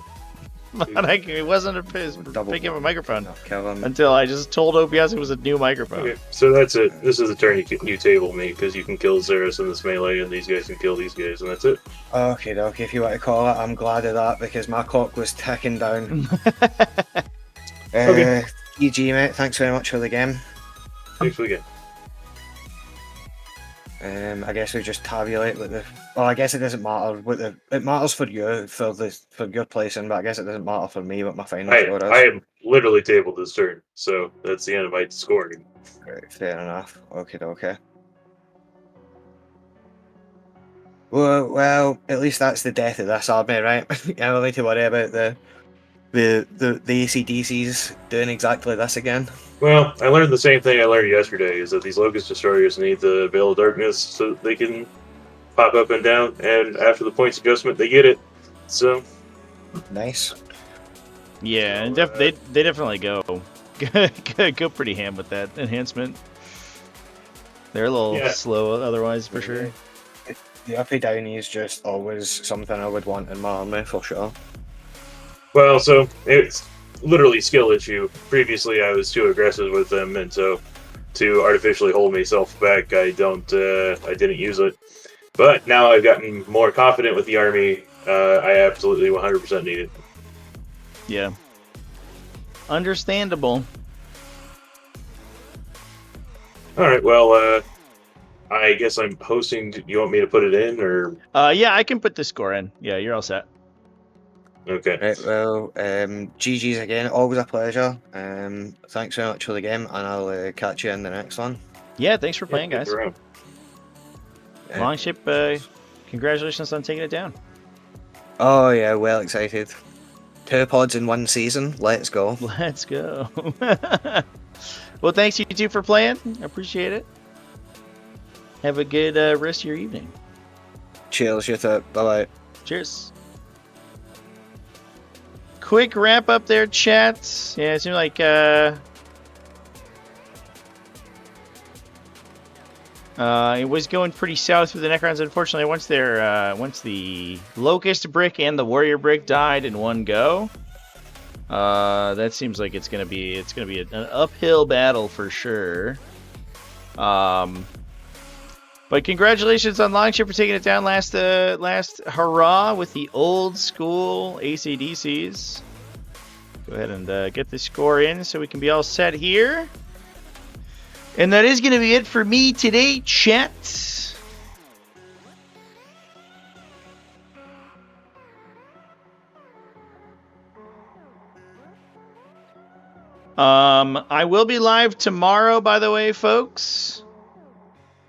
but it wasn't picking up a microphone Kill him. until I just told OBS it was a new microphone. Okay, so that's it. This is the turn you table me, because you can kill Xeris in this melee, and these guys can kill these guys, and that's it. Okay, if you want to call it, I'm glad of that because my clock was ticking down. Okay. GG, mate. Thanks very much for the game. Thanks for the game. I guess we just tabulate what the. Well, I guess it doesn't matter. It matters for you for your placing, but I guess it doesn't matter for me what my final score is. I am literally tabled this turn, so that's the end of my scoring. Right, fair enough. Okay. Well, at least that's the death of this army, right? I don't need to worry about the ACDCs doing exactly this again. Well, I learned the same thing I learned yesterday, is that these Locust Destroyers need the Veil of Darkness so that they can pop up and down, and after the points adjustment, they get it. So, Nice. Yeah, and they definitely go pretty ham with that enhancement. They're a little slow otherwise, for sure. The uppy downy is just always something I would want in my army for sure. well, so it's literally skill issue. Previously, I was too aggressive with them, and so to artificially hold myself back, I didn't use it. But now I've gotten more confident with the army. I absolutely 100% need it. Yeah. Understandable. All right. Well, I guess I'm hosting. Do you want me to put it in, or? Yeah, I can put the score in. Yeah, you're all set. Okay. Right, well, GG's again, always a pleasure. Thanks very much for the game, and I'll catch you in the next one. Yeah, thanks for playing, guys. Around. Longship, congratulations on taking it down. Oh yeah, well excited. 2 pods in 1 season, let's go. Let's go. Well, thanks you two for playing. I appreciate it. Have a good rest of your evening. Cheers, you too. Bye-bye. Cheers. Quick wrap up there, chat. Yeah, it seemed like it was going pretty south with the Necrons. Unfortunately, once the Locust brick and the Warrior brick died in one go, that seems like it's gonna be an uphill battle for sure. But congratulations on Longship for taking it down last hurrah with the old school ACDCs. Go ahead and get the score in so we can be all set here. And that is going to be it for me today, chat. I will be live tomorrow, by the way, folks.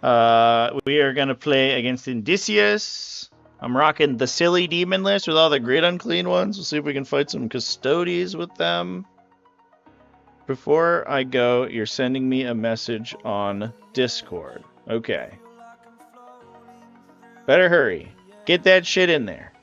We are going to play against Odysseus. I'm rocking the silly demon list with all the great unclean ones. We'll see if we can fight some custodies with them. Before I go, you're sending me a message on Discord. Okay. Better hurry. Get that shit in there.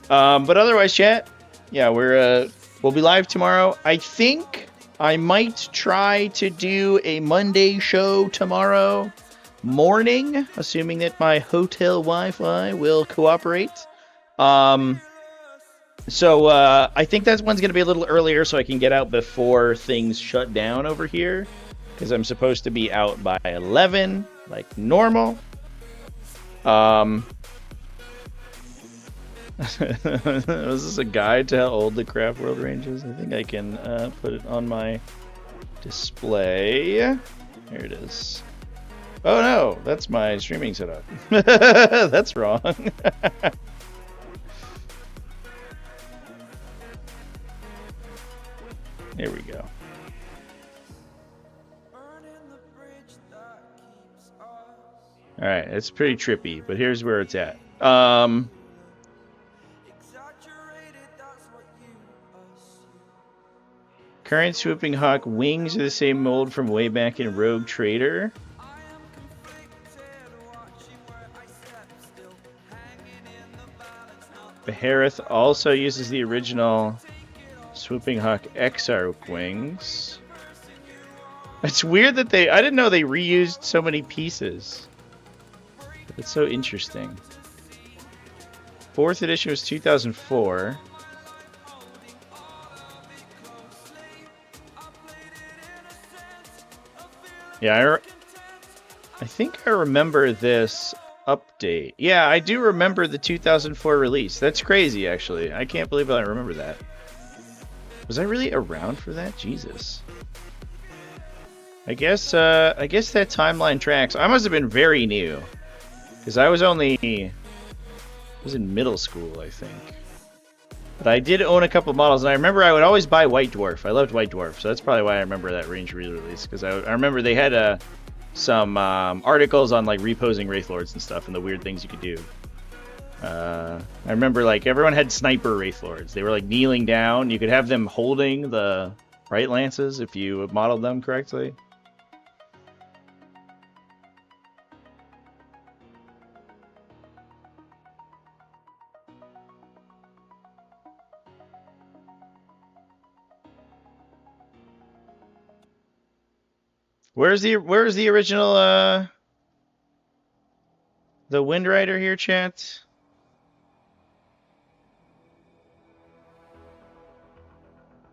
But otherwise, chat, yeah, we'll be live tomorrow. I think I might try to do a Monday show tomorrow morning, assuming that my hotel Wi-Fi will cooperate. So I think that one's going to be a little earlier so I can get out before things shut down over here, because I'm supposed to be out by 11 like normal. Was this a guide to how old the Craft World range is? I think I can put it on my display. Here it is. Oh no, that's my streaming setup. That's wrong. There we go. All right, it's pretty trippy, but here's where it's at. Current Swooping Hawk wings are the same mold from way back in Rogue Trader. Behareth also uses the original Swooping Hawk Exarch wings. It's weird that I didn't know they reused so many pieces. It's so interesting. 4th edition was 2004. Yeah, I think I remember this update. Yeah, I do remember the 2004 release. That's crazy, actually. I can't believe I remember that. Was I really around for that? Jesus. I guess that timeline tracks. I must have been very new, because I was in middle school, I think. But I did own a couple models, and I remember I would always buy White Dwarf. I loved White Dwarf, so that's probably why I remember that range re-release, because I remember they had some articles on like reposing Wraith Lords and stuff, and the weird things you could do. I remember like everyone had sniper Wraith Lords. They were like kneeling down. You could have them holding the Bright Lances if you modeled them correctly. Where's the original the Wind Rider here, chat?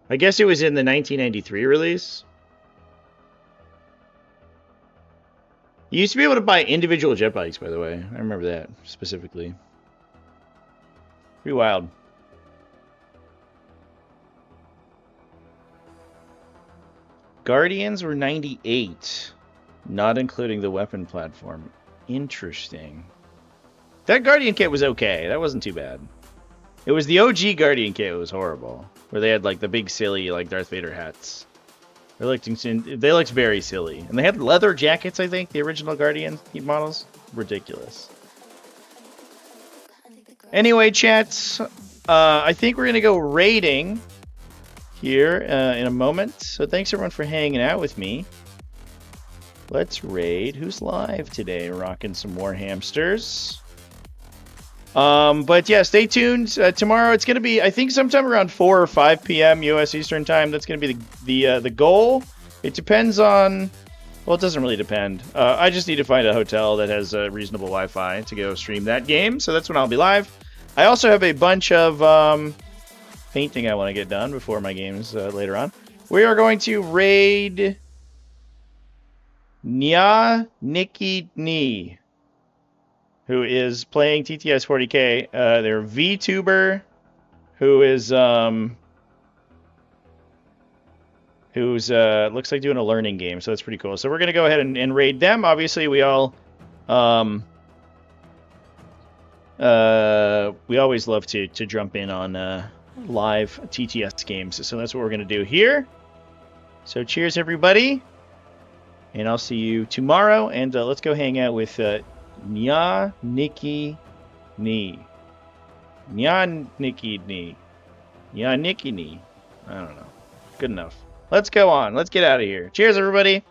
I guess it was in the 1993 release. You used to be able to buy individual jet bikes, by the way. I remember that specifically. Pretty wild. Guardians were 98, not including the weapon platform. Interesting. That Guardian kit was okay. That wasn't too bad. It was the OG Guardian kit that was horrible, where they had like the big silly like Darth Vader hats. They looked very silly, and they had leather jackets. I think the original Guardian models, ridiculous. Anyway, chats, I think we're gonna go raiding here in a moment. So thanks everyone for hanging out with me. Let's raid. Who's live today? Rocking some Warhamsters. But yeah, stay tuned. Tomorrow it's going to be, I think, sometime around 4 or 5 p.m. U.S. Eastern Time. That's going to be the goal. It depends on, well, it doesn't really depend. I just need to find a hotel that has reasonable Wi-Fi to go stream that game. So that's when I'll be live. I also have a bunch of painting I want to get done before my games later on. We are going to raid Nya Nikki Ni, who is playing TTS 40K. They're VTuber, who's looks like doing a learning game, so that's pretty cool. So we're gonna go ahead and raid them. Obviously, we all we always love to jump in on live TTS games, so that's what we're gonna do here. So cheers, everybody, and I'll see you tomorrow. And let's go hang out with Nya Nikki Ni. Nya Nikki Ni. Nya Nikki Ni. I don't know. Good enough. Let's go on. Let's get out of here. Cheers, everybody.